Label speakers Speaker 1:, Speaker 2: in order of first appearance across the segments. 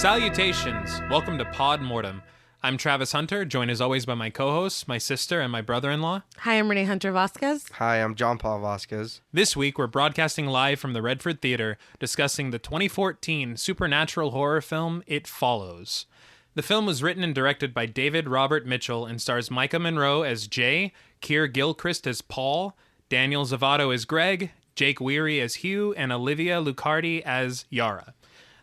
Speaker 1: Salutations! Welcome to Pod Mortem. I'm Travis Hunter, joined as always by my co-hosts, my sister, and my brother-in-law.
Speaker 2: Hi, I'm Reneé Hunter Vasquez.
Speaker 3: Hi, I'm John Paul Vasquez.
Speaker 1: This week, we're broadcasting live from the Redford Theater, discussing the 2014 supernatural horror film, It Follows. The film was written and directed by David Robert Mitchell and stars Micah Monroe as Jay, Keir Gilchrist as Paul, Daniel Zavato as Greg, Jake Weary as Hugh, and Olivia Lucardi as Yara.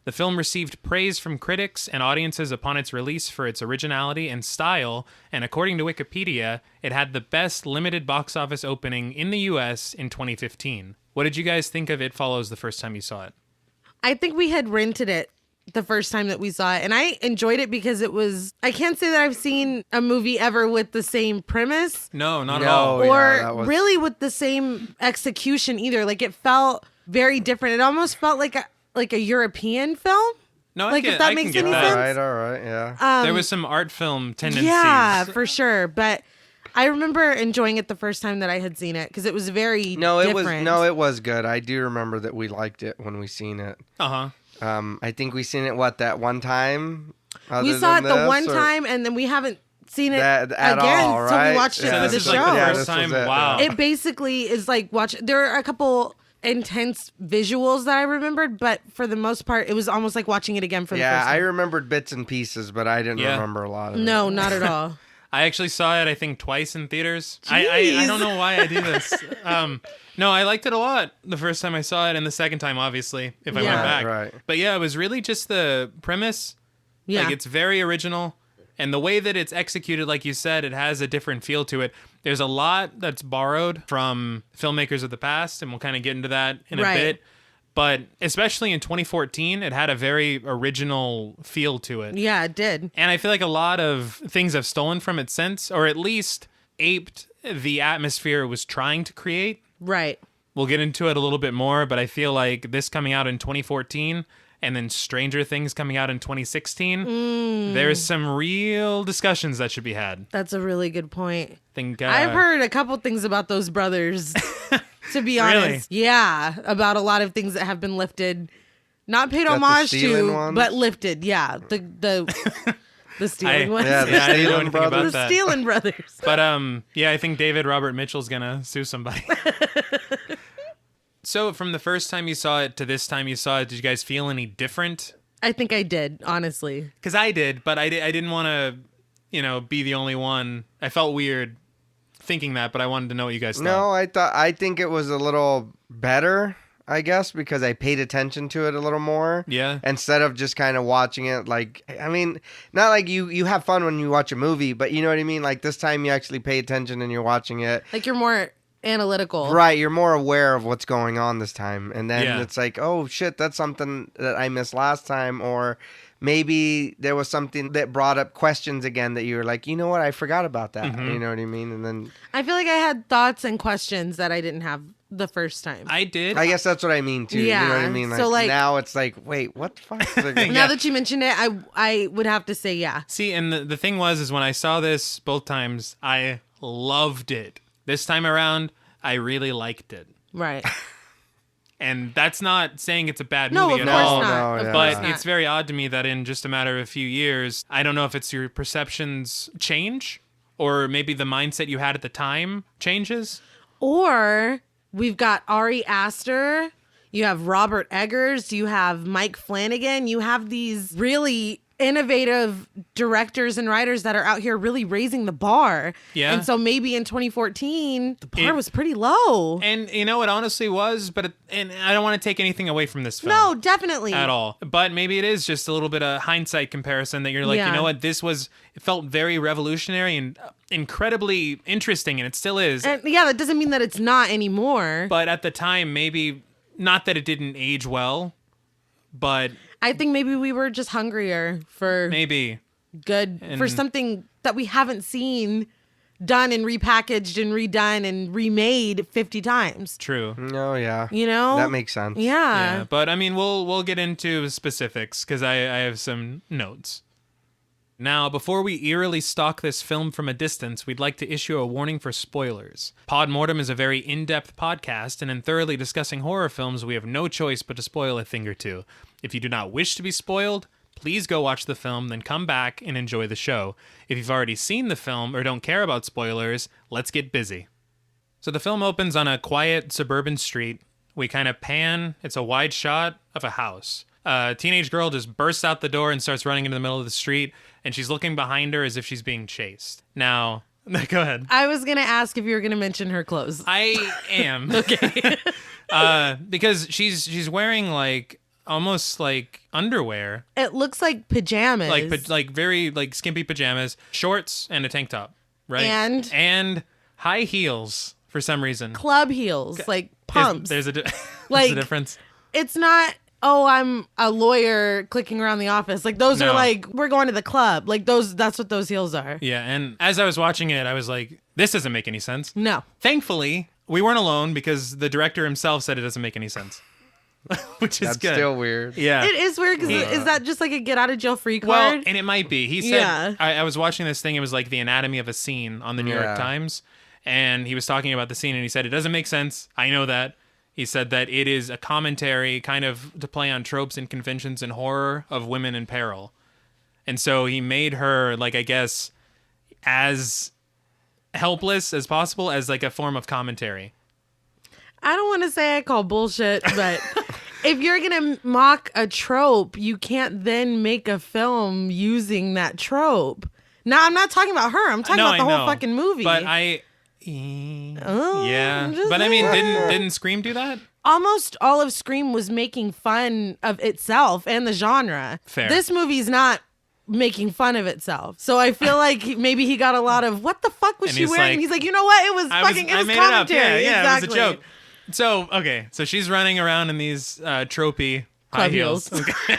Speaker 1: The film received praise from critics and audiences upon its release for its originality and style, and according to Wikipedia, it had the best limited box office opening in the U.S. in 2015. What did you guys think of It Follows the first time you saw it?
Speaker 2: I think we had rented it the first time that we saw it, and I enjoyed it because it was, I can't say that I've seen a movie ever with the same premise.
Speaker 1: No, not at all.
Speaker 2: Or really with the same execution either. Like, it felt very different. It almost felt like a European film.
Speaker 1: No,
Speaker 2: like, if that makes any sense.
Speaker 3: All right, yeah.
Speaker 1: There was some art film tendencies.
Speaker 2: Yeah, for sure. But I remember enjoying it the first time that I had seen it because it was very different.
Speaker 3: It was good. I do remember that we liked it when we seen it. I think we seen it that one time.
Speaker 2: We saw it the one time, and then we haven't seen it again
Speaker 3: all, right?
Speaker 2: until we watched it for the
Speaker 1: This is
Speaker 2: show.
Speaker 1: like the first time. Wow.
Speaker 2: It basically is like there are a couple intense visuals that I remembered, but for the most part, it was almost like watching it again for the first time.
Speaker 3: Yeah, I remembered bits and pieces, but I didn't remember a lot of it.
Speaker 2: No, not at all.
Speaker 1: I actually saw it, I think, twice in theaters. I don't know why I do this. No, I liked it a lot the first time I saw it, and the second time, obviously, if I went back.
Speaker 3: Right.
Speaker 1: But yeah, it was really just the premise.
Speaker 2: Yeah.
Speaker 1: Like, it's very original. And the way that it's executed, like you said, it has a different feel to it. There's a lot that's borrowed from filmmakers of the past, and we'll kind of get into that in a bit. But especially in 2014, it had a very original feel to it.
Speaker 2: Yeah, it did.
Speaker 1: And I feel like a lot of things have stolen from it since, or at least aped the atmosphere it was trying to create.
Speaker 2: Right.
Speaker 1: We'll get into it a little bit more, but I feel like this coming out in 2014 and then Stranger Things coming out in 2016, there's some real discussions that should be had.
Speaker 2: That's a really good point.
Speaker 1: I've
Speaker 2: heard a couple things about those brothers, to be honest.
Speaker 1: Really?
Speaker 2: Yeah, about a lot of things that have been lifted. Not paid homage to,
Speaker 3: ones?
Speaker 2: but lifted. Yeah, the stealing ones.
Speaker 3: Yeah,
Speaker 1: I didn't know anything about
Speaker 2: the
Speaker 1: that.
Speaker 2: stealing brothers.
Speaker 1: But yeah, I think David Robert Mitchell's gonna sue somebody. So from the first time you saw it to this time you saw it, did you guys feel any different?
Speaker 2: I think I did, honestly.
Speaker 1: Because I did, but I didn't want to, be the only one. I felt weird thinking that, but I wanted to know what you guys thought.
Speaker 3: No, I think it was a little better, I guess, because I paid attention to it a little more.
Speaker 1: Yeah.
Speaker 3: Instead of just kind of watching it like, I mean, not like you have fun when you watch a movie, but you know what I mean? Like this time you actually pay attention and you're watching it.
Speaker 2: Like you're more analytical.
Speaker 3: Right, you're more aware of what's going on this time. And then it's like, oh shit, that's something that I missed last time. Or maybe there was something that brought up questions again that you were like, you know what, I forgot about that. You know what I mean? And then
Speaker 2: I feel like I had thoughts and questions that I didn't have the first time.
Speaker 1: I did.
Speaker 3: I guess that's what I mean too.
Speaker 2: Yeah.
Speaker 3: You know what I mean? Like,
Speaker 2: So, like,
Speaker 3: now it's like, wait, what the fuck?
Speaker 2: Now that you mentioned it, I would have to say yeah.
Speaker 1: See, and the thing is when I saw this both times, I loved it. This time around, I really liked it.
Speaker 2: Right.
Speaker 1: And that's not saying it's a bad
Speaker 2: No,
Speaker 1: movie
Speaker 2: of
Speaker 1: at
Speaker 2: course
Speaker 1: all.
Speaker 2: not. Of
Speaker 1: But
Speaker 2: course not.
Speaker 1: it's very odd to me that in just a matter of a few years, I don't know if it's your perceptions change or maybe the mindset you had at the time changes.
Speaker 2: Or we've got Ari Aster, you have Robert Eggers, you have Mike Flanagan, you have these really innovative directors and writers that are out here really raising the bar.
Speaker 1: Yeah.
Speaker 2: And so maybe in 2014, the bar was pretty low.
Speaker 1: And it honestly was, and I don't want to take anything away from this film.
Speaker 2: No, definitely.
Speaker 1: At all. But maybe it is just a little bit of hindsight comparison that you're like, you know what, it felt very revolutionary and incredibly interesting, and it still is.
Speaker 2: And yeah, that doesn't mean that it's not anymore.
Speaker 1: But at the time, maybe, not that it didn't age well, but
Speaker 2: I think maybe we were just hungrier for for something that we haven't seen done and repackaged and redone and remade 50 times.
Speaker 1: True.
Speaker 3: Oh, yeah.
Speaker 2: You know?
Speaker 3: That makes sense.
Speaker 2: Yeah.
Speaker 1: But I mean, we'll get into specifics because I have some notes. Now, before we eerily stalk this film from a distance, we'd like to issue a warning for spoilers. Pod Mortem is a very in-depth podcast, and in thoroughly discussing horror films, we have no choice but to spoil a thing or two. If you do not wish to be spoiled, please go watch the film, then come back and enjoy the show. If you've already seen the film or don't care about spoilers, let's get busy. So the film opens on a quiet suburban street. We kind of pan. It's a wide shot of a house. A teenage girl just bursts out the door and starts running into the middle of the street, and she's looking behind her as if she's being chased. Now, go ahead.
Speaker 2: I was going to ask if you were going to mention her clothes.
Speaker 1: I am.
Speaker 2: Okay.
Speaker 1: Because she's wearing almost like underwear.
Speaker 2: It looks like pajamas.
Speaker 1: Like very skimpy pajamas, shorts, and a tank top, right? And high heels for some reason.
Speaker 2: Club heels, like pumps.
Speaker 1: There's a
Speaker 2: like,
Speaker 1: a difference.
Speaker 2: It's not, oh, I'm a lawyer clicking around the office. Like those are like, we're going to the club. Like that's what those heels are.
Speaker 1: Yeah, and as I was watching it, I was like, this doesn't make any sense.
Speaker 2: No.
Speaker 1: Thankfully, we weren't alone because the director himself said it doesn't make any sense. Which is
Speaker 3: That's
Speaker 1: good.
Speaker 3: still weird.
Speaker 1: Yeah.
Speaker 2: It is weird because is that just like a get out of jail free card?
Speaker 1: Well, and it might be. He said,
Speaker 2: Yeah.
Speaker 1: I was watching this thing, it was like the anatomy of a scene on the New York Times, and he was talking about the scene, and he said, it doesn't make sense. I know that. He said that it is a commentary kind of to play on tropes and conventions in horror of women in peril. And so he made her, I guess, as helpless as possible as a form of commentary.
Speaker 2: I don't want to say I call bullshit, but if you're going to mock a trope, you can't then make a film using that trope. Now, I'm not talking about her. I'm talking about the whole fucking movie.
Speaker 1: But
Speaker 2: Oh,
Speaker 1: yeah.
Speaker 2: just
Speaker 1: But I
Speaker 2: saying.
Speaker 1: mean, didn't Scream do that?
Speaker 2: Almost all of Scream was making fun of itself and the genre.
Speaker 1: Fair.
Speaker 2: This movie's not making fun of itself. So I feel like maybe he got a lot of, what the fuck was
Speaker 1: And
Speaker 2: she
Speaker 1: he's
Speaker 2: wearing?
Speaker 1: like,
Speaker 2: He's like, you know what? It was
Speaker 1: I
Speaker 2: fucking, it was
Speaker 1: made
Speaker 2: commentary.
Speaker 1: it up. Yeah,
Speaker 2: exactly.
Speaker 1: it was a joke. So, okay. So she's running around in these tropey high
Speaker 2: Club
Speaker 1: heels.
Speaker 2: heels.
Speaker 1: Okay.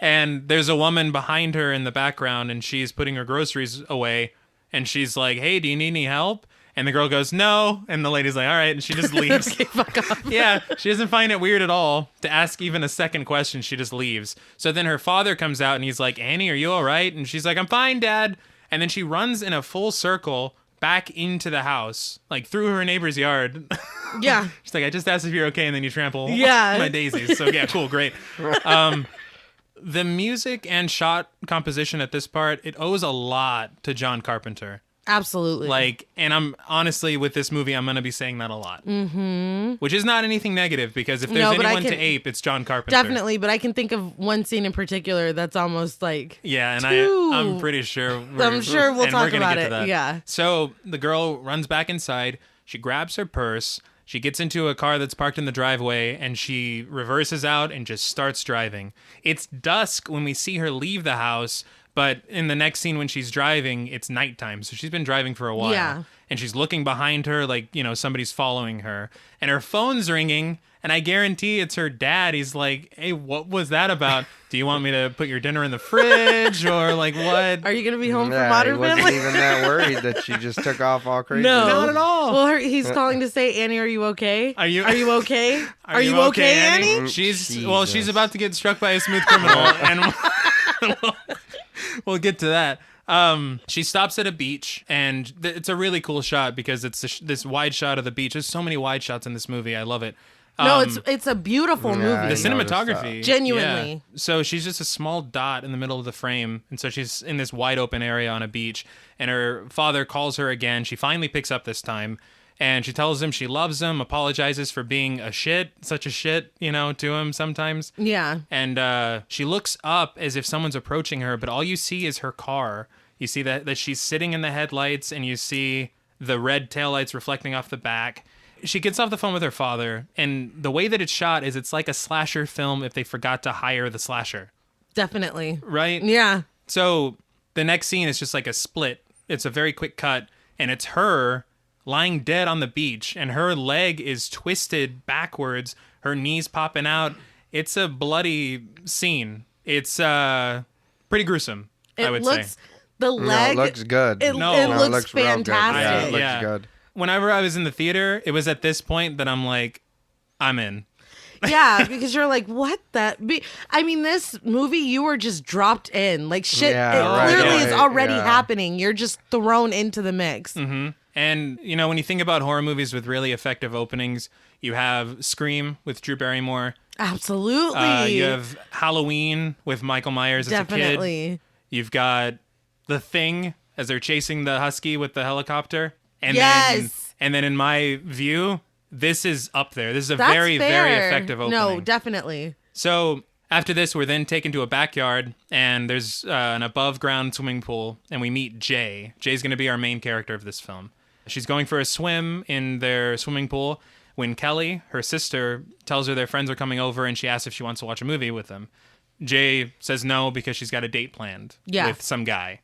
Speaker 1: And there's a woman behind her in the background, and she's putting her groceries away. And she's like, hey, do you need any help? And the girl goes, no. And the lady's like, all right. And she just leaves.
Speaker 2: Okay, fuck off.
Speaker 1: Yeah, she doesn't find it weird at all to ask even a second question. She just leaves. So then her father comes out and he's like, Annie, are you all right? And she's like, I'm fine, Dad. And then she runs in a full circle back into the house, through her neighbor's yard.
Speaker 2: Yeah.
Speaker 1: She's like, I just asked if you're okay, and then you trample my daisies. So yeah, cool, great. The music and shot composition at this part, it owes a lot to John Carpenter.
Speaker 2: Absolutely.
Speaker 1: And I'm honestly, with this movie, I'm going to be saying that a lot. Mm-hmm. Which is not anything negative, because if there's anyone to ape, it's John Carpenter.
Speaker 2: Definitely, but I can think of one scene in particular that's almost like
Speaker 1: yeah, and
Speaker 2: too.
Speaker 1: I'm pretty sure
Speaker 2: I'm sure we'll talk about it.
Speaker 1: That.
Speaker 2: Yeah.
Speaker 1: So the girl runs back inside. She grabs her purse. She gets into a car that's parked in the driveway, and she reverses out and just starts driving. It's dusk when we see her leave the house, but in the next scene when she's driving, it's nighttime. So she's been driving for a while.
Speaker 2: Yeah.
Speaker 1: And she's looking behind her like, somebody's following her. And her phone's ringing, and I guarantee it's her dad. He's like, hey, what was that about? Do you want me to put your dinner in the fridge? Or what?
Speaker 2: Are you going to be home for
Speaker 3: Yeah,
Speaker 2: Modern
Speaker 3: he wasn't
Speaker 2: Family?
Speaker 3: even that worried that she just took off all crazy.
Speaker 2: No.
Speaker 1: Not at all.
Speaker 2: Well, he's calling to say, Annie, are you okay?
Speaker 1: Are you
Speaker 2: okay? Are you okay, Annie?
Speaker 1: She's about to get struck by a smooth criminal, and we'll get to that. She stops at a beach, and it's a really cool shot because it's this wide shot of the beach. There's so many wide shots in this movie. I love it.
Speaker 2: No, it's a beautiful movie.
Speaker 1: The
Speaker 3: I
Speaker 1: cinematography.
Speaker 2: Genuinely.
Speaker 1: Yeah. So she's just a small dot in the middle of the frame, and so she's in this wide open area on a beach, and her father calls her again. She finally picks up this time, and she tells him she loves him, apologizes for being such a shit, to him sometimes.
Speaker 2: Yeah.
Speaker 1: And she looks up as if someone's approaching her, but all you see is her car. You see that she's sitting in the headlights, and you see the red taillights reflecting off the back. She gets off the phone with her father, and the way that it's shot is it's like a slasher film if they forgot to hire the slasher.
Speaker 2: Definitely.
Speaker 1: Right?
Speaker 2: Yeah.
Speaker 1: So the next scene is just like a split. It's a very quick cut, and it's her lying dead on the beach, and her leg is twisted backwards, her knees popping out. It's a bloody scene. It's pretty gruesome, I would say.
Speaker 2: The leg.
Speaker 3: No, it looks good.
Speaker 2: It looks
Speaker 3: real good. Yeah,
Speaker 2: fantastic.
Speaker 3: it looks good.
Speaker 1: Whenever I was in the theater, it was at this point that I'm like, I'm in.
Speaker 2: Yeah, because you're like, what I mean, this movie, you were just dropped in. Like, shit, clearly is already happening. You're just thrown into the mix.
Speaker 1: Mm-hmm. And, when you think about horror movies with really effective openings, you have Scream with Drew Barrymore,
Speaker 2: Absolutely.
Speaker 1: You have Halloween with Michael Myers as a kid.
Speaker 2: Definitely.
Speaker 1: You've got The Thing as they're chasing the husky with the helicopter. And
Speaker 2: Yes.
Speaker 1: then in my view, this is up there. This is a
Speaker 2: That's
Speaker 1: very,
Speaker 2: fair.
Speaker 1: very effective opening.
Speaker 2: No, definitely.
Speaker 1: So after this, we're then taken to a backyard, and there's an above-ground swimming pool, and we meet Jay. Jay's going to be our main character of this film. She's going for a swim in their swimming pool when Kelly, her sister, tells her their friends are coming over, and she asks if she wants to watch a movie with them. Jay says no because she's got a date planned with some guy.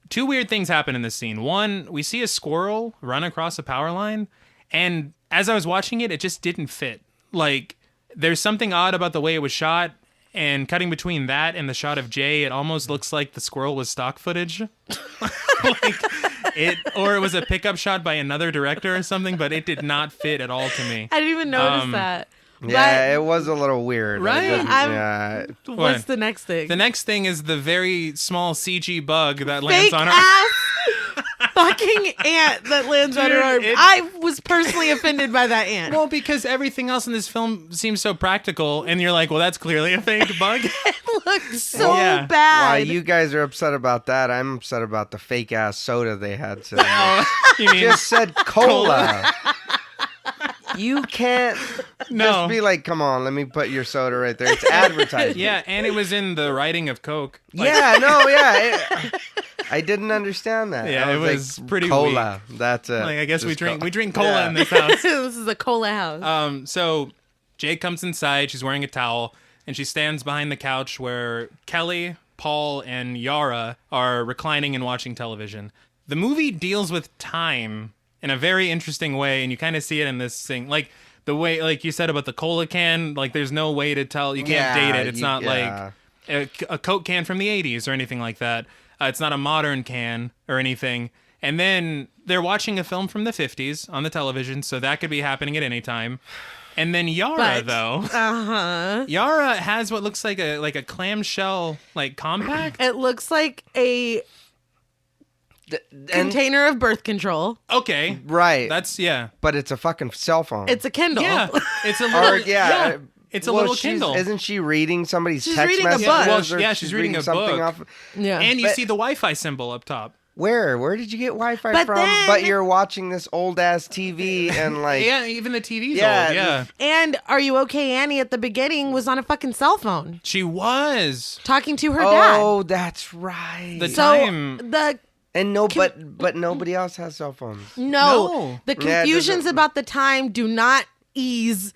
Speaker 1: Two weird things happen in this scene. One, we see a squirrel run across a power line, and as I was watching it, it just didn't fit. Like, there's something odd about the way it was shot, and cutting between that and the shot of Jay, it almost looks like the squirrel was stock footage. Or it was a pickup shot by another director or something, but it did not fit at all to me.
Speaker 2: I didn't even notice that.
Speaker 3: Yeah, it was a little weird.
Speaker 1: Right?
Speaker 2: What's the next thing?
Speaker 1: The next thing is the very small CG bug that lands
Speaker 2: Fake
Speaker 1: on her.
Speaker 2: ass fucking ant that lands on her arm. I was personally offended by that ant.
Speaker 1: Well, because everything else in this film seems so practical, and you're like, well, that's clearly a fake bug.
Speaker 2: It looks so
Speaker 1: Yeah.
Speaker 2: bad.
Speaker 3: While you guys are upset about that, I'm upset about the fake ass soda they had today.
Speaker 1: You mean
Speaker 3: Just said cola. You can't just be like, come on, let me put your soda right there. It's advertising.
Speaker 1: Yeah, and it was in the writing of Coke. Like,
Speaker 3: I didn't understand that.
Speaker 1: Yeah,
Speaker 3: I
Speaker 1: it was
Speaker 3: like,
Speaker 1: pretty
Speaker 3: cola. That's it.
Speaker 1: Like, I guess we
Speaker 3: Just
Speaker 1: drink cola in this house.
Speaker 2: This is a cola house.
Speaker 1: So Jay comes inside. She's wearing a towel, and she stands behind the couch where Kelly, Paul, and Yara are reclining and watching television. The movie deals with time in a very interesting way, and you kind of see it in this thing. Like, the way, like you said about the cola can, like, there's no way to tell. You can't date it. It's not like a Coke can from the 80s or anything like that. It's not a modern can or anything. And then they're watching a film from the 50s on the television, so that could be happening at any time. And then Yara, Yara has what looks like a clamshell, like, compact.
Speaker 2: It looks like a container of birth control.
Speaker 1: Okay.
Speaker 3: Right.
Speaker 1: That's, yeah.
Speaker 3: But it's a fucking cell phone.
Speaker 2: It's a Kindle.
Speaker 1: Yeah. It's a little, it's a little Kindle.
Speaker 3: Isn't she reading somebody's
Speaker 2: She's
Speaker 3: text
Speaker 2: reading a
Speaker 3: messages?
Speaker 2: book.
Speaker 1: Well,
Speaker 3: or
Speaker 1: yeah, she's reading a
Speaker 3: something
Speaker 1: book.
Speaker 3: off.
Speaker 2: Yeah.
Speaker 1: And you see the Wi-Fi symbol up top.
Speaker 3: Where did you get Wi-Fi
Speaker 2: But
Speaker 3: from?
Speaker 2: then-
Speaker 3: But you're watching this old ass TV and like
Speaker 1: Yeah, even the TV's
Speaker 3: Yeah,
Speaker 1: old. Yeah.
Speaker 2: And Are You Okay, Annie at the beginning was on a fucking cell phone
Speaker 1: She was.
Speaker 2: talking to her dad.
Speaker 3: Oh, that's right.
Speaker 1: The
Speaker 2: So
Speaker 1: time.
Speaker 3: and but nobody else has cell phones.
Speaker 1: No.
Speaker 2: The
Speaker 3: Yeah, it
Speaker 2: confusions
Speaker 3: doesn't-
Speaker 2: about the time do not ease.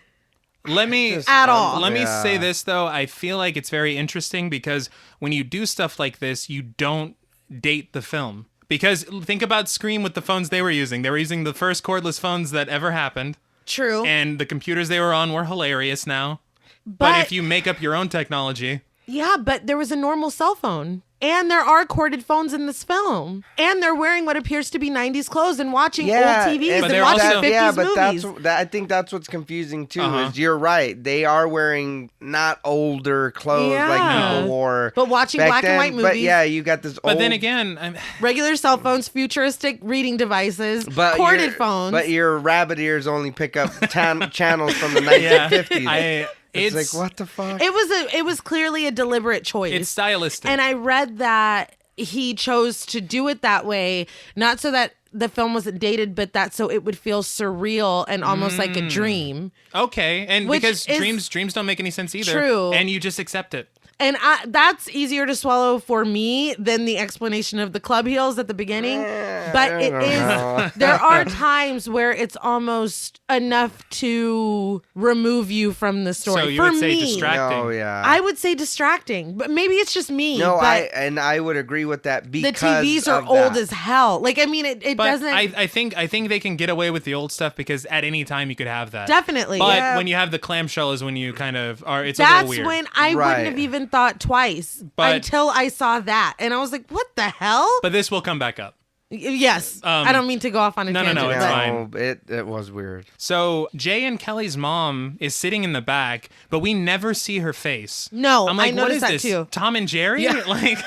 Speaker 1: Let me
Speaker 2: At all.
Speaker 1: Let me say this though. I feel like it's very interesting because when you do stuff like this, you don't date the film. Because think about Scream with the phones they were using. They were using the first cordless phones that ever happened.
Speaker 2: True.
Speaker 1: And the computers they were on were hilarious now. But if you make up your own technology.
Speaker 2: Yeah, but there was a normal cell phone. And there are corded phones in this film. And they're wearing what appears to be 90s clothes and watching old TVs
Speaker 1: But
Speaker 2: and
Speaker 1: they're
Speaker 2: watching
Speaker 1: also-
Speaker 2: 50s movies.
Speaker 3: I think that's what's confusing too.
Speaker 1: Uh-huh.
Speaker 3: Is you're right. They are wearing not older clothes like
Speaker 2: Yeah.
Speaker 3: people wore,
Speaker 2: But watching
Speaker 3: back
Speaker 2: black and
Speaker 3: then.
Speaker 2: white
Speaker 3: But
Speaker 2: movies.
Speaker 3: yeah, you got this.
Speaker 1: But
Speaker 3: old,
Speaker 1: then again,
Speaker 2: Regular cell phones, futuristic reading devices,
Speaker 3: but
Speaker 2: corded phones.
Speaker 3: But your rabbit ears only pick up channels from the 1950s. It's like, what the fuck?
Speaker 2: It was clearly a deliberate choice.
Speaker 1: it's stylistic.
Speaker 2: And I read that he chose to do it that way, not so that the film wasn't dated, but that so it would feel surreal and almost like a dream.
Speaker 1: Okay, and
Speaker 2: Which
Speaker 1: because
Speaker 2: is
Speaker 1: dreams don't make any sense either.
Speaker 2: true.
Speaker 1: And you just accept it.
Speaker 2: And that's easier to swallow for me than the explanation of the club heels at the beginning. But
Speaker 3: I
Speaker 2: it
Speaker 3: don't
Speaker 2: is,
Speaker 3: know.
Speaker 2: there are times where it's almost enough to remove you from the story.
Speaker 1: So you
Speaker 2: for
Speaker 1: would say
Speaker 2: me,
Speaker 1: distracting.
Speaker 3: Oh yeah.
Speaker 2: I would say distracting, but maybe it's just me.
Speaker 3: no,
Speaker 2: but
Speaker 3: I would agree with that
Speaker 2: the
Speaker 3: because
Speaker 2: TVs are
Speaker 3: of
Speaker 2: old
Speaker 3: that.
Speaker 2: as hell. Like, I mean, it
Speaker 1: But
Speaker 2: doesn't.
Speaker 1: I think they can get away with the old stuff because at any time you could have that.
Speaker 2: Definitely.
Speaker 1: But
Speaker 3: Yeah.
Speaker 1: when you have the clamshell is when you kind of are. It's a
Speaker 2: That's
Speaker 1: little weird.
Speaker 2: when I
Speaker 3: Right.
Speaker 2: wouldn't have even thought twice
Speaker 1: But-
Speaker 2: until I saw that. And I was like, what the hell?
Speaker 1: But this will come back up.
Speaker 2: Yes. I don't mean to go off on a
Speaker 1: no,
Speaker 2: tangent.
Speaker 1: it's
Speaker 2: but-
Speaker 1: fine.
Speaker 3: It was weird.
Speaker 1: So Jay and Kelly's mom is sitting in the back, but we never see her face.
Speaker 2: No,
Speaker 1: I'm like,
Speaker 2: I
Speaker 1: what
Speaker 2: noticed
Speaker 1: is
Speaker 2: that
Speaker 1: this?
Speaker 2: too.
Speaker 1: Tom and Jerry? Like,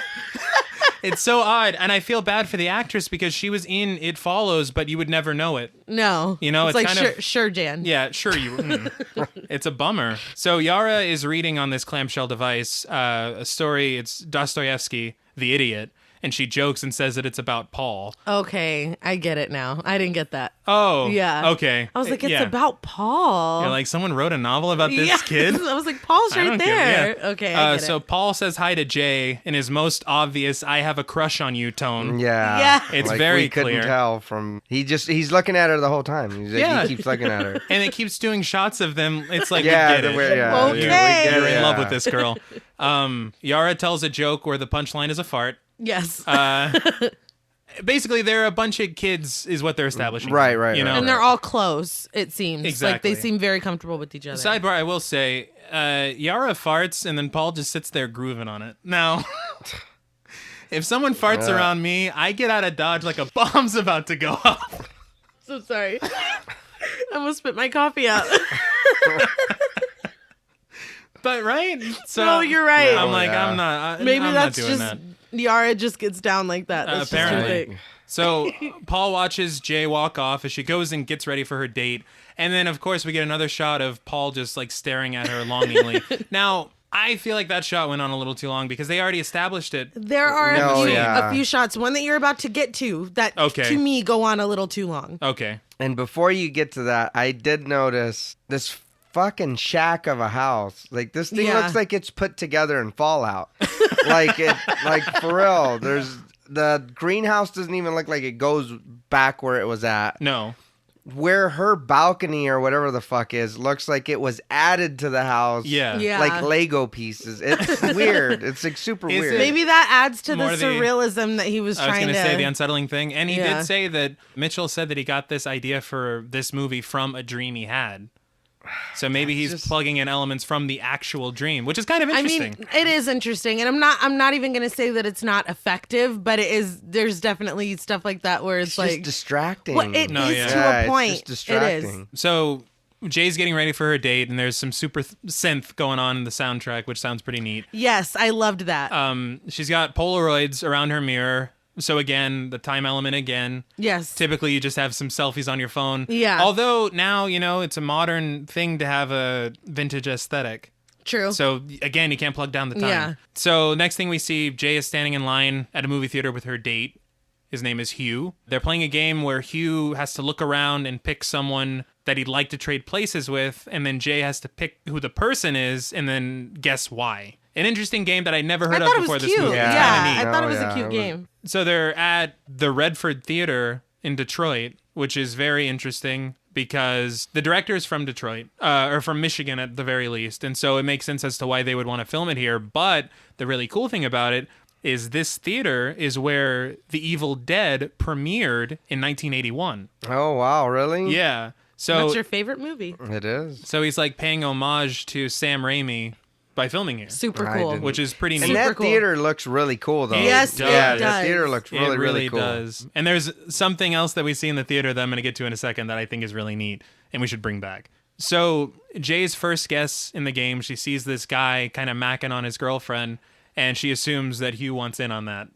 Speaker 1: It's so odd, and I feel bad for the actress because she was in It Follows, but you would never know it.
Speaker 2: No.
Speaker 1: You know, it's
Speaker 2: like,
Speaker 1: kind of...
Speaker 2: Sure, Jan.
Speaker 1: Yeah, sure you... It's a bummer. So Yara is reading on this clamshell device a story. It's Dostoevsky, The Idiot, and she jokes and says that it's about Paul.
Speaker 2: Okay, I get it now. I didn't get that.
Speaker 1: Oh,
Speaker 2: yeah.
Speaker 1: Okay.
Speaker 2: I was like, it's
Speaker 1: Yeah.
Speaker 2: about Paul.
Speaker 1: You're like, someone wrote a novel about this
Speaker 2: Yeah.
Speaker 1: kid?
Speaker 2: I was like, Paul's
Speaker 1: I
Speaker 2: right
Speaker 1: don't
Speaker 2: there.
Speaker 1: care. Yeah.
Speaker 2: Okay, I get
Speaker 1: So
Speaker 2: it.
Speaker 1: Paul says hi to Jay in his most obvious "I have a crush on you" tone.
Speaker 3: Yeah.
Speaker 2: Yeah.
Speaker 1: It's
Speaker 3: Like,
Speaker 1: very
Speaker 3: we couldn't
Speaker 1: clear.
Speaker 3: tell from he's looking at her the whole time.
Speaker 1: Yeah.
Speaker 3: He keeps looking at her.
Speaker 1: And it keeps doing shots of them. It's like,
Speaker 3: Yeah,
Speaker 1: we get it.
Speaker 2: Okay.
Speaker 1: You're in
Speaker 3: Yeah.
Speaker 1: love with this girl. Yara tells a joke where the punchline is a fart.
Speaker 2: Yes.
Speaker 1: Basically, they're a bunch of kids, is what they're establishing.
Speaker 3: Right,
Speaker 1: You know?
Speaker 2: And they're all close, it seems.
Speaker 1: Exactly.
Speaker 2: Like, they seem very comfortable with each other.
Speaker 1: Sidebar, I will say, Yara farts, and then Paul just sits there grooving on it. Now, if someone farts around me, I get out of Dodge like a bomb's about to go off.
Speaker 2: So sorry. I almost spit my coffee out.
Speaker 1: But, right? So,
Speaker 2: No, you're right.
Speaker 1: I'm like,
Speaker 3: yeah.
Speaker 1: I'm not.
Speaker 2: Maybe
Speaker 1: I'm
Speaker 2: that's
Speaker 1: not doing
Speaker 2: just...
Speaker 1: that.
Speaker 2: Yara just gets down like that. That's just her
Speaker 1: Apparently.
Speaker 2: thing.
Speaker 1: So Paul watches Jay walk off as she goes and gets ready for her date. And then, of course, we get another shot of Paul just like staring at her longingly. Now, I feel like that shot went on a little too long because they already established it.
Speaker 2: There are
Speaker 3: No,
Speaker 2: a few shots, one that you're about to get to, that
Speaker 1: Okay.
Speaker 2: to me go on a little too long.
Speaker 1: Okay.
Speaker 3: And before you get to that, I did notice this fucking shack of a house. Like, this thing
Speaker 2: Yeah.
Speaker 3: looks like it's put together in Fallout. like for real. There's the greenhouse doesn't even look like it goes back where it was at.
Speaker 1: No.
Speaker 3: Where her balcony or whatever the fuck is looks like it was added to the house.
Speaker 1: Yeah.
Speaker 2: Yeah.
Speaker 3: Like Lego pieces. It's weird. It's like super
Speaker 1: Is
Speaker 3: weird.
Speaker 1: it-
Speaker 2: Maybe that adds to the
Speaker 1: More the-
Speaker 2: surrealism that he was
Speaker 1: I was
Speaker 2: trying
Speaker 1: going
Speaker 2: to
Speaker 1: to say the unsettling thing. And he
Speaker 2: Yeah.
Speaker 1: did say that Mitchell said that he got this idea for this movie from a dream he had. So maybe he's
Speaker 3: just-
Speaker 1: plugging in elements from the actual dream, which is kind of
Speaker 2: I
Speaker 1: interesting.
Speaker 2: mean, it is interesting, and I'm not even going to say that it's not effective, but it is. There's definitely stuff like that where it's
Speaker 3: It's
Speaker 2: like
Speaker 3: just distracting.
Speaker 2: well, it
Speaker 1: No,
Speaker 2: is
Speaker 1: yeah.
Speaker 2: to
Speaker 3: Yeah,
Speaker 2: a point.
Speaker 3: It's just distracting.
Speaker 1: So Jay's getting ready for her date, and there's some super synth going on in the soundtrack, which sounds pretty neat.
Speaker 2: Yes, I loved that.
Speaker 1: She's got Polaroids around her mirror. So again, the time element again.
Speaker 2: yes,
Speaker 1: Typically, you just have some selfies on your phone.
Speaker 2: Yeah.
Speaker 1: Although now, you know, it's a modern thing to have a vintage aesthetic.
Speaker 2: true.
Speaker 1: So again, you can't plug down the time.
Speaker 2: Yeah.
Speaker 1: So next thing we see, Jay is standing in line at a movie theater with her date. His name is Hugh. They're playing a game where Hugh has to look around and pick someone that he'd like to trade places with, and then Jay has to pick who the person is and then guess why. An interesting game that I never heard
Speaker 2: I
Speaker 1: of
Speaker 2: thought it
Speaker 1: before
Speaker 2: was
Speaker 1: this
Speaker 2: cute.
Speaker 1: movie. It's
Speaker 2: Yeah,
Speaker 1: kinda neat.
Speaker 2: I thought it was
Speaker 3: Oh,
Speaker 2: a
Speaker 3: yeah,
Speaker 2: cute
Speaker 3: it was-
Speaker 2: game.
Speaker 1: So they're at the Redford Theater in Detroit, which is very interesting because the director is from Detroit, or from Michigan at the very least. And so it makes sense as to why they would want to film it here. But the really cool thing about it is this theater is where The Evil Dead premiered in 1981.
Speaker 3: Oh, wow, really?
Speaker 1: Yeah. So
Speaker 2: What's your favorite movie?
Speaker 3: It is.
Speaker 1: so he's like paying homage to Sam Raimi by filming here,
Speaker 2: Super
Speaker 3: I
Speaker 2: cool.
Speaker 3: didn't-
Speaker 1: which is pretty neat.
Speaker 3: And
Speaker 2: Super
Speaker 3: that
Speaker 2: cool.
Speaker 3: theater looks really cool, though.
Speaker 2: Yes,
Speaker 1: it
Speaker 3: yeah,
Speaker 1: does.
Speaker 3: that theater looks really,
Speaker 1: it really
Speaker 3: cool.
Speaker 1: does. And there's something else that we see in the theater that I'm going to get to in a second that I think is really neat and we should bring back. So Jay's first guess in the game, she sees this guy kind of macking on his girlfriend, and she assumes that Hugh wants in on that.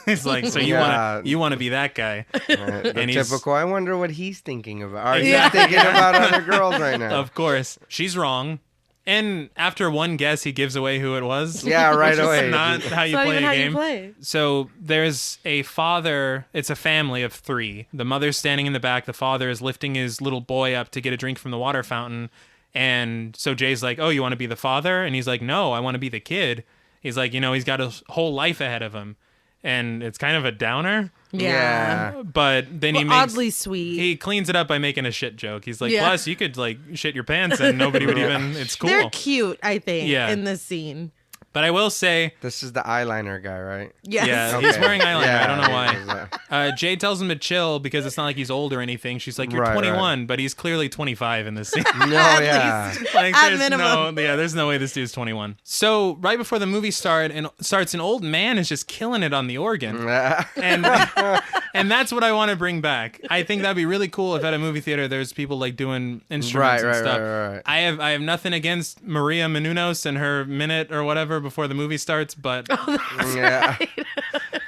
Speaker 1: It's like, so
Speaker 3: Yeah.
Speaker 1: you want to be that guy?
Speaker 3: The
Speaker 1: And he's-
Speaker 3: typical. I wonder what he's thinking about. Are you
Speaker 1: Exactly.
Speaker 3: thinking about other girls right now?
Speaker 1: Of course, she's wrong. And after one guess, he gives away who it was.
Speaker 3: Yeah, right
Speaker 1: Which is
Speaker 3: away.
Speaker 1: not how you
Speaker 2: It's not
Speaker 1: play
Speaker 2: even
Speaker 1: a
Speaker 2: how
Speaker 1: game.
Speaker 2: you play.
Speaker 1: So there's a father. It's a family of three. The mother's standing in the back. The father is lifting his little boy up to get a drink from the water fountain. And so Jay's like, "Oh, you want to be the father?" And he's like, "No, I want to be the kid." He's like, he's got a whole life ahead of him. And it's kind of a downer.
Speaker 2: Yeah.
Speaker 1: But then he
Speaker 2: But
Speaker 1: makes...
Speaker 2: oddly sweet.
Speaker 1: He cleans it up by making a shit joke. He's like,
Speaker 2: Yeah.
Speaker 1: plus you could like shit your pants and nobody would even, it's cool.
Speaker 2: They're cute, I think,
Speaker 1: Yeah.
Speaker 2: in this scene.
Speaker 1: But I will say,
Speaker 3: This is the eyeliner guy, right?
Speaker 2: Yes.
Speaker 1: yeah, he's wearing eyeliner. I don't know
Speaker 3: Yeah.
Speaker 1: why. Jay tells him to chill because it's not like he's old or anything. She's like, you're
Speaker 3: Right,
Speaker 1: 21, but he's clearly 25 in this scene.
Speaker 3: No, yeah.
Speaker 1: Like,
Speaker 2: At
Speaker 1: there's
Speaker 2: minimum.
Speaker 1: there's no way this dude's 21. So right before the movie starts, an old man is just killing it on the organ. And and that's what I want to bring back. I think that'd be really cool if at a movie theater there's people like doing instruments and stuff.
Speaker 3: Right.
Speaker 1: I have nothing against Maria Menounos and her minute or whatever before the movie starts, but
Speaker 3: Yeah.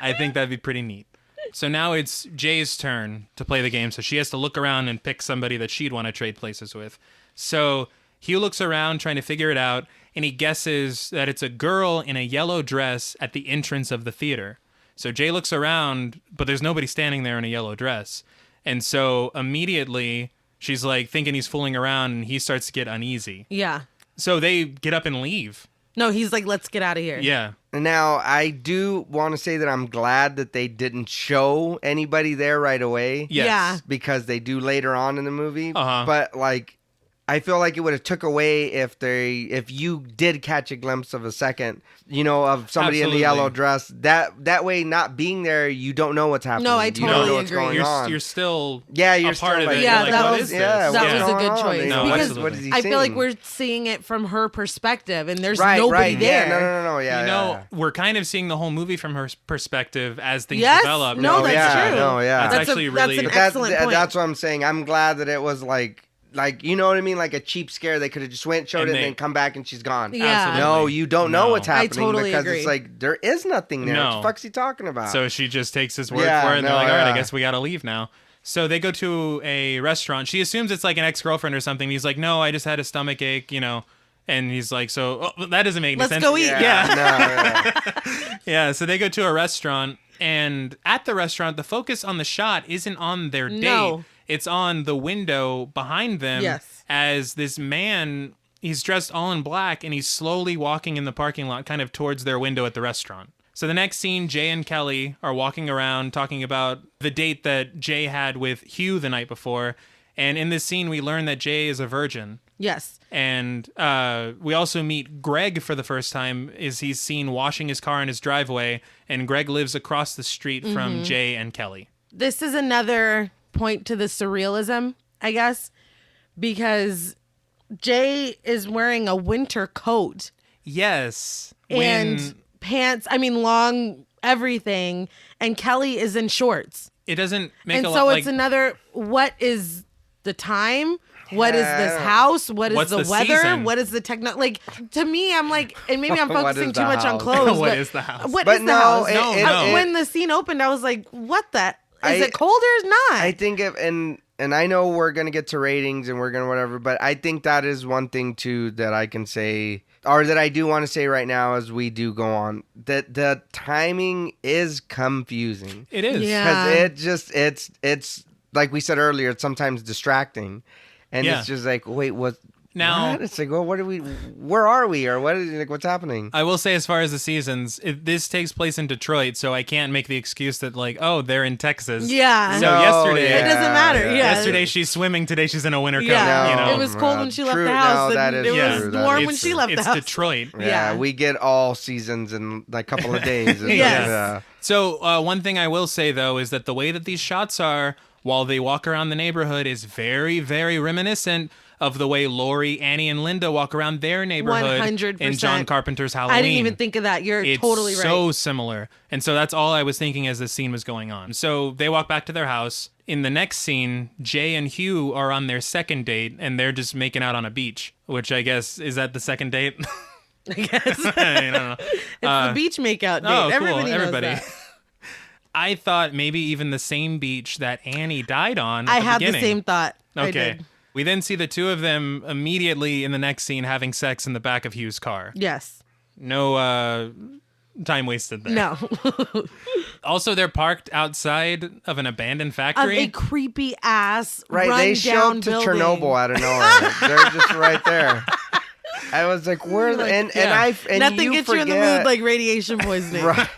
Speaker 1: I think that'd be pretty neat. So now it's Jay's turn to play the game. So she has to look around and pick somebody that she'd want to trade places with. So Hugh looks around trying to figure it out, and he guesses that it's a girl in a yellow dress at the entrance of the theater. So Jay looks around, but there's nobody standing there in a yellow dress. And so immediately she's like thinking he's fooling around, and he starts to get uneasy.
Speaker 2: Yeah.
Speaker 1: So they get up and leave.
Speaker 2: No, he's like, let's get out of here.
Speaker 1: Yeah.
Speaker 3: Now, I do want to say that I'm glad that they didn't show anybody there right away.
Speaker 1: Yes.
Speaker 2: Yeah.
Speaker 3: Because they do later on in the movie.
Speaker 1: Uh-huh.
Speaker 3: But, like, I feel like it would have took away if you did catch a glimpse of a second, of somebody in the yellow dress. That way, not being there, you don't know what's happening.
Speaker 2: No, I
Speaker 3: you
Speaker 2: totally
Speaker 3: don't know what's
Speaker 2: agree.
Speaker 3: going on.
Speaker 1: You're still
Speaker 3: you're
Speaker 1: a
Speaker 3: still
Speaker 1: part of
Speaker 3: like,
Speaker 1: it.
Speaker 2: Yeah,
Speaker 1: You're like,
Speaker 2: that
Speaker 1: what
Speaker 2: was-
Speaker 1: is
Speaker 3: yeah,
Speaker 1: this?
Speaker 2: that
Speaker 3: what's
Speaker 2: was a
Speaker 3: going
Speaker 2: good
Speaker 3: on?
Speaker 2: choice.
Speaker 1: No,
Speaker 2: because
Speaker 1: absolutely.
Speaker 3: what is he
Speaker 2: I feel like
Speaker 3: saying?
Speaker 2: we're seeing it from her perspective, and there's
Speaker 3: right,
Speaker 2: nobody
Speaker 3: right.
Speaker 2: there.
Speaker 3: Yeah, no, yeah, yeah.
Speaker 1: We're kind of seeing the whole movie from her perspective as things
Speaker 2: Yes,
Speaker 1: develop.
Speaker 2: no, that's
Speaker 3: yeah,
Speaker 2: true.
Speaker 3: no, yeah.
Speaker 1: That's actually really...
Speaker 2: That's an
Speaker 3: But
Speaker 2: excellent point.
Speaker 3: that's what I'm saying. I'm glad that it was like you know what I mean? Like a cheap scare. They could have just showed
Speaker 1: And
Speaker 3: it,
Speaker 1: they-
Speaker 3: and then come back and she's gone.
Speaker 2: Yeah.
Speaker 1: Absolutely.
Speaker 3: No, you don't know
Speaker 1: No.
Speaker 3: what's
Speaker 2: I
Speaker 3: happening
Speaker 2: totally
Speaker 3: because
Speaker 2: agree.
Speaker 3: it's like there is nothing there.
Speaker 1: No.
Speaker 3: What the fuck's he talking about?
Speaker 1: So she just takes his word
Speaker 3: Yeah,
Speaker 1: for it, and they're
Speaker 3: no,
Speaker 1: like, all right, I
Speaker 3: yeah.
Speaker 1: guess we got to leave now. So they go to a restaurant. She assumes it's like an ex-girlfriend or something. He's like, no, I just had a stomach ache, And he's like, that doesn't make any
Speaker 2: Let's
Speaker 1: sense.
Speaker 2: go eat.
Speaker 3: yeah.
Speaker 1: Yeah, so they go to a restaurant, and at the restaurant, the focus on the shot isn't on their date.
Speaker 2: No.
Speaker 1: It's on the window behind them
Speaker 2: Yes.
Speaker 1: as this man, he's dressed all in black, and he's slowly walking in the parking lot kind of towards their window at the restaurant. So the next scene, Jay and Kelly are walking around talking about the date that Jay had with Hugh the night before. And in this scene, we learn that Jay is a virgin.
Speaker 2: Yes.
Speaker 1: And we also meet Greg for the first time as he's seen washing his car in his driveway. And Greg lives across the street from Jay and Kelly.
Speaker 2: This is another point to the surrealism, I guess, because Jay is wearing a winter coat
Speaker 1: Yes.
Speaker 2: and pants, long everything, and Kelly is in shorts.
Speaker 1: It doesn't make
Speaker 2: And
Speaker 1: a
Speaker 2: so
Speaker 1: lot
Speaker 2: it's another, what is the time? What is this house? What is
Speaker 1: What's
Speaker 2: the
Speaker 1: the
Speaker 2: weather?
Speaker 1: season?
Speaker 2: What is the to me, I'm like, and maybe I'm
Speaker 3: What
Speaker 2: focusing
Speaker 3: is
Speaker 2: too
Speaker 3: the
Speaker 2: much on
Speaker 3: house?
Speaker 2: clothes.
Speaker 1: What
Speaker 2: but
Speaker 1: is the house?
Speaker 2: What
Speaker 3: But
Speaker 2: is the
Speaker 3: no,
Speaker 2: house?
Speaker 1: No.
Speaker 2: When the scene opened, I was like, what the? Is
Speaker 3: I-
Speaker 2: it cold or not?
Speaker 3: I think and I know we're gonna get to ratings and we're gonna whatever, but I think that is one thing too that I can say, or that I do want to say right now as we do go on, that the timing is confusing.
Speaker 1: It is.
Speaker 2: Yeah.
Speaker 3: Because it's like we said earlier, it's sometimes distracting, and
Speaker 1: Yeah.
Speaker 3: it's just like, wait, what?
Speaker 1: Now-
Speaker 3: what? It's like, well, where are we, or what is like, what's happening?
Speaker 1: I will say, as far as the seasons, this takes place in Detroit, so I can't make the excuse that, like, oh, they're in Texas.
Speaker 2: Yeah.
Speaker 1: So
Speaker 3: No,
Speaker 1: yesterday,
Speaker 2: It doesn't matter. Yeah.
Speaker 1: yesterday she's swimming, today she's in a winter coat.
Speaker 2: Yeah.
Speaker 1: You know?
Speaker 2: It was cold when she left
Speaker 3: True.
Speaker 2: the house.
Speaker 3: No,
Speaker 2: and
Speaker 3: that is
Speaker 2: it
Speaker 1: Yeah.
Speaker 2: was
Speaker 3: true. That
Speaker 2: warm
Speaker 3: is
Speaker 2: when she
Speaker 3: true.
Speaker 2: left the
Speaker 1: It's
Speaker 2: house.
Speaker 1: Detroit.
Speaker 3: Yeah,
Speaker 2: Yeah.
Speaker 3: we get all seasons in like a couple of days.
Speaker 2: Yes.
Speaker 3: Yeah.
Speaker 1: So one thing I will say, though, is that the way that these shots are while they walk around the neighborhood is very, very reminiscent of the way Lori, Annie, and Linda walk around their neighborhood
Speaker 2: 100%.
Speaker 1: in John Carpenter's Halloween.
Speaker 2: I didn't even think of that. You're
Speaker 1: It's
Speaker 2: totally right.
Speaker 1: so similar. And so that's all I was thinking as this scene was going on. So they walk back to their house. In the next scene, Jay and Hugh are on their second date, and they're just making out on a beach, which I guess, is that the second date?
Speaker 2: I guess.
Speaker 1: I don't know.
Speaker 2: It's the beach makeout date.
Speaker 1: Oh, cool.
Speaker 2: Everybody knows that.
Speaker 1: I thought maybe even the same beach that Annie died on. At
Speaker 2: I
Speaker 1: the
Speaker 2: had
Speaker 1: beginning.
Speaker 2: the same thought. I
Speaker 1: Okay.
Speaker 2: did.
Speaker 1: We then see the two of them immediately in the next scene having sex in the back of Hugh's car.
Speaker 2: Yes.
Speaker 1: No time wasted there.
Speaker 2: No.
Speaker 1: Also, they're parked outside of an abandoned
Speaker 2: Of
Speaker 1: factory.
Speaker 2: a creepy ass
Speaker 3: Right,
Speaker 2: run
Speaker 3: they show
Speaker 2: down
Speaker 3: up to
Speaker 2: building.
Speaker 3: Chernobyl out of nowhere. They're just right there. I was like, where? And
Speaker 2: Nothing
Speaker 3: you
Speaker 2: gets
Speaker 3: forget,
Speaker 2: you in the mood like radiation poisoning.
Speaker 3: right?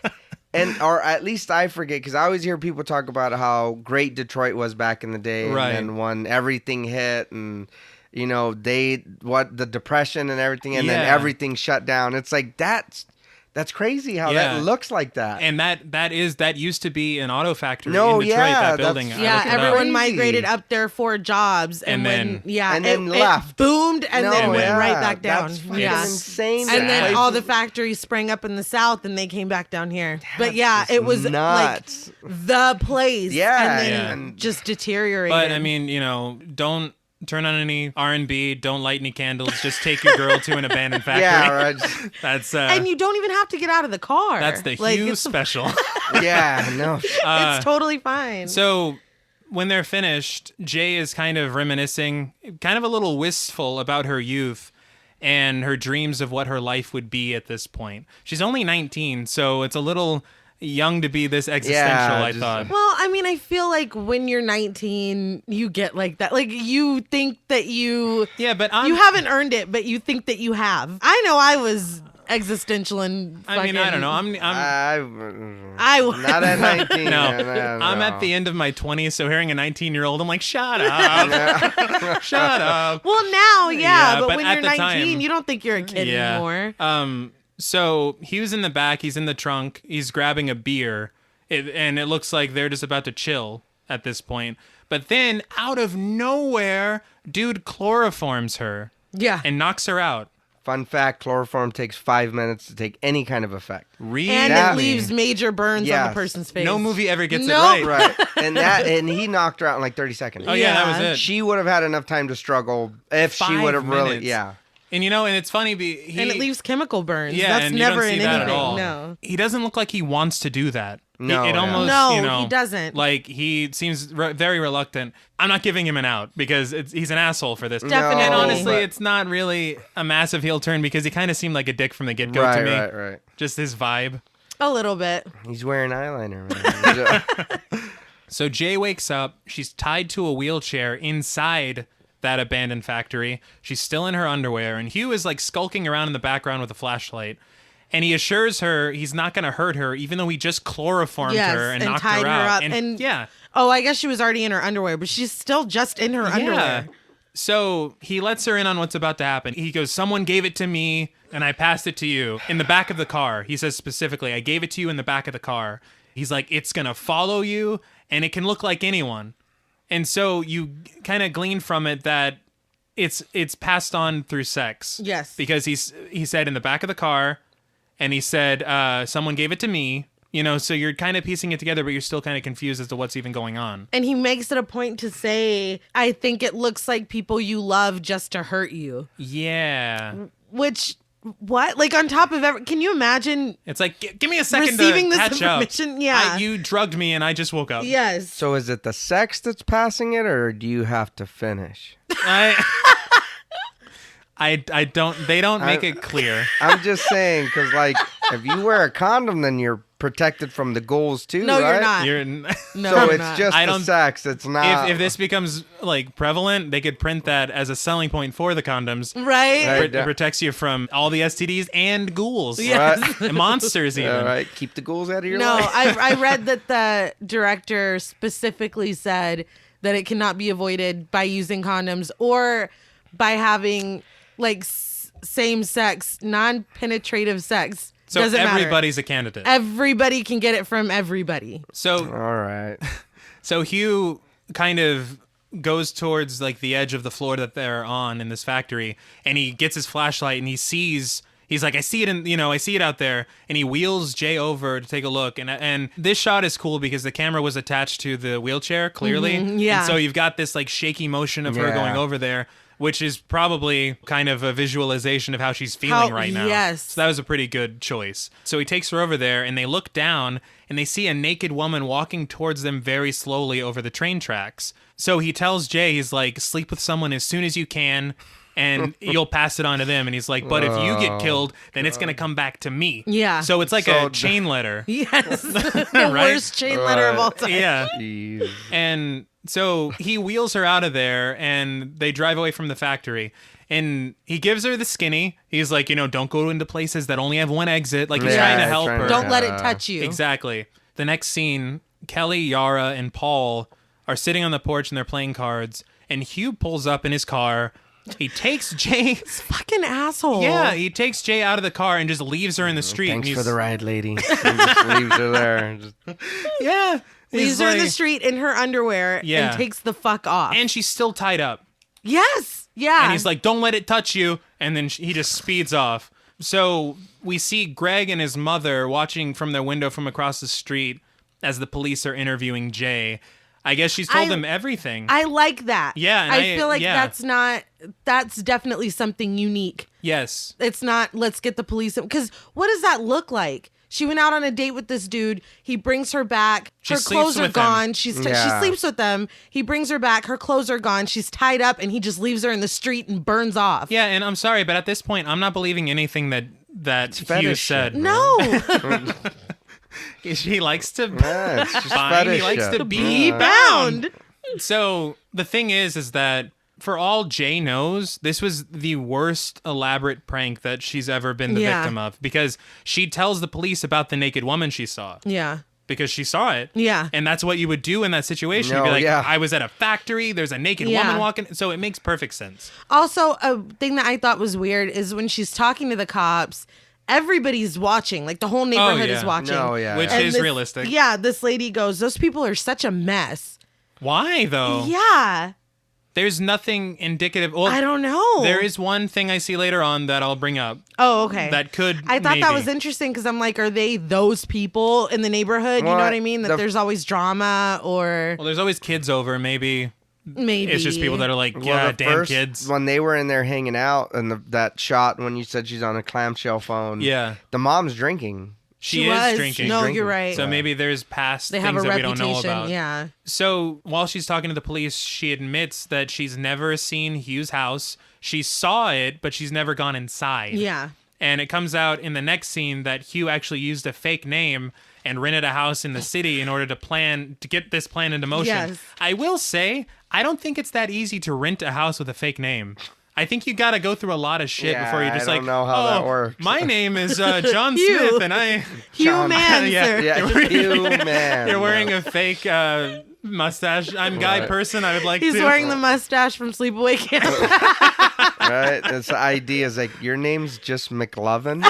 Speaker 3: And or at least I forget because I always hear people talk about how great Detroit was back in the day,
Speaker 1: Right.
Speaker 3: and then when everything hit, and the depression and everything, and then
Speaker 1: Yeah.
Speaker 3: everything shut down. It's like that's crazy how
Speaker 1: Yeah.
Speaker 3: that looks like that.
Speaker 1: and that used to be an auto factory
Speaker 3: No,
Speaker 1: in Detroit,
Speaker 3: yeah,
Speaker 1: that
Speaker 3: that's-
Speaker 1: building. I
Speaker 2: Yeah,
Speaker 1: looked it up.
Speaker 2: everyone
Speaker 3: Crazy.
Speaker 2: migrated up there for jobs, and
Speaker 1: And
Speaker 3: then
Speaker 2: it
Speaker 3: left.
Speaker 2: boomed, and
Speaker 3: No,
Speaker 2: then went
Speaker 3: yeah,
Speaker 2: right back down.
Speaker 3: That's fucking
Speaker 2: Yeah,
Speaker 3: insane.
Speaker 2: and
Speaker 3: that
Speaker 2: then
Speaker 3: place
Speaker 2: all
Speaker 3: is-
Speaker 2: the factories sprang up in the south, and they came back down here. But
Speaker 3: That's
Speaker 2: yeah,
Speaker 3: just
Speaker 2: it was
Speaker 3: nuts.
Speaker 2: like the place.
Speaker 3: Yeah,
Speaker 2: and then
Speaker 1: yeah.
Speaker 2: it just deteriorated.
Speaker 1: But I mean, don't turn on any R&B, don't light any candles, just take your girl to an abandoned factory.
Speaker 3: Yeah, right.
Speaker 1: That's
Speaker 2: and you don't even have to get out of the car.
Speaker 1: that's the Hugh
Speaker 2: it's
Speaker 1: special.
Speaker 3: Yeah, no.
Speaker 2: it's totally fine.
Speaker 1: So when they're finished, Jay is kind of reminiscing, kind of a little wistful about her youth and her dreams of what her life would be at this point. She's only 19, so it's a little young to be this existential, I thought.
Speaker 2: Well, I mean, I feel like when you're 19, you get like that. Like, you think that you...
Speaker 1: Yeah, but
Speaker 2: you haven't earned it, but you think that you have. I know I was existential and fucking...
Speaker 1: I mean, I don't know.
Speaker 2: I was.
Speaker 3: Not at 19.
Speaker 1: No,
Speaker 3: man,
Speaker 1: I'm at the end of my 20s, so hearing a 19-year-old, I'm like, shut up. Shut up.
Speaker 2: Well, now,
Speaker 1: Yeah,
Speaker 2: but
Speaker 1: but
Speaker 2: when
Speaker 1: at
Speaker 2: you're
Speaker 1: the
Speaker 2: 19,
Speaker 1: time-
Speaker 2: you don't think you're a kid anymore.
Speaker 1: So he was in the back, he's in the trunk, he's grabbing a beer, and it looks like they're just about to chill at this point. But then, out of nowhere, dude chloroforms her
Speaker 2: Yeah.
Speaker 1: and knocks her out.
Speaker 3: Fun fact, chloroform takes 5 minutes to take any kind of effect.
Speaker 1: Really?
Speaker 2: And
Speaker 3: That-
Speaker 2: it leaves major burns on
Speaker 3: Yes.
Speaker 2: the person's face.
Speaker 1: No movie ever gets
Speaker 2: Nope.
Speaker 1: it right.
Speaker 3: Right. And he knocked her out in like 30 seconds.
Speaker 1: Oh, yeah, that was
Speaker 2: Yeah.
Speaker 1: it.
Speaker 3: She would have had enough time to struggle if she
Speaker 1: 5
Speaker 3: would have really,
Speaker 1: minutes.
Speaker 3: yeah.
Speaker 1: And you know, and it's funny,
Speaker 2: And it leaves chemical burns.
Speaker 1: Yeah,
Speaker 2: That's
Speaker 1: and you
Speaker 2: never
Speaker 1: don't see
Speaker 2: in
Speaker 1: that
Speaker 2: anything.
Speaker 1: at all.
Speaker 2: No.
Speaker 1: He doesn't look like he wants to do that.
Speaker 3: No,
Speaker 1: It
Speaker 3: yeah.
Speaker 1: almost,
Speaker 2: No,
Speaker 1: you know,
Speaker 2: he doesn't.
Speaker 1: Like, he seems very reluctant. I'm not giving him an out because he's an asshole for this.
Speaker 2: Definitely.
Speaker 1: And honestly,
Speaker 3: but-
Speaker 1: it's not really a massive heel turn because he kind of seemed like a dick from the get-go
Speaker 3: Right,
Speaker 1: to me.
Speaker 3: right.
Speaker 1: Just his vibe.
Speaker 2: A little bit.
Speaker 3: He's wearing eyeliner, man.
Speaker 1: So Jay wakes up. She's tied to a wheelchair inside that abandoned factory. She's still in her underwear, and Hugh is like skulking around in the background with a flashlight. And he assures her he's not going to hurt her, even though he just chloroformed
Speaker 2: Yes,
Speaker 1: her and
Speaker 2: and
Speaker 1: knocked
Speaker 2: tied
Speaker 1: her
Speaker 2: her
Speaker 1: out.
Speaker 2: up, and-
Speaker 1: yeah.
Speaker 2: Oh, I guess she was already in her underwear, but she's still just in her underwear.
Speaker 1: So he lets her in on what's about to happen. He goes, someone gave it to me and I passed it to you in the back of the car. He says specifically, I gave it to you in the back of the car. He's like, it's going to follow you and it can look like anyone. And so you kind of glean from it that it's passed on through sex.
Speaker 2: Yes.
Speaker 1: Because he said in the back of the car and he said, someone gave it to me. You know, so you're kind of piecing it together, but you're still kind of confused as to what's even going on.
Speaker 2: And he makes it a point to say, I think it looks like people you love just to hurt you.
Speaker 1: Yeah.
Speaker 2: Which, what? Like, on top of can you imagine?
Speaker 1: It's like, give me a second
Speaker 2: Receiving
Speaker 1: to
Speaker 2: this
Speaker 1: catch up.
Speaker 2: information, yeah.
Speaker 1: You drugged me and I just woke up.
Speaker 2: Yes.
Speaker 3: So is it the sex that's passing it, or do you have to finish?
Speaker 1: I don't, they don't make it clear.
Speaker 3: I'm just saying, because, like, if you wear a condom, then you're protected from the ghouls, too,
Speaker 2: No,
Speaker 3: right?
Speaker 2: you're not.
Speaker 1: You're,
Speaker 2: No,
Speaker 3: So
Speaker 2: you're
Speaker 3: it's
Speaker 2: not.
Speaker 3: just
Speaker 1: I
Speaker 3: the
Speaker 1: don't-
Speaker 3: sex. It's not...
Speaker 1: if this becomes, like, prevalent, they could print that as a selling point for the condoms.
Speaker 2: Right?
Speaker 3: Right.
Speaker 1: It protects you from all the STDs and ghouls.
Speaker 2: Yes.
Speaker 3: Right?
Speaker 1: And monsters, even.
Speaker 3: All right, keep the ghouls out of your
Speaker 2: No,
Speaker 3: life.
Speaker 2: I read that the director specifically said that it cannot be avoided by using condoms or by having, like, same-sex, non-penetrative sex.
Speaker 1: So
Speaker 2: Doesn't matter.
Speaker 1: everybody's a candidate.
Speaker 2: Everybody can get it from everybody.
Speaker 1: So
Speaker 3: All right.
Speaker 1: So Hugh kind of goes towards like the edge of the floor that they're on in this factory, and he gets his flashlight and he's like, I see it I see it out there, and he wheels Jay over to take a look, and this shot is cool because the camera was attached to the wheelchair clearly,
Speaker 2: yeah.
Speaker 1: and so you've got this like shaky motion of her
Speaker 3: Yeah.
Speaker 1: going over there, which is probably kind of a visualization of how she's feeling right now.
Speaker 2: Yes.
Speaker 1: So that was a pretty good choice. So he takes her over there, and they look down, and they see a naked woman walking towards them very slowly over the train tracks. So he tells Jay, he's like, sleep with someone as soon as you can, and you'll pass it on to them. And he's like, but if you get killed, then it's going to come back to me.
Speaker 2: Yeah.
Speaker 1: So it's like
Speaker 3: So
Speaker 1: a chain letter.
Speaker 2: Yes. The
Speaker 1: Right?
Speaker 2: worst chain letter of all time.
Speaker 1: Yeah.
Speaker 3: Jeez.
Speaker 1: And so he wheels her out of there and they drive away from the factory. And he gives her the skinny. He's like, don't go into places that only have one exit. Like he's
Speaker 3: Yeah,
Speaker 1: trying to help
Speaker 3: trying
Speaker 1: her.
Speaker 3: to-
Speaker 2: Don't let it touch you.
Speaker 1: Exactly. The next scene, Kelly, Yara, and Paul are sitting on the porch and they're playing cards. And Hugh pulls up in his car. He takes Jay.
Speaker 2: Fucking asshole.
Speaker 1: Yeah, he takes Jay out of the car and just leaves her in the street.
Speaker 3: Thanks
Speaker 1: and
Speaker 3: for
Speaker 1: he's-
Speaker 3: the ride, lady. And just leaves her there. Just-
Speaker 1: Yeah.
Speaker 2: Leaves
Speaker 1: He's
Speaker 2: her in the
Speaker 1: like-
Speaker 2: street in her underwear
Speaker 1: Yeah.
Speaker 2: and takes the fuck off.
Speaker 1: And she's still tied up.
Speaker 2: yes. Yeah.
Speaker 1: And he's like, don't let it touch you. And then he just speeds off. So we see Greg and his mother watching from their window from across the street as the police are interviewing Jay. I guess she's told him everything.
Speaker 2: I like that.
Speaker 1: Yeah, and
Speaker 2: I feel like that's definitely something unique.
Speaker 1: Yes.
Speaker 2: It's not, let's get the police, because what does that look like? She went out on a date with this dude. He brings her back.
Speaker 1: She
Speaker 2: Her
Speaker 1: sleeps
Speaker 2: clothes are
Speaker 1: with
Speaker 2: gone.
Speaker 1: him.
Speaker 2: She sleeps with them. He brings her back. Her clothes are gone. She's tied up, and he just leaves her in the street and burns off.
Speaker 1: Yeah, and I'm sorry, but at this point, I'm not believing anything that Hugh said.
Speaker 2: No.
Speaker 1: He likes to
Speaker 3: it's just
Speaker 1: bind. He
Speaker 3: fetish
Speaker 1: likes
Speaker 3: shit.
Speaker 1: to be
Speaker 2: bound.
Speaker 1: bound. So the thing is that for all Jay knows, this was the worst elaborate prank that she's ever been the victim of, because she tells the police about the naked woman she saw.
Speaker 2: Yeah.
Speaker 1: Because she saw it.
Speaker 2: Yeah.
Speaker 1: And that's what you would do in that situation.
Speaker 3: No,
Speaker 1: You'd be like,
Speaker 3: yeah.
Speaker 1: I was at a factory, there's a naked woman walking. So it makes perfect sense.
Speaker 2: Also, a thing that I thought was weird is when she's talking to the cops, everybody's watching. Like, the whole neighborhood is watching.
Speaker 3: No, yeah.
Speaker 1: Which
Speaker 3: yeah.
Speaker 1: is realistic.
Speaker 2: Yeah, this lady goes, those people are such a mess.
Speaker 1: Why, though?
Speaker 2: Yeah.
Speaker 1: There's nothing indicative. Well,
Speaker 2: I don't know.
Speaker 1: There is one thing I see later on that I'll bring up.
Speaker 2: Oh, okay.
Speaker 1: That could
Speaker 2: I thought that
Speaker 1: maybe.
Speaker 2: was interesting because I'm like, are they those people in the neighborhood?
Speaker 3: Well,
Speaker 2: you know what I mean? That there's always drama or
Speaker 1: Well, there's always kids over, maybe.
Speaker 2: maybe.
Speaker 1: It's just people that are like,
Speaker 3: Well,
Speaker 1: yeah,
Speaker 3: the
Speaker 1: damn
Speaker 3: first,
Speaker 1: kids.
Speaker 3: when they were in there hanging out, and that shot when you said she's on a clamshell phone.
Speaker 1: Yeah.
Speaker 3: The mom's drinking.
Speaker 1: She
Speaker 2: was.
Speaker 1: is drinking.
Speaker 2: No,
Speaker 3: Drinking.
Speaker 2: you're right.
Speaker 1: So maybe there's past
Speaker 2: They
Speaker 1: things
Speaker 2: have a
Speaker 1: that we don't
Speaker 2: reputation.
Speaker 1: know about.
Speaker 2: Yeah.
Speaker 1: So while she's talking to the police, she admits that she's never seen Hugh's house. She saw it, but she's never gone inside.
Speaker 2: Yeah.
Speaker 1: And it comes out in the next scene that Hugh actually used a fake name and rented a house in the city in order to get this plan into motion.
Speaker 2: Yes.
Speaker 1: I will say, I don't think it's that easy to rent a house with a fake name. I think you got to go through a lot of shit before you're just
Speaker 3: I don't know how that works.
Speaker 1: My name is John
Speaker 2: Hugh.
Speaker 1: Smith, and I.
Speaker 2: Hugh
Speaker 3: John-
Speaker 2: Manser.
Speaker 3: Yeah, you man.
Speaker 1: You're wearing a fake mustache. I'm Guy
Speaker 3: Right.
Speaker 1: Person. I would like
Speaker 2: He's
Speaker 1: to.
Speaker 2: wearing the mustache from Sleepaway Camp.
Speaker 3: Right? That's the idea. Is like, your name's just McLovin.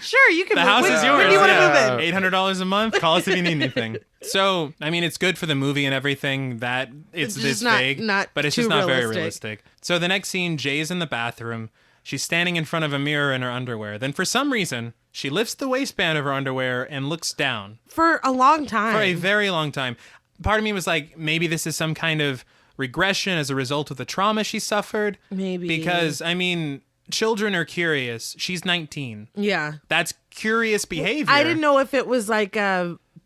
Speaker 2: Sure, you can
Speaker 1: The
Speaker 2: move.
Speaker 1: house
Speaker 2: When-
Speaker 1: is yours.
Speaker 2: When do you want to move in?
Speaker 1: $800 a month. Call us if you need anything. So, I mean, it's good for the movie and everything that it's
Speaker 2: just
Speaker 1: this
Speaker 2: not-
Speaker 1: vague,
Speaker 2: not
Speaker 1: but it's
Speaker 2: too
Speaker 1: just not very
Speaker 2: realistic.
Speaker 1: realistic. So the next scene, Jay's in the bathroom. She's standing in front of a mirror in her underwear. Then, for some reason, she lifts the waistband of her underwear and looks down
Speaker 2: For a long time.
Speaker 1: for a very long time. Part of me was like, maybe this is some kind of regression as a result of the trauma she suffered.
Speaker 2: Maybe.
Speaker 1: Because, I mean, children are curious. She's 19.
Speaker 2: Yeah.
Speaker 1: That's curious behavior.
Speaker 2: I didn't know if it was like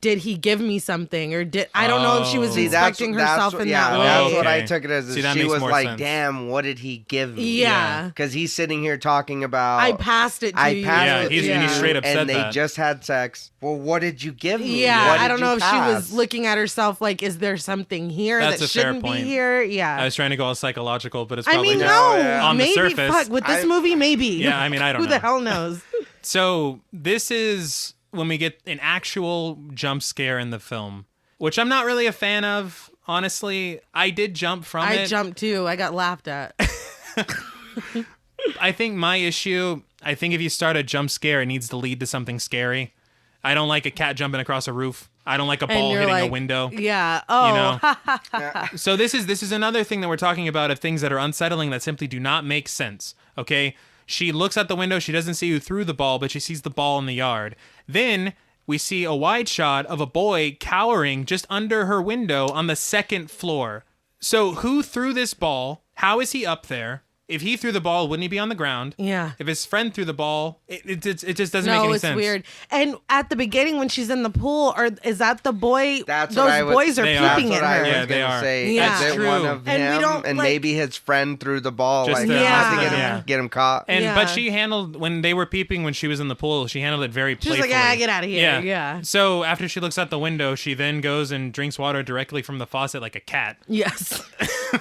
Speaker 2: did he give me something or did I don't know if she was
Speaker 1: See,
Speaker 2: inspecting herself in that way.
Speaker 3: That's what
Speaker 1: Okay.
Speaker 3: I took it as.
Speaker 1: See, that
Speaker 3: She
Speaker 1: makes
Speaker 3: was
Speaker 1: more
Speaker 3: like,
Speaker 1: sense.
Speaker 3: damn, what did he give me?
Speaker 2: Yeah.
Speaker 3: Because he's sitting here talking about.
Speaker 2: I passed it to
Speaker 3: I
Speaker 2: you.
Speaker 3: passed
Speaker 1: Yeah,
Speaker 3: it
Speaker 1: he's-
Speaker 3: to
Speaker 1: and he
Speaker 3: you,
Speaker 1: straight up said
Speaker 3: and they
Speaker 1: that.
Speaker 3: just had sex. Well, what did you give me?
Speaker 2: Yeah,
Speaker 3: What
Speaker 2: I
Speaker 3: did
Speaker 2: don't
Speaker 3: you
Speaker 2: know if she was
Speaker 3: pass?
Speaker 2: looking at herself like, is there something here
Speaker 1: That's
Speaker 2: that
Speaker 1: a fair
Speaker 2: shouldn't be
Speaker 1: point.
Speaker 2: here? Yeah.
Speaker 1: I was trying to go all psychological, but it's
Speaker 2: I
Speaker 1: probably
Speaker 2: mean,
Speaker 1: just
Speaker 2: no,
Speaker 3: yeah.
Speaker 1: on the
Speaker 2: maybe.
Speaker 1: surface.
Speaker 2: Fuck, with this movie, maybe.
Speaker 1: Yeah, I mean, I don't
Speaker 2: Who
Speaker 1: know.
Speaker 2: the hell knows?
Speaker 1: So this is when we get an actual jump scare in the film, which I'm not really a fan of, honestly. I did jump from it.
Speaker 2: I jumped too. I got laughed at.
Speaker 1: I think my issue, I think if you start a jump scare, it needs to lead to something scary. I don't like a cat jumping across a roof. I don't like a ball
Speaker 2: you're
Speaker 1: hitting a
Speaker 2: like,
Speaker 1: window.
Speaker 2: Yeah. Oh.
Speaker 1: You know? So this is another thing that we're talking about of things that are unsettling that simply do not make sense. Okay? She looks out the window, she doesn't see who threw the ball, but she sees the ball in the yard. Then we see a wide shot of a boy cowering just under her window on the second floor. So who threw this ball? How is he up there? If he threw the ball, wouldn't he be on the ground?
Speaker 2: Yeah.
Speaker 1: If his friend threw the ball, it just doesn't
Speaker 2: No,
Speaker 1: make any
Speaker 2: it's
Speaker 1: sense.
Speaker 2: weird. And at the beginning, when she's in the pool, is that the boy?
Speaker 3: That's what
Speaker 2: those
Speaker 3: I was-
Speaker 2: boys are
Speaker 1: They are.
Speaker 2: peeping
Speaker 3: That's
Speaker 2: at
Speaker 3: what I
Speaker 2: her.
Speaker 3: was
Speaker 1: Yeah, they
Speaker 3: gonna
Speaker 1: are.
Speaker 3: say.
Speaker 2: Yeah.
Speaker 3: Is
Speaker 1: That's
Speaker 3: it
Speaker 1: true.
Speaker 3: one of
Speaker 2: And we
Speaker 3: him?
Speaker 2: don't,
Speaker 3: And
Speaker 2: like-
Speaker 3: maybe his friend threw the ball,
Speaker 1: Just
Speaker 3: like
Speaker 1: to-
Speaker 3: not to
Speaker 2: Yeah.
Speaker 3: get him caught.
Speaker 1: And
Speaker 2: Yeah.
Speaker 1: but she handled when they were peeping when she was in the pool. She handled it very
Speaker 2: She's
Speaker 1: playfully.
Speaker 2: like, get out of here. Yeah.
Speaker 1: So after she looks out the window, she then goes and drinks water directly from the faucet like a cat,
Speaker 2: Yes.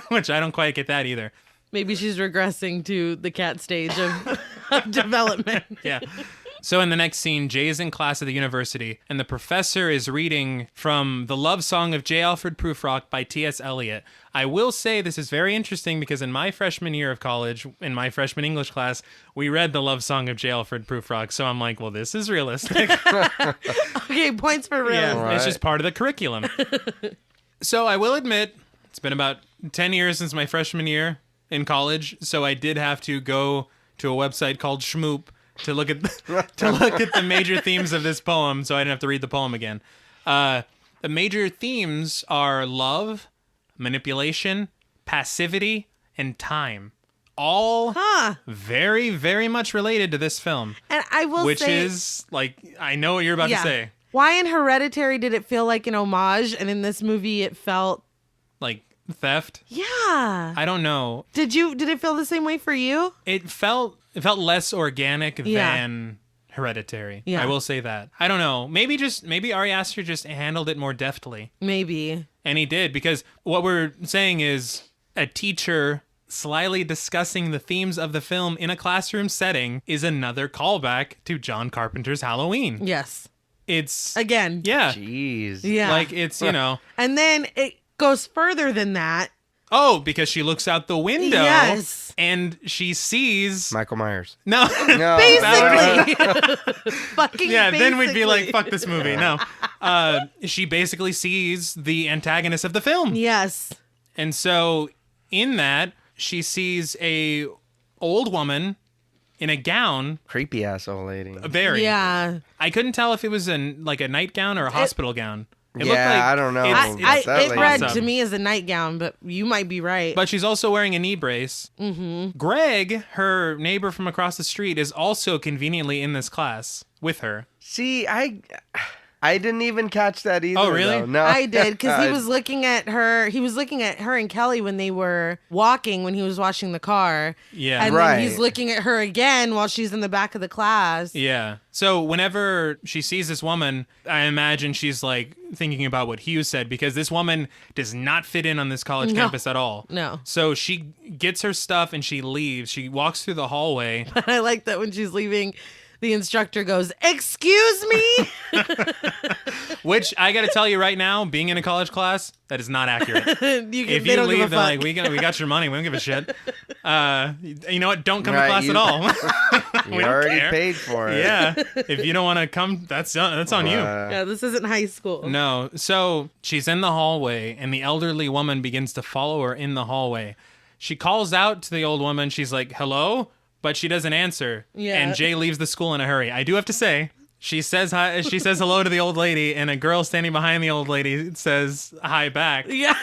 Speaker 1: which I don't quite get that either.
Speaker 2: Maybe she's regressing to the cat stage of development.
Speaker 1: Yeah. So in the next scene, Jay is in class at the university, and the professor is reading from The Love Song of J. Alfred Prufrock by T.S. Eliot. I will say this is very interesting because in my freshman year of college, in my freshman English class, we read The Love Song of J. Alfred Prufrock. So I'm like, well, this is realistic.
Speaker 2: Okay, points for real.
Speaker 1: Yeah,
Speaker 3: Right.
Speaker 1: it's just part of the curriculum. So I will admit, it's been about 10 years since my freshman year in college, so I did have to go to a website called Schmoop to look at the major themes of this poem, so I didn't have to read the poem again. The major themes are love, manipulation, passivity, and time. All very, very much related to this film.
Speaker 2: And I will
Speaker 1: which
Speaker 2: say...
Speaker 1: is, like, I know what you're about to say.
Speaker 2: Why in Hereditary did it feel like an homage, and in this movie it felt...
Speaker 1: like, theft?
Speaker 2: Yeah.
Speaker 1: I don't know.
Speaker 2: Did it feel the same way for you?
Speaker 1: It felt less organic than Hereditary.
Speaker 2: Yeah.
Speaker 1: I will say that. I don't know. Maybe Ari Aster just handled it more deftly.
Speaker 2: Maybe.
Speaker 1: And he did, because what we're saying is a teacher slyly discussing the themes of the film in a classroom setting is another callback to John Carpenter's Halloween.
Speaker 2: Yes.
Speaker 1: It's...
Speaker 2: Again.
Speaker 1: Yeah.
Speaker 3: Jeez.
Speaker 2: Yeah.
Speaker 1: Like, it's, you know...
Speaker 2: And then it goes further than that.
Speaker 1: Oh, because she looks out the window.
Speaker 2: Yes.
Speaker 1: And she sees...
Speaker 3: Michael Myers.
Speaker 1: No.
Speaker 3: No.
Speaker 2: Basically. Fucking
Speaker 1: Yeah, then we'd be like,
Speaker 2: basically.
Speaker 1: fuck this movie. No. She basically sees the antagonist of the film.
Speaker 2: Yes.
Speaker 1: And so in that, she sees a old woman in a gown.
Speaker 3: Creepy ass old lady.
Speaker 1: Very.
Speaker 2: Yeah.
Speaker 1: I couldn't tell if it was like a nightgown or a hospital gown. It
Speaker 3: I don't know.
Speaker 2: It read
Speaker 1: awesome.
Speaker 2: to me as a nightgown, but you might be right.
Speaker 1: But she's also wearing a knee brace. Mm-hmm. Greg, her neighbor from across the street, is also conveniently in this class with her.
Speaker 3: See, I didn't even catch that either.
Speaker 1: Oh, really?
Speaker 3: Though. No,
Speaker 2: I did, because he was looking at her. He was looking at her and Kelly when they were walking, when he was washing the car.
Speaker 1: Yeah.
Speaker 2: And
Speaker 3: Right.
Speaker 2: then he's looking at her again while she's in the back of the class.
Speaker 1: Yeah. So whenever she sees this woman, I imagine she's like thinking about what Hugh said, because this woman does not fit in on this college campus at all.
Speaker 2: No.
Speaker 1: So she gets her stuff and she leaves. She walks through the hallway.
Speaker 2: I like that when she's leaving, the instructor goes, "Excuse me?"
Speaker 1: Which I got to tell you right now, being in a college class, that is not accurate. If
Speaker 2: they
Speaker 1: you
Speaker 2: don't give
Speaker 1: leave,
Speaker 2: a
Speaker 1: they're like,
Speaker 2: fuck.
Speaker 1: we got your money. We don't give a shit. You know what? Don't come to
Speaker 3: Right,
Speaker 1: class
Speaker 3: you-
Speaker 1: at all.
Speaker 3: You
Speaker 1: don't
Speaker 3: already
Speaker 1: care.
Speaker 3: paid for it.
Speaker 1: Yeah. If you don't want to come, that's on you.
Speaker 2: Yeah, this isn't high school.
Speaker 1: No. So she's in the hallway, and the elderly woman begins to follow her in the hallway. She calls out to the old woman. She's like, "Hello?" But she doesn't answer.
Speaker 2: Yeah.
Speaker 1: And Jay leaves the school in a hurry. I do have to say, she says hi. She says hello to the old lady, and a girl standing behind the old lady says hi back.
Speaker 2: Yeah.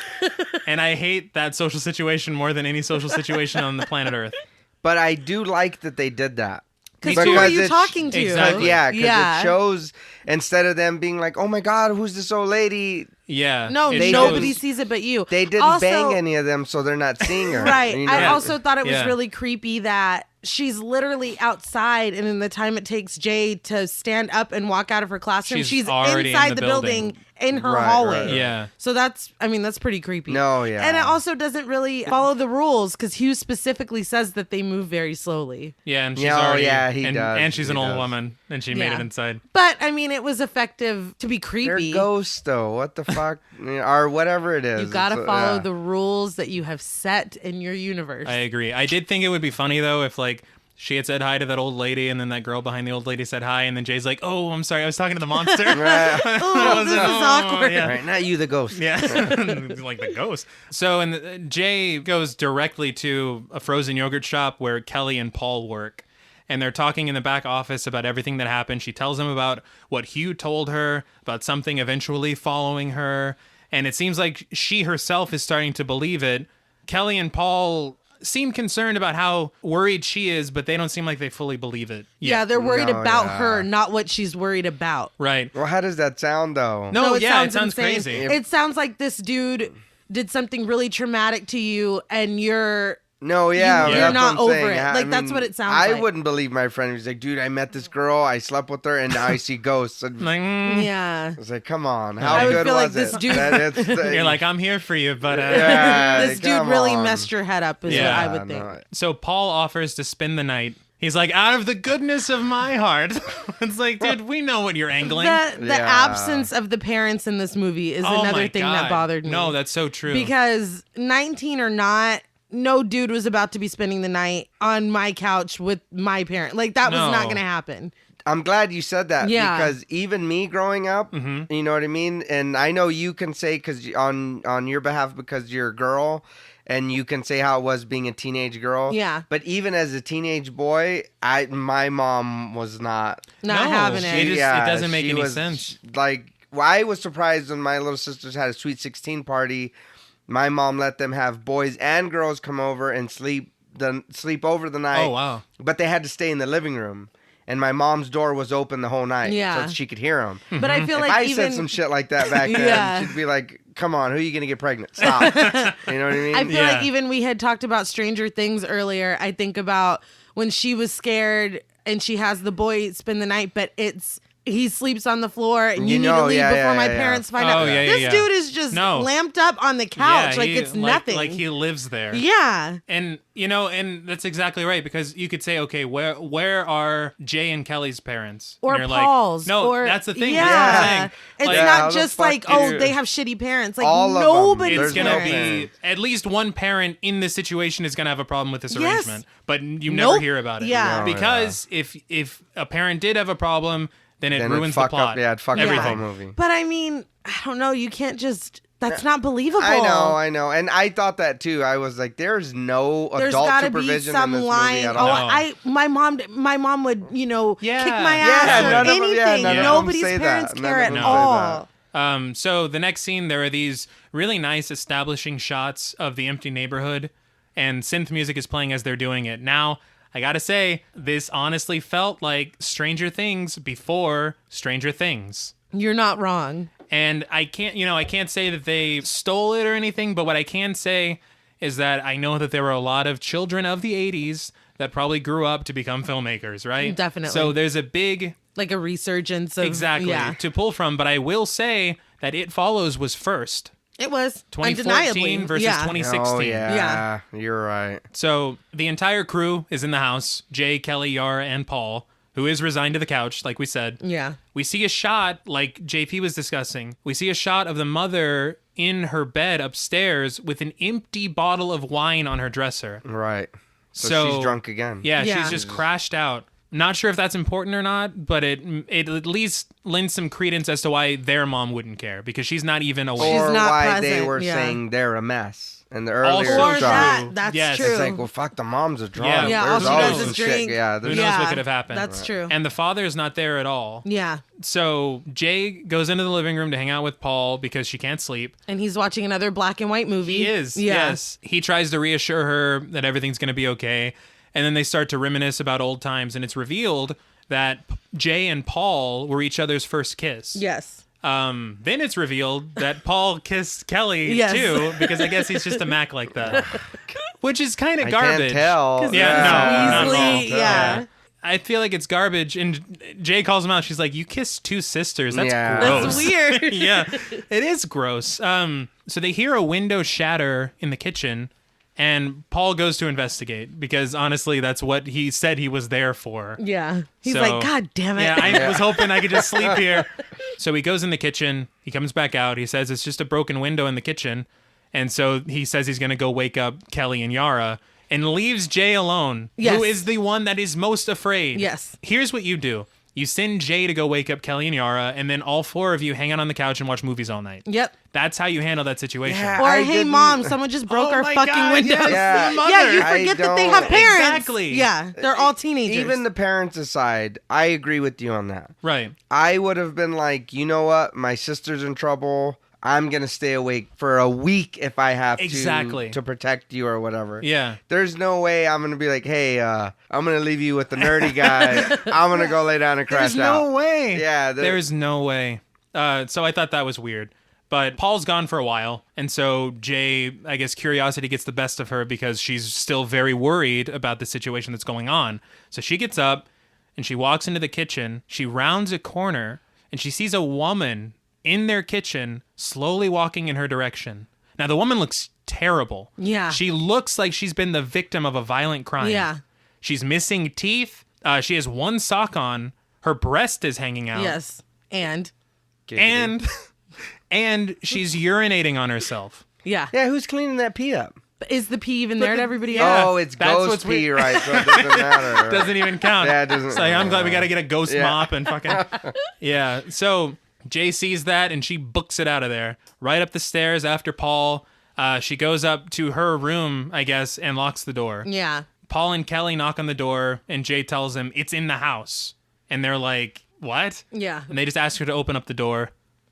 Speaker 1: And I hate that social situation more than any social situation on the planet Earth.
Speaker 3: But I do like that they did that.
Speaker 2: Because who are you
Speaker 3: it-
Speaker 2: talking to?
Speaker 1: Exactly.
Speaker 3: Yeah, because
Speaker 2: Yeah.
Speaker 3: it shows, instead of them being like, "Oh my God, who's this old lady?"
Speaker 1: Yeah.
Speaker 2: No,
Speaker 1: it
Speaker 2: nobody
Speaker 1: shows-
Speaker 2: sees it but you.
Speaker 3: They didn't
Speaker 2: Also-
Speaker 3: bang any of them, so they're not seeing her.
Speaker 2: Right.
Speaker 3: You know?
Speaker 2: I also thought it was
Speaker 1: Yeah.
Speaker 2: really creepy that she's literally outside, and in the time it takes Jay to stand up and walk out of her classroom,
Speaker 1: She's
Speaker 2: she's
Speaker 1: already in
Speaker 2: inside
Speaker 1: the
Speaker 2: the building in her
Speaker 3: Right,
Speaker 2: hallway.
Speaker 3: right.
Speaker 1: Yeah.
Speaker 2: So that's pretty creepy.
Speaker 3: No, yeah.
Speaker 2: And it also doesn't really follow the rules, because Hugh specifically says that they move very slowly.
Speaker 1: Yeah, and she's
Speaker 3: Yeah, oh,
Speaker 1: already.
Speaker 3: yeah, he
Speaker 1: and,
Speaker 3: does.
Speaker 1: And she's an
Speaker 3: He
Speaker 1: old
Speaker 3: does.
Speaker 1: woman, and she made
Speaker 2: Yeah.
Speaker 1: it inside.
Speaker 2: But, I mean, it was effective to be
Speaker 3: They're
Speaker 2: creepy.
Speaker 3: ghosts, though. What the fuck? Or whatever it is.
Speaker 2: You gotta
Speaker 3: It's,
Speaker 2: follow
Speaker 3: yeah.
Speaker 2: the rules that you have set in your universe.
Speaker 1: I agree. I did think it would be funny though if like she had said hi to that old lady, and then that girl behind the old lady said hi, and then Jay's like, "Oh, I'm sorry, I was talking to the monster."
Speaker 3: Right.
Speaker 2: Oh, this is awkward.
Speaker 1: Yeah.
Speaker 3: Right, not you, the ghost.
Speaker 1: Yeah, like the ghost. So, and Jay goes directly to a frozen yogurt shop where Kelly and Paul work, and they're talking in the back office about everything that happened. She tells him about what Hugh told her about something eventually following her, and it seems like she herself is starting to believe it. Kelly and Paul seem concerned about how worried she is, but they don't seem like they fully believe it.
Speaker 2: Yeah, they're worried
Speaker 3: No,
Speaker 2: about
Speaker 3: yeah.
Speaker 2: her, not what she's worried about.
Speaker 1: Right.
Speaker 3: Well, how does that sound, though?
Speaker 1: No,
Speaker 2: it
Speaker 1: yeah, it
Speaker 2: sounds
Speaker 1: sounds
Speaker 2: insane.
Speaker 1: crazy.
Speaker 2: It sounds like this dude did something really traumatic to you, and you're
Speaker 3: No, yeah,
Speaker 2: you're
Speaker 3: that's
Speaker 2: not
Speaker 3: what I'm
Speaker 2: over
Speaker 3: saying.
Speaker 2: it.
Speaker 3: I
Speaker 2: Like, that's
Speaker 3: mean,
Speaker 2: what it sounds
Speaker 3: I
Speaker 2: like.
Speaker 3: wouldn't believe my friend who's like, "Dude, I met this girl, I slept with her, and now I see ghosts." And
Speaker 1: Like,
Speaker 2: yeah.
Speaker 3: I was like, "Come on, how
Speaker 2: I would
Speaker 3: good
Speaker 2: feel like
Speaker 3: was
Speaker 2: this
Speaker 3: it?"
Speaker 2: dude-
Speaker 3: You're
Speaker 1: you're like, I'm here for you, but
Speaker 3: yeah,
Speaker 2: This dude
Speaker 3: come
Speaker 2: really
Speaker 3: on.
Speaker 2: messed your head up, is
Speaker 1: Yeah,
Speaker 2: what I would think.
Speaker 3: no.
Speaker 1: So Paul offers to spend the night. He's like, out of the goodness of my heart. It's like, dude, we know what you're angling.
Speaker 2: The
Speaker 3: Yeah.
Speaker 2: absence of the parents in this movie is
Speaker 1: Oh
Speaker 2: another
Speaker 1: my
Speaker 2: thing
Speaker 1: God.
Speaker 2: that bothered me.
Speaker 1: No, that's so true.
Speaker 2: because 19 or not, no dude was about to be spending the night on my couch with my parent. Like, that was
Speaker 1: No.
Speaker 2: not going to happen.
Speaker 3: I'm glad you said that
Speaker 2: Yeah.
Speaker 3: because even me growing up,
Speaker 1: Mm-hmm.
Speaker 3: you know what I mean? And I know you can say because on your behalf because you're a girl and you can say how it was being a teenage girl.
Speaker 2: Yeah.
Speaker 3: But even as a teenage boy, my mom was not.
Speaker 2: Not
Speaker 1: No,
Speaker 2: having
Speaker 1: she
Speaker 2: it.
Speaker 1: just- it doesn't make
Speaker 3: she
Speaker 1: any
Speaker 3: was,
Speaker 1: sense.
Speaker 3: Like I was surprised when my little sisters had a Sweet 16 party. My mom let them have boys and girls come over and sleep over the night.
Speaker 1: Oh, wow.
Speaker 3: But they had to stay in the living room. And my mom's door was open the whole night,
Speaker 2: Yeah.
Speaker 3: so she could hear them.
Speaker 2: But I feel
Speaker 3: If
Speaker 2: like
Speaker 3: I
Speaker 2: even
Speaker 3: said some shit like that back then,
Speaker 2: Yeah.
Speaker 3: she'd be like, come on, who are you going to get pregnant? Stop. You know what I mean?
Speaker 2: I feel
Speaker 1: Yeah.
Speaker 2: like even we had talked about Stranger Things earlier. I think about when she was scared and she has the boy spend the night, but he sleeps on the floor and you need to leave before my parents find out. This dude is just lamped up on the couch like it's nothing.
Speaker 1: Like he lives there.
Speaker 2: Yeah.
Speaker 1: And and that's exactly right, because you could say, okay, where are Jay and Kelly's parents?
Speaker 2: Or
Speaker 1: and you're
Speaker 2: Paul's.
Speaker 1: Like, no,
Speaker 2: or,
Speaker 1: that's the thing.
Speaker 2: Yeah.
Speaker 1: That's what I'm saying.
Speaker 2: It's
Speaker 1: Like,
Speaker 2: not just like, they have shitty parents. Like
Speaker 3: All of them.
Speaker 2: nobody's
Speaker 1: it's
Speaker 3: There's
Speaker 1: gonna
Speaker 3: no
Speaker 1: be
Speaker 3: parents.
Speaker 1: at least one parent in this situation is gonna have a problem with this
Speaker 2: Yes.
Speaker 1: arrangement, but you never hear about it.
Speaker 2: Yeah.
Speaker 3: No,
Speaker 1: because if a parent did have a problem, then it ruins the plot.
Speaker 3: It'd fuck up the
Speaker 1: Everything.
Speaker 3: whole movie.
Speaker 2: But I mean, I don't know. You can't just. That's not believable.
Speaker 3: I know. And I thought that too. I was like, there's no
Speaker 2: There's
Speaker 3: adult
Speaker 2: gotta
Speaker 3: supervision
Speaker 2: be some
Speaker 3: in this
Speaker 2: line.
Speaker 3: movie at
Speaker 2: Oh,
Speaker 3: all.
Speaker 2: my mom would, kick my
Speaker 1: Yeah,
Speaker 2: ass or
Speaker 3: none of them-
Speaker 2: anything.
Speaker 3: none of them
Speaker 2: Nobody's
Speaker 3: say that.
Speaker 2: parents
Speaker 3: None
Speaker 2: care
Speaker 3: of
Speaker 2: at
Speaker 3: them say
Speaker 2: all.
Speaker 1: So the next scene, there are these really nice establishing shots of the empty neighborhood, and synth music is playing as they're doing it. Now, I gotta say, this honestly felt like Stranger Things before Stranger Things.
Speaker 2: You're not wrong.
Speaker 1: And I can't say that they stole it or anything, but what I can say is that I know that there were a lot of children of the 80s that probably grew up to become filmmakers, right?
Speaker 2: Definitely.
Speaker 1: So there's a big...
Speaker 2: Like a resurgence of...
Speaker 1: Exactly,
Speaker 2: Yeah.
Speaker 1: to pull from, but I will say that It Follows was first.
Speaker 2: It was.
Speaker 1: 2014
Speaker 2: undeniably.
Speaker 1: versus
Speaker 2: Yeah.
Speaker 1: 2016.
Speaker 3: Oh, yeah.
Speaker 2: Yeah.
Speaker 3: You're right.
Speaker 1: So the entire crew is in the house. Jay, Kelly, Yara, and Paul, who is resigned to the couch, like we said.
Speaker 2: Yeah.
Speaker 1: We see a shot, like JP was discussing, we see a shot of the mother in her bed upstairs with an empty bottle of wine on her dresser.
Speaker 3: Right. So she's drunk again.
Speaker 1: Yeah,
Speaker 2: Yeah.
Speaker 1: she's just crashed out. Not sure if that's important or not, but it at least lends some credence as to why their mom wouldn't care, because she's not even aware.
Speaker 3: Or
Speaker 2: not
Speaker 3: why they
Speaker 2: present,
Speaker 3: were
Speaker 2: yeah.
Speaker 3: saying they're a mess in the earlier
Speaker 1: Also
Speaker 2: Or
Speaker 1: true.
Speaker 3: shot.
Speaker 2: that's
Speaker 1: Yes.
Speaker 2: true.
Speaker 3: It's like, well, fuck, the mom's a drunk.
Speaker 1: Yeah,
Speaker 2: all
Speaker 3: There's
Speaker 2: she
Speaker 3: always
Speaker 2: does is
Speaker 3: some shit.
Speaker 2: drink.
Speaker 3: Yeah,
Speaker 1: Who
Speaker 3: there's
Speaker 1: knows
Speaker 2: Yeah,
Speaker 1: what could have happened?
Speaker 2: That's true.
Speaker 1: And the father's not there at all.
Speaker 2: Yeah.
Speaker 1: So Jay goes into the living room to hang out with Paul because she can't sleep.
Speaker 2: And he's watching another black and white movie.
Speaker 1: He is,
Speaker 2: Yeah.
Speaker 1: yes. He tries to reassure her that everything's going to be okay. And then they start to reminisce about old times, and it's revealed that Jay and Paul were each other's first kiss.
Speaker 2: Yes.
Speaker 1: Then it's revealed that Paul kissed Kelly
Speaker 2: Yes.
Speaker 1: too, because I guess he's just a Mac like that. Which is kind of
Speaker 3: I
Speaker 1: garbage.
Speaker 3: can't tell.
Speaker 1: Yeah, no, not at all.
Speaker 2: Weasley, yeah.
Speaker 1: I feel like it's garbage. And Jay calls him out. She's like, "You kissed two sisters. That's
Speaker 3: Yeah.
Speaker 1: gross."
Speaker 2: That's weird.
Speaker 1: Yeah, it is gross. So they hear a window shatter in the kitchen, and Paul goes to investigate because honestly, that's what he said he was there for.
Speaker 2: Yeah. He's
Speaker 1: So-
Speaker 2: like, God damn it.
Speaker 1: Yeah, I was hoping I could just sleep here. So he goes in the kitchen. He comes back out. He says it's just a broken window in the kitchen. And so he says he's going to go wake up Kelly and Yara and leaves Jay alone,
Speaker 2: Yes.
Speaker 1: who is the one that is most afraid.
Speaker 2: Yes.
Speaker 1: Here's what you do. You send Jay to go wake up Kelly and Yara, and then all four of you hang out on the couch and watch movies all night.
Speaker 2: Yep.
Speaker 1: That's how you handle that situation.
Speaker 3: Yeah.
Speaker 2: Or,
Speaker 3: I
Speaker 2: hey,
Speaker 3: didn't-
Speaker 2: mom, someone just broke
Speaker 1: Oh
Speaker 2: our
Speaker 1: my
Speaker 2: fucking
Speaker 1: God,
Speaker 2: windows.
Speaker 1: yes,
Speaker 3: Yeah.
Speaker 1: the mother.
Speaker 2: Yeah, you
Speaker 3: I
Speaker 2: forget that they have
Speaker 3: don't-
Speaker 2: parents.
Speaker 1: Exactly.
Speaker 2: Yeah, they're all teenagers.
Speaker 3: Even the parents aside, I agree with you on that.
Speaker 1: Right.
Speaker 3: I would have been like, you know what? My sister's in trouble. I'm going to stay awake for a week if I have
Speaker 1: Exactly.
Speaker 3: to protect you or whatever.
Speaker 1: Yeah.
Speaker 3: There's no way I'm going to be like, hey, I'm going to leave you with the nerdy guy. I'm going to go lay down and crash
Speaker 1: There's no
Speaker 3: out.
Speaker 1: way.
Speaker 3: Yeah.
Speaker 1: There's no way. So I thought that was weird. But Paul's gone for a while, and so Jay, I guess curiosity gets the best of her because she's still very worried about the situation that's going on. So she gets up, and she walks into the kitchen. She rounds a corner, and she sees a woman in their kitchen slowly walking in her direction. Now, the woman looks terrible.
Speaker 2: Yeah.
Speaker 1: She looks like she's been the victim of a violent crime.
Speaker 2: Yeah.
Speaker 1: She's missing teeth. She has one sock on. Her breast is hanging out.
Speaker 2: Yes. And
Speaker 1: And she's urinating on herself.
Speaker 2: yeah.
Speaker 3: Yeah, who's cleaning that pee up?
Speaker 2: Is the pee even there to everybody
Speaker 1: yeah.
Speaker 2: else?
Speaker 3: Oh, it's
Speaker 1: That's
Speaker 3: ghost
Speaker 1: what's
Speaker 3: pee,
Speaker 1: weird.
Speaker 3: right? So it doesn't matter.
Speaker 1: Doesn't even count.
Speaker 3: Yeah, it doesn't-
Speaker 1: It's like, I'm glad we got to get a ghost
Speaker 3: Yeah.
Speaker 1: mop and fucking. Yeah. So Jay sees that and she books it out of there. Right up the stairs after Paul. She goes up to her room, I guess, and locks the door.
Speaker 2: Yeah.
Speaker 1: Paul and Kelly knock on the door, and Jay tells them it's in the house. And they're like, what?
Speaker 2: Yeah.
Speaker 1: And they just ask her to open up the door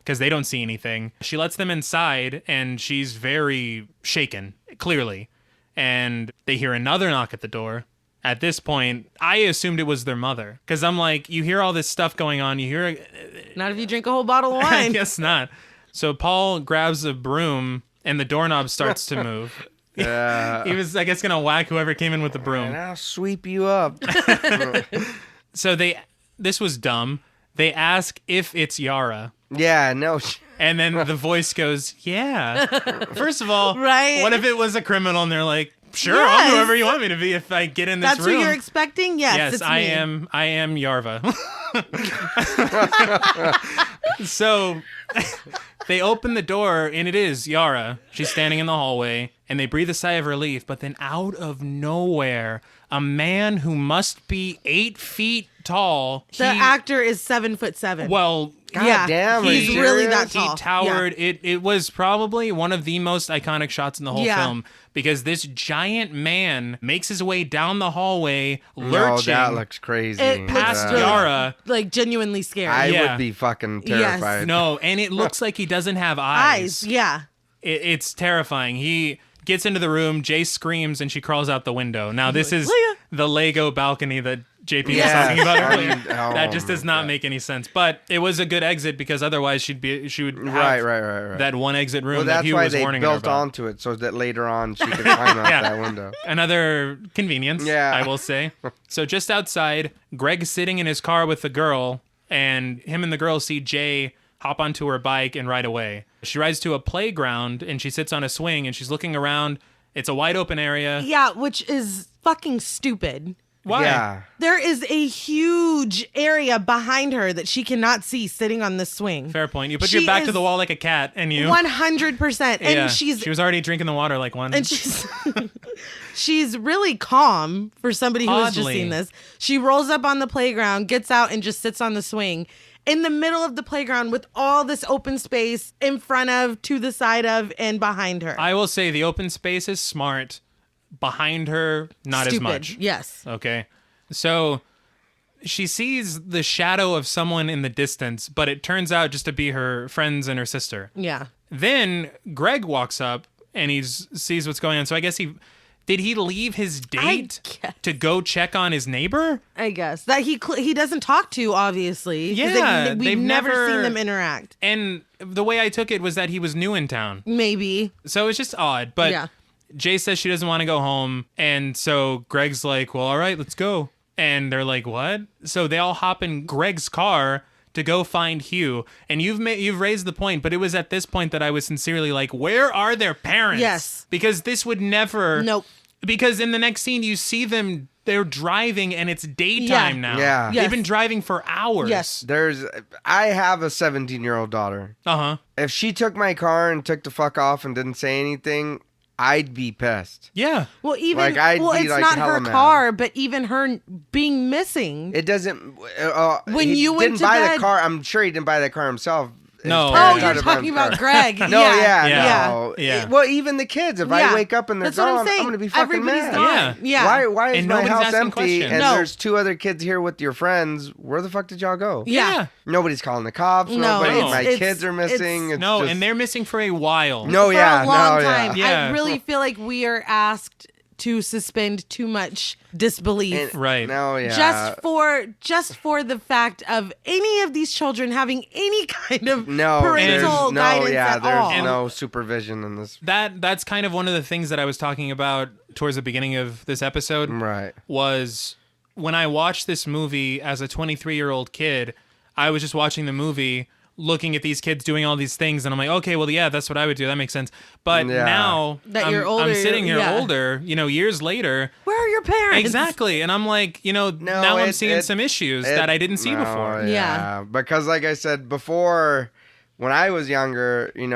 Speaker 1: because they don't see anything. She lets them inside, and she's very shaken, clearly. And they hear another knock at the door. At this point, I assumed it was their mother, because I'm like, you hear all this stuff going on. You hear...
Speaker 2: Not if you drink a whole bottle of wine.
Speaker 1: I guess not. So Paul grabs a broom, and the doorknob starts to move.
Speaker 3: Yeah.
Speaker 1: He was, I guess, going to whack whoever came in with the broom.
Speaker 3: And I'll sweep you up.
Speaker 1: So this was dumb. They ask if it's Yara.
Speaker 3: Yeah, no.
Speaker 1: And then the voice goes, yeah. First of all,
Speaker 2: Right.
Speaker 1: What if it was a criminal and they're like, sure,
Speaker 2: Yes.
Speaker 1: I'll do whoever you want me to be if I get in this
Speaker 2: That's
Speaker 1: room.
Speaker 2: who you're expecting? Yes, it's
Speaker 1: I
Speaker 2: me.
Speaker 1: am Yarva. So they open the door, and it is Yara. She's standing in the hallway, and they breathe a sigh of relief. But then out of nowhere, a man who must be 8 feet tall.
Speaker 2: The actor is 7'7".
Speaker 1: Well,
Speaker 3: God
Speaker 2: yeah,
Speaker 3: damn, are
Speaker 2: he's
Speaker 3: you
Speaker 2: really
Speaker 3: serious?
Speaker 2: that tall.
Speaker 1: he towered. It was probably one of the most iconic shots in the whole
Speaker 2: Yeah.
Speaker 1: film, because this giant man makes his way down the hallway,
Speaker 3: No,
Speaker 1: lurching
Speaker 3: that looks crazy.
Speaker 2: It
Speaker 1: past
Speaker 2: looks
Speaker 1: Yara.
Speaker 2: Like genuinely scary.
Speaker 3: I
Speaker 1: Yeah.
Speaker 3: would be fucking
Speaker 2: Yes.
Speaker 3: terrified.
Speaker 1: No, and it looks like he doesn't have
Speaker 2: Eyes, yeah.
Speaker 1: It's terrifying. He gets into the room, Jay screams, and she crawls out the window. Now, this is
Speaker 2: Leah.
Speaker 1: the Lego balcony that JP was
Speaker 3: Yes.
Speaker 1: talking about earlier.
Speaker 3: Oh
Speaker 1: That just does
Speaker 3: my
Speaker 1: not
Speaker 3: God.
Speaker 1: make any sense. But it was a good exit, because otherwise she would have
Speaker 3: Right.
Speaker 1: that one exit room
Speaker 3: Well,
Speaker 1: that
Speaker 3: that's
Speaker 1: Hugh
Speaker 3: why
Speaker 1: was
Speaker 3: they
Speaker 1: warning her
Speaker 3: built
Speaker 1: about.
Speaker 3: onto it so that later on she could climb out
Speaker 1: Yeah.
Speaker 3: that window.
Speaker 1: Another convenience,
Speaker 3: Yeah.
Speaker 1: I will say. So just outside, Greg's sitting in his car with the girl, and him and the girl see Jay hop onto her bike and ride away. She rides to a playground, and she sits on a swing, and she's looking around. It's a wide open area.
Speaker 2: Yeah, which is fucking stupid.
Speaker 1: Why?
Speaker 3: Yeah.
Speaker 2: There is a huge area behind her that she cannot see sitting on this swing.
Speaker 1: Fair point. You put
Speaker 2: She
Speaker 1: your back to
Speaker 2: is
Speaker 1: the wall like a cat, and you...
Speaker 2: 100%. And
Speaker 1: Yeah.
Speaker 2: she
Speaker 1: was already drinking the water like one.
Speaker 2: and she's really calm for somebody who has just
Speaker 1: Oddly.
Speaker 2: seen this. She rolls up on the playground, gets out, and just sits on the swing in the middle of the playground with all this open space in front of, to the side of, and behind her.
Speaker 1: I will say the open space is smart. Behind her, not
Speaker 2: Stupid.
Speaker 1: as much.
Speaker 2: Yes.
Speaker 1: Okay. So she sees the shadow of someone in the distance, but it turns out just to be her friends and her sister.
Speaker 2: Yeah.
Speaker 1: Then Greg walks up and he sees what's going on. So I guess did he leave his date
Speaker 2: guess.
Speaker 1: to go check on his neighbor?
Speaker 2: I guess that he doesn't talk to, obviously. 'cause
Speaker 1: Yeah,
Speaker 2: we've
Speaker 1: they've
Speaker 2: never
Speaker 1: never-
Speaker 2: seen them interact.
Speaker 1: And the way I took it was that he was new in town.
Speaker 2: Maybe.
Speaker 1: So it's just odd. But
Speaker 2: Yeah.
Speaker 1: Jay says she doesn't want to go home. And so Greg's like, well, all right, let's go. And they're like, what? So they all hop in Greg's car to go find Hugh. And you've raised the point, but it was at this point that I was sincerely like, where are their parents?
Speaker 2: Yes.
Speaker 1: Because this would never...
Speaker 2: Nope.
Speaker 1: Because in the next scene, you see them, they're driving and it's daytime
Speaker 2: Yeah.
Speaker 1: now.
Speaker 3: Yeah.
Speaker 2: Yes.
Speaker 1: They've been driving for hours.
Speaker 2: Yes.
Speaker 3: I have a 17-year-old daughter.
Speaker 1: Uh-huh.
Speaker 3: If she took my car and took the fuck off and didn't say anything, I'd be pissed.
Speaker 1: Yeah.
Speaker 2: Well, even
Speaker 3: Like, I'd
Speaker 2: well,
Speaker 3: be,
Speaker 2: it's
Speaker 3: like,
Speaker 2: not
Speaker 3: hella
Speaker 2: her
Speaker 3: mad.
Speaker 2: car, but even her being missing.
Speaker 3: It doesn't.
Speaker 2: When
Speaker 3: he
Speaker 2: you went
Speaker 3: didn't
Speaker 2: to
Speaker 3: buy
Speaker 2: bed-
Speaker 3: the car. I'm sure he didn't buy the car himself. His
Speaker 1: No.
Speaker 2: Oh,
Speaker 3: parents
Speaker 2: you're
Speaker 3: had to buy
Speaker 2: talking
Speaker 3: the car.
Speaker 2: about Greg.
Speaker 3: No, yeah,
Speaker 1: Yeah.
Speaker 3: no.
Speaker 1: Yeah.
Speaker 3: Well, even the kids. If
Speaker 2: Yeah.
Speaker 3: I wake up and they're
Speaker 2: That's what I'm
Speaker 3: gone,
Speaker 2: saying.
Speaker 3: gonna be fucking
Speaker 2: Everybody's
Speaker 3: mad.
Speaker 2: gone. Yeah.
Speaker 3: Why is
Speaker 1: And
Speaker 3: my
Speaker 1: nobody's
Speaker 3: house
Speaker 1: asking
Speaker 3: empty
Speaker 1: questions.
Speaker 3: and
Speaker 2: No.
Speaker 3: there's 2 other kids here with your friends? Where the fuck did y'all go?
Speaker 2: Yeah.
Speaker 3: Nobody's calling the cops.
Speaker 2: No,
Speaker 3: Nobody.
Speaker 1: it's-
Speaker 3: My
Speaker 2: it's-
Speaker 3: kids are missing. It's
Speaker 1: No,
Speaker 3: just-
Speaker 1: and they're missing for a while.
Speaker 3: no,
Speaker 2: For
Speaker 3: yeah,
Speaker 2: a long
Speaker 3: no,
Speaker 2: time.
Speaker 1: Yeah.
Speaker 2: I really feel like we are asked to suspend too much disbelief.
Speaker 1: Right.
Speaker 3: No, yeah.
Speaker 2: Just for the fact of any of these children having any kind of
Speaker 3: no,
Speaker 2: parental guidance at all.
Speaker 3: There's no supervision in this.
Speaker 1: That's kind of one of the things that I was talking about towards the beginning of this episode.
Speaker 3: Right.
Speaker 1: Was when I watched this movie as a 23-year-old kid, I was just watching the movie, looking at these kids doing all these things, and I'm like, okay, well, yeah, that's what I would do. That makes sense. But
Speaker 3: Yeah.
Speaker 1: now
Speaker 2: That you're older,
Speaker 1: I'm sitting here
Speaker 2: yeah.
Speaker 1: older, years later.
Speaker 2: Where are your parents?
Speaker 1: Exactly. And I'm like, now I'm seeing some issues that I didn't see before.
Speaker 2: Yeah.
Speaker 3: Because like I said before, when I was younger, it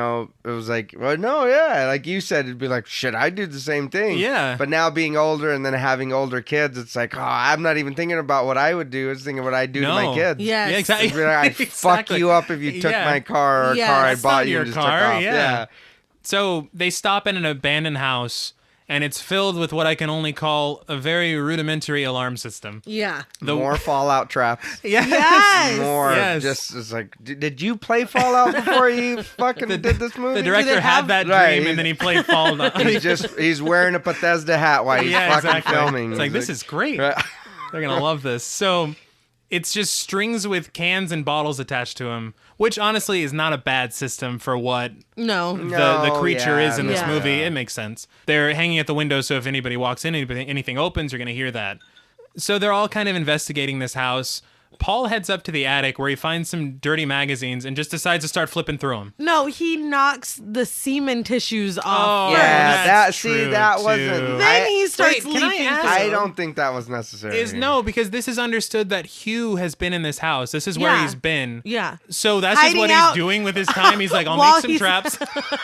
Speaker 3: was like, well, no, yeah. Like you said, it'd be like, shit, I do the same thing.
Speaker 1: Yeah.
Speaker 3: But now being older and then having older kids, it's like, oh, I'm not even thinking about what I would do. It's thinking what I do to my
Speaker 1: No.
Speaker 3: kids.
Speaker 2: Yes.
Speaker 1: Yeah, exactly.
Speaker 3: It'd be like, I'd fuck
Speaker 1: Exactly.
Speaker 3: you up if you took
Speaker 1: Yeah.
Speaker 3: my car or
Speaker 2: Yes.
Speaker 3: car I
Speaker 2: That's
Speaker 3: bought
Speaker 1: not
Speaker 3: you
Speaker 1: your
Speaker 3: and just
Speaker 1: car,
Speaker 3: took off.
Speaker 1: yeah. So they stop in an abandoned house, and it's filled with what I can only call a very rudimentary alarm system.
Speaker 2: Yeah.
Speaker 3: More Fallout traps.
Speaker 2: Yes.
Speaker 3: More.
Speaker 1: Yes.
Speaker 3: Just it's like, did you play Fallout before you fucking did this movie?
Speaker 1: The director had that dream, and then he played Fallout.
Speaker 3: He's wearing a Bethesda hat while he's fucking filming.
Speaker 1: It's like, this is great. They're gonna love this. So it's just strings with cans and bottles attached to him, which honestly is not a bad system for what the creature is in this movie. It makes sense. They're hanging at the window, so if anybody walks in, anything opens, you're gonna hear that. So they're all kind of investigating this house. Paul heads up to the attic where he finds some dirty magazines and just decides to start flipping through them.
Speaker 2: No, he knocks the semen tissues off.
Speaker 1: Oh,
Speaker 3: yeah,
Speaker 1: that's true,
Speaker 3: that wasn't.
Speaker 2: Then he starts
Speaker 1: Wait, can I
Speaker 2: leaping.
Speaker 1: ask-
Speaker 3: I don't think that was necessary.
Speaker 1: No, because this is understood that Hugh has been in this house. This is where he's been.
Speaker 2: Yeah.
Speaker 1: So that's just
Speaker 2: Hiding
Speaker 1: what
Speaker 2: out.
Speaker 1: he's doing with his time. He's like, I'll
Speaker 2: While
Speaker 1: make some
Speaker 2: he's-
Speaker 1: traps.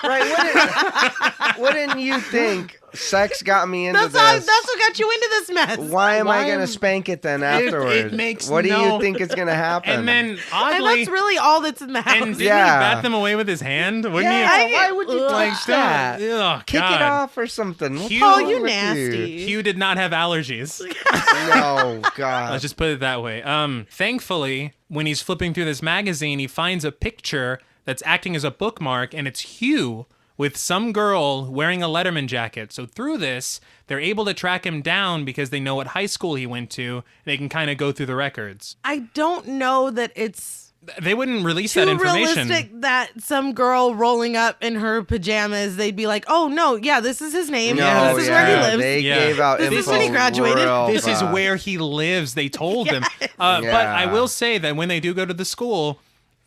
Speaker 3: Right? Wouldn't you think sex got me into
Speaker 2: That's
Speaker 3: this?
Speaker 2: what got you into this mess.
Speaker 3: Why am I going to spank it then afterwards?
Speaker 1: It makes
Speaker 3: what do
Speaker 1: no-
Speaker 3: you think is going to happen?
Speaker 1: And then
Speaker 2: And
Speaker 1: oddly,
Speaker 2: that's really all that's in the house.
Speaker 1: and didn't he bat them away with his hand? Wouldn't
Speaker 3: yeah,
Speaker 1: he?
Speaker 3: why would you touch that?
Speaker 1: Oh,
Speaker 3: Kick
Speaker 1: God.
Speaker 3: it off or something. What's
Speaker 1: Hugh-
Speaker 3: wrong
Speaker 2: Oh, you
Speaker 3: with
Speaker 2: nasty.
Speaker 1: Hugh did not have allergies.
Speaker 3: No, God.
Speaker 1: Let's just put it that way. Thankfully, when he's flipping through this magazine, he finds a picture that's acting as a bookmark, and it's Hugh with some girl wearing a Letterman jacket. So through this, they're able to track him down because they know what high school he went to. They can kind of go through the records.
Speaker 2: I don't know that it's
Speaker 1: They wouldn't release
Speaker 2: too
Speaker 1: that information.
Speaker 2: realistic that some girl rolling up in her pajamas, they'd be like, oh, no, yeah, this is his name.
Speaker 3: No,
Speaker 2: This is where he lives.
Speaker 3: They
Speaker 1: Yeah.
Speaker 3: gave out
Speaker 2: This is
Speaker 3: info
Speaker 2: when he graduated.
Speaker 3: real
Speaker 1: This is
Speaker 3: fast.
Speaker 1: where he lives. They told him. But
Speaker 3: Yeah.
Speaker 1: I will say that when they do go to the school,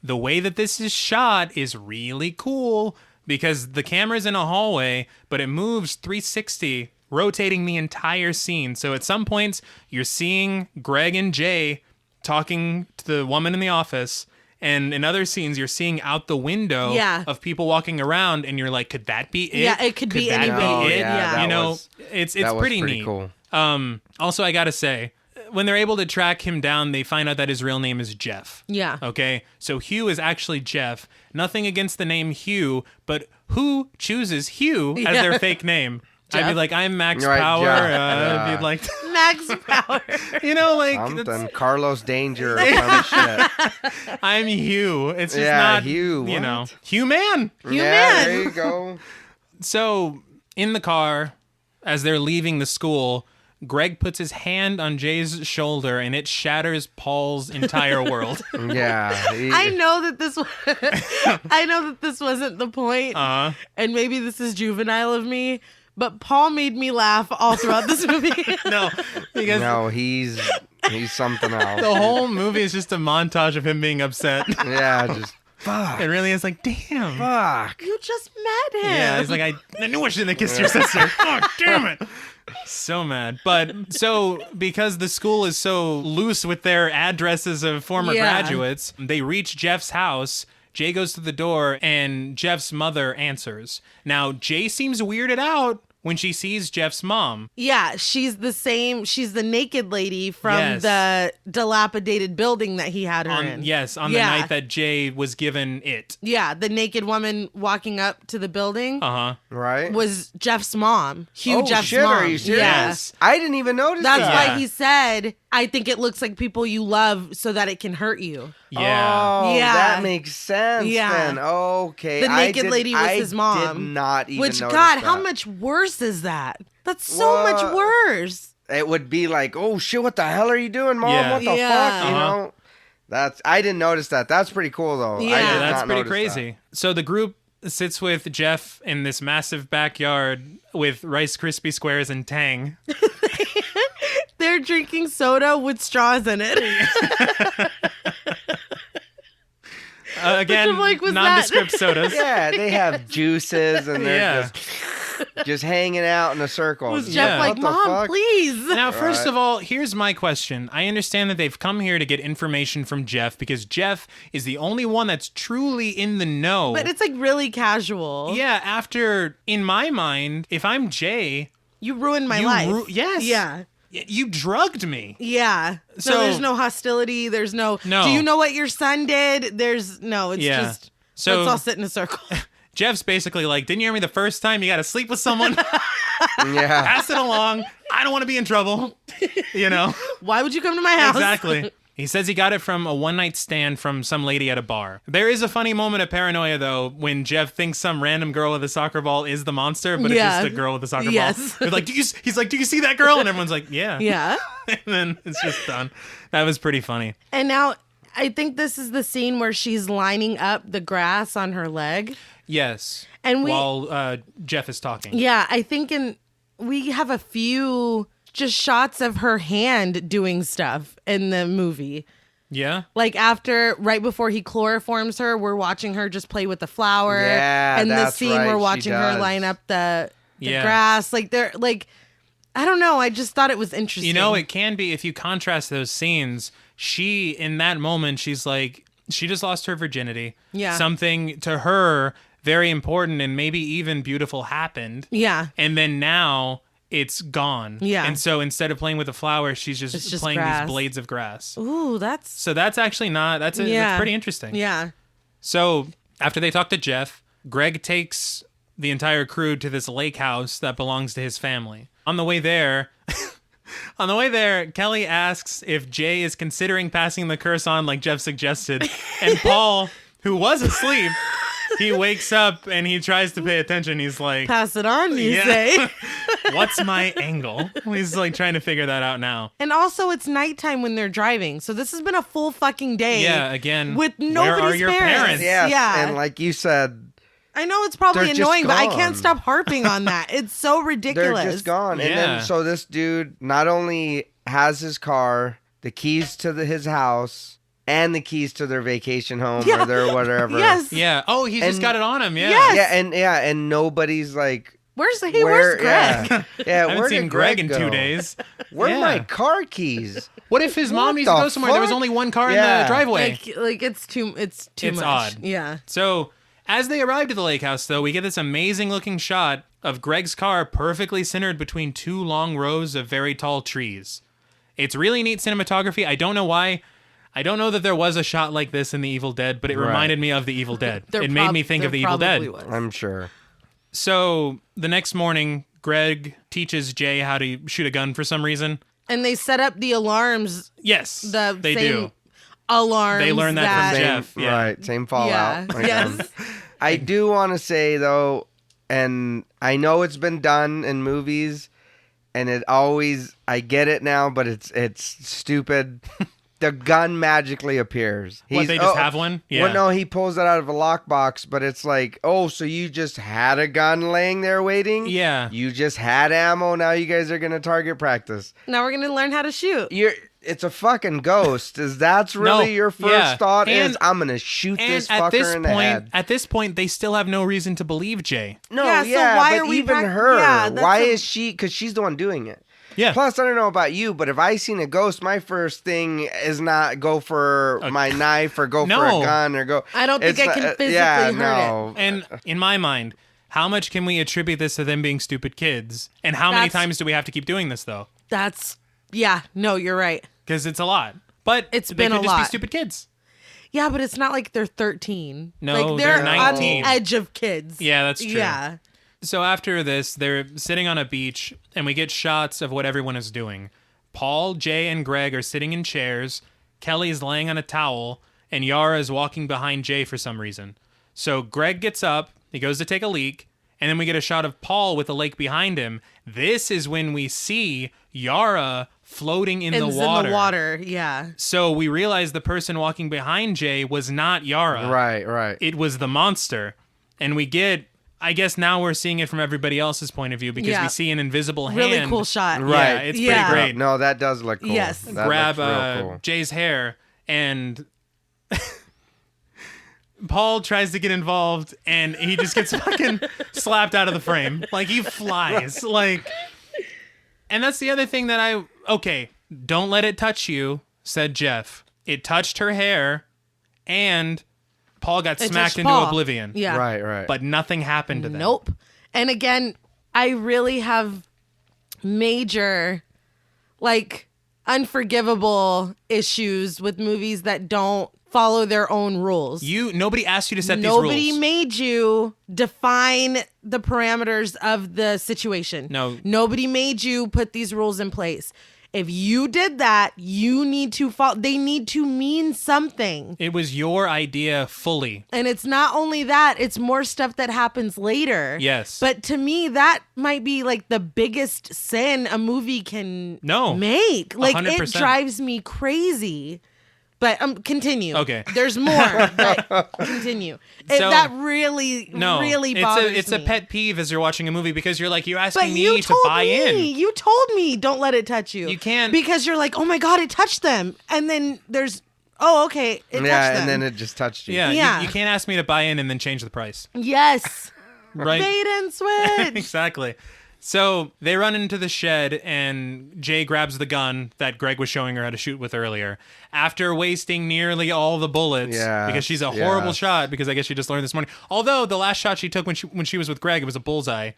Speaker 1: the way that this is shot is really cool because the camera's in a hallway, but it moves 360, rotating the entire scene. So at some points, you're seeing Greg and Jay talking to the woman in the office. And in other scenes, you're seeing out the window of people walking around, and you're like, could that be it?
Speaker 2: Yeah, it could be
Speaker 1: that
Speaker 2: anybody.
Speaker 3: Oh,
Speaker 1: it?
Speaker 3: yeah, that
Speaker 1: You know,
Speaker 3: was-
Speaker 1: it's
Speaker 3: that was
Speaker 1: pretty neat.
Speaker 3: cool.
Speaker 1: Also, I gotta say, when they're able to track him down, they find out that his real name is Jeff.
Speaker 2: Yeah.
Speaker 1: Okay, so Hugh is actually Jeff. Nothing against the name Hugh, but who chooses Hugh as their fake name? I'd be
Speaker 2: Jeff.
Speaker 1: like, I'm Max
Speaker 3: Right,
Speaker 1: Power.
Speaker 3: Jeff.
Speaker 1: If you'd like,
Speaker 2: Max Power.
Speaker 1: you know, like
Speaker 3: Something. Carlos Danger or some shit.
Speaker 1: I'm Hugh. It's just
Speaker 3: Yeah,
Speaker 1: not
Speaker 3: Hugh,
Speaker 1: You
Speaker 3: what?
Speaker 1: know, Hugh man.
Speaker 2: You
Speaker 3: yeah,
Speaker 2: man.
Speaker 3: there you go.
Speaker 1: So in the car, as they're leaving the school, Greg puts his hand on Jay's shoulder, and it shatters Paul's entire world.
Speaker 3: Yeah.
Speaker 2: I know that this I know that this wasn't the point, and maybe this is juvenile of me, but Paul made me laugh all throughout this movie.
Speaker 1: No, because
Speaker 3: No, he's something else.
Speaker 1: the whole movie is just a montage of him being upset.
Speaker 3: Yeah, just fuck.
Speaker 1: It really is like, damn.
Speaker 3: Fuck.
Speaker 2: You just met him.
Speaker 1: Yeah, he's like, I knew I shouldn't have kissed your sister. Fuck, damn it. So mad. But so because the school is so loose with their addresses of former graduates, they reach Jeff's house. Jay goes to the door and Jeff's mother answers. Now, Jay seems weirded out when she sees Jeff's mom.
Speaker 2: Yeah, she's the naked lady from
Speaker 1: Yes.
Speaker 2: the dilapidated building that he had her in.
Speaker 1: Yes, on the night that Jay was given it.
Speaker 2: Yeah, the naked woman walking up to the building
Speaker 1: Uh-huh.
Speaker 3: Right?
Speaker 2: was Jeff's mom. Hugh Jeff's
Speaker 3: shit,
Speaker 2: mom.
Speaker 3: are you serious?
Speaker 2: Yeah.
Speaker 1: Yes.
Speaker 3: I didn't even notice
Speaker 2: That's
Speaker 3: that.
Speaker 2: why he said, I think it looks like people you love so that it can hurt you.
Speaker 1: Yeah.
Speaker 3: Oh,
Speaker 2: Yeah.
Speaker 3: that makes sense
Speaker 2: Yeah.
Speaker 3: then. Okay.
Speaker 2: The naked lady was
Speaker 3: I
Speaker 2: his mom.
Speaker 3: did not even
Speaker 2: Which,
Speaker 3: notice
Speaker 2: God,
Speaker 3: that.
Speaker 2: how much worse is that? That's so much
Speaker 3: What?
Speaker 2: worse.
Speaker 3: It would be like, oh shit, what the hell are you doing, Mom?
Speaker 1: Yeah.
Speaker 3: What the
Speaker 2: Yeah.
Speaker 3: fuck? You know? I didn't notice that. That's pretty cool though.
Speaker 2: Yeah.
Speaker 3: I did
Speaker 1: Yeah, that's
Speaker 3: not
Speaker 1: pretty
Speaker 3: notice
Speaker 1: crazy. So the group sits with Jeff in this massive backyard with Rice Krispie squares and Tang.
Speaker 2: They're drinking soda with straws in it.
Speaker 1: Again,
Speaker 2: I'm like, was that-
Speaker 1: nondescript sodas.
Speaker 3: that. Yeah, they have juices and they're
Speaker 1: Yeah.
Speaker 3: just hanging out in a circle.
Speaker 2: Was
Speaker 3: Just
Speaker 2: Jeff
Speaker 1: Yeah.
Speaker 2: like,
Speaker 3: what the
Speaker 2: Mom,
Speaker 3: fuck?
Speaker 2: please?
Speaker 1: Now, first
Speaker 3: Right.
Speaker 1: of all, here's my question. I understand that they've come here to get information from Jeff because Jeff is the only one that's truly in the know.
Speaker 2: But it's like really casual.
Speaker 1: yeah, after, in my mind, if I'm Jay,
Speaker 2: You ruined my
Speaker 1: you
Speaker 2: life.
Speaker 1: yes.
Speaker 2: Yeah.
Speaker 1: You drugged me.
Speaker 2: Yeah. So
Speaker 1: So-
Speaker 2: there's no hostility. There's no.
Speaker 1: No.
Speaker 2: Do you know what your son did? There's no. It's
Speaker 1: Yeah.
Speaker 2: just.
Speaker 1: So-
Speaker 2: let's all sit in a circle.
Speaker 1: Jeff's basically like, didn't you hear me the first time? You got to sleep with someone.
Speaker 3: Yeah.
Speaker 1: Pass it along. I don't want to be in trouble. You know?
Speaker 2: Why would you come to my house?
Speaker 1: Exactly. He says he got it from a one-night stand from some lady at a bar. There is a funny moment of paranoia, though, when Jeff thinks some random girl with a soccer ball is the monster, but it's just a girl with a soccer ball. They're like, he's like, do you see that girl? And everyone's like, yeah.
Speaker 2: Yeah.
Speaker 1: And then it's just done. That was pretty funny.
Speaker 2: And now I think this is the scene where she's lining up the grass on her leg.
Speaker 1: Yes.
Speaker 2: And
Speaker 1: while Jeff is talking.
Speaker 2: Yeah, I think we have a few just shots of her hand doing stuff in the movie.
Speaker 1: Yeah.
Speaker 2: Like right before he chloroforms her, we're watching her just play with the flower.
Speaker 3: Yeah,
Speaker 2: and
Speaker 3: that's
Speaker 2: the scene
Speaker 3: right,
Speaker 2: we're
Speaker 3: she
Speaker 2: watching her
Speaker 3: does.
Speaker 2: line up the grass. Like they're like, I don't know. I just thought it was interesting.
Speaker 1: You know, it can be if you contrast those scenes. She in that moment, she's like, she just lost her virginity.
Speaker 2: Yeah.
Speaker 1: Something to her very important and maybe even beautiful happened.
Speaker 2: Yeah.
Speaker 1: And then now it's gone.
Speaker 2: Yeah.
Speaker 1: And so instead of playing with the flower, she's just playing
Speaker 2: grass.
Speaker 1: these blades of grass.
Speaker 2: Ooh,
Speaker 1: So that's actually not, that's pretty interesting.
Speaker 2: Yeah.
Speaker 1: So after they talk to Jeff, Greg takes the entire crew to this lake house that belongs to his family. On the way there, Kelly asks if Jay is considering passing the curse on like Jeff suggested. And Paul, who was asleep, he wakes up and he tries to pay attention. He's like,
Speaker 2: pass it on, you say.
Speaker 1: What's my angle? He's like trying to figure that out now.
Speaker 2: And also, it's nighttime when they're driving. So this has been a full fucking day.
Speaker 1: Yeah, again,
Speaker 2: with
Speaker 1: where
Speaker 2: nobody's
Speaker 1: are your
Speaker 2: parents.
Speaker 3: Yes.
Speaker 2: Yeah.
Speaker 3: And like you said,
Speaker 2: I know it's probably
Speaker 3: they're just
Speaker 2: annoying, but I
Speaker 3: gone.
Speaker 2: can't stop harping on that. It's so ridiculous.
Speaker 3: they're just gone. And
Speaker 1: Yeah.
Speaker 3: then so this dude not only has his car, the keys to his house, and the keys to their vacation home
Speaker 2: Yeah.
Speaker 3: or their whatever.
Speaker 2: Yes.
Speaker 1: Yeah. Oh, he's just
Speaker 3: And-
Speaker 1: got it on him. Yeah.
Speaker 2: Yes.
Speaker 3: And nobody's like,
Speaker 2: Where's Greg?
Speaker 3: Yeah,
Speaker 1: I haven't
Speaker 3: where
Speaker 1: seen
Speaker 3: did
Speaker 1: Greg in
Speaker 3: go?
Speaker 1: 2 days.
Speaker 3: Where are
Speaker 1: Yeah.
Speaker 3: my car keys?
Speaker 1: What if his mom
Speaker 3: What
Speaker 1: needs to
Speaker 3: the
Speaker 1: go somewhere? There was
Speaker 3: fuck?
Speaker 1: only one car in
Speaker 3: Yeah.
Speaker 1: the driveway.
Speaker 2: Like it's too
Speaker 1: It's
Speaker 2: much.
Speaker 1: odd.
Speaker 2: Yeah.
Speaker 1: So, as they arrive to the lake house, though, we get this amazing looking shot of Greg's car perfectly centered between two long rows of very tall trees. It's really neat cinematography. I don't know why. I don't know that there was a shot like this in The Evil Dead, but it
Speaker 3: Right.
Speaker 1: reminded me of The Evil Dead.
Speaker 2: There
Speaker 1: It made me think of The Evil Dead.
Speaker 2: probably was.
Speaker 3: I'm sure.
Speaker 1: So, the next morning, Greg teaches Jay how to shoot a gun for some reason.
Speaker 2: And they set up the alarms.
Speaker 1: Yes,
Speaker 2: The
Speaker 1: they
Speaker 2: same
Speaker 1: do.
Speaker 2: alarms.
Speaker 1: They learned that from
Speaker 3: Same,
Speaker 1: Jeff. Yeah.
Speaker 3: Right, same fallout.
Speaker 2: Yeah.
Speaker 3: Like,
Speaker 2: Yes.
Speaker 3: I do want to say though, and I know it's been done in movies, and I get it now, but it's stupid. The gun magically appears.
Speaker 1: What, they just have one? Yeah.
Speaker 3: Well, no, he pulls it out of a lockbox, but it's like, oh, so you just had a gun laying there waiting?
Speaker 1: Yeah.
Speaker 3: You just had ammo. Now you guys are gonna target practice.
Speaker 2: Now we're gonna learn how to shoot.
Speaker 3: It's a fucking ghost. That's really
Speaker 1: No,
Speaker 3: your first
Speaker 1: yeah.
Speaker 3: thought?
Speaker 1: And-
Speaker 3: is I'm gonna shoot
Speaker 1: And
Speaker 3: this
Speaker 1: at this
Speaker 3: fucker in the
Speaker 1: point,
Speaker 3: head.
Speaker 1: they still have no reason to believe Jay.
Speaker 3: No,
Speaker 2: Yeah,
Speaker 3: yeah,
Speaker 2: so why
Speaker 3: but
Speaker 2: are we
Speaker 3: even
Speaker 2: back-
Speaker 3: her,
Speaker 2: Yeah, that's
Speaker 3: why
Speaker 2: a-
Speaker 3: is she? Because she's the one doing it.
Speaker 1: Yeah.
Speaker 3: Plus, I don't know about you, but if I seen a ghost, my first thing is not go for my knife or go for
Speaker 1: No.
Speaker 3: a gun or go.
Speaker 2: I don't think
Speaker 3: It's
Speaker 2: I can
Speaker 3: not-
Speaker 2: physically
Speaker 3: yeah,
Speaker 2: hurt
Speaker 3: no.
Speaker 1: And in my mind, how much can we attribute this to them being stupid kids? And how many
Speaker 2: That's-
Speaker 1: times do we have to keep doing this, though?
Speaker 2: No, you're right.
Speaker 1: Because it's a lot. But
Speaker 2: It's
Speaker 1: they
Speaker 2: been
Speaker 1: could
Speaker 2: a
Speaker 1: just be
Speaker 2: lot.
Speaker 1: stupid kids.
Speaker 2: Yeah, but it's not like they're 13.
Speaker 1: No,
Speaker 2: like
Speaker 1: they're
Speaker 2: on
Speaker 1: 19.
Speaker 2: the edge of kids.
Speaker 1: Yeah, that's true.
Speaker 2: Yeah.
Speaker 1: So after this, they're sitting on a beach, and we get shots of what everyone is doing. Paul, Jay, and Greg are sitting in chairs. Kelly's laying on a towel, and Yara is walking behind Jay for some reason. So Greg gets up, he goes to take a leak, and then we get a shot of Paul with the lake behind him. This is when we see Yara floating in the
Speaker 2: It's
Speaker 1: water.
Speaker 2: in the water. Yeah.
Speaker 1: So we realize the person walking behind Jay was not Yara.
Speaker 3: Right.
Speaker 1: It was the monster. And we get, I guess now we're seeing it from everybody else's point of view because
Speaker 2: Yeah.
Speaker 1: we see an invisible hand.
Speaker 2: Really cool shot.
Speaker 3: Right.
Speaker 1: Yeah, it's
Speaker 2: Yeah.
Speaker 1: pretty great.
Speaker 3: No, that does look cool.
Speaker 2: Yes.
Speaker 3: That
Speaker 1: Grab
Speaker 3: looks real cool.
Speaker 1: Jay's hair, and Paul tries to get involved, and he just gets fucking slapped out of the frame. Like, he flies. Like, and that's the other thing that don't let it touch you, said Jeff. It touched her hair, and Paul got
Speaker 2: It
Speaker 1: smacked
Speaker 2: touched
Speaker 1: into
Speaker 2: Paul.
Speaker 1: oblivion.
Speaker 2: Yeah.
Speaker 3: Right.
Speaker 1: But nothing happened to them.
Speaker 2: Nope. And again, I really have major, like, unforgivable issues with movies that don't follow their own rules.
Speaker 1: Nobody asked you to set these
Speaker 2: Nobody
Speaker 1: rules.
Speaker 2: made you define the parameters of the situation.
Speaker 1: No.
Speaker 2: Nobody made you put these rules in place. If you did that, you need to follow. They need to mean something.
Speaker 1: It was your idea fully.
Speaker 2: And it's not only that, it's more stuff that happens later.
Speaker 1: Yes.
Speaker 2: But to me, that might be like the biggest sin a movie can make. Like
Speaker 1: 100%.
Speaker 2: it drives me crazy. But continue.
Speaker 1: Okay.
Speaker 2: There's more, but continue. That really bothers me.
Speaker 1: It's a pet peeve as you're watching a movie because you're asking
Speaker 2: But
Speaker 1: me to buy in.
Speaker 2: You told me don't let it touch you.
Speaker 1: You can't.
Speaker 2: Because you're like, oh my God, it touched them. And then there's, oh, okay, it touched them.
Speaker 3: Yeah, and then it just touched you.
Speaker 1: Yeah. You can't ask me to buy in and then change the price.
Speaker 2: Yes.
Speaker 1: Right.
Speaker 2: Bait and switch.
Speaker 1: Exactly. So they run into the shed and Jay grabs the gun that Greg was showing her how to shoot with earlier after wasting nearly all the bullets because she's a horrible shot because I guess she just learned this morning. Although the last shot she took when she was with Greg, it was a bullseye.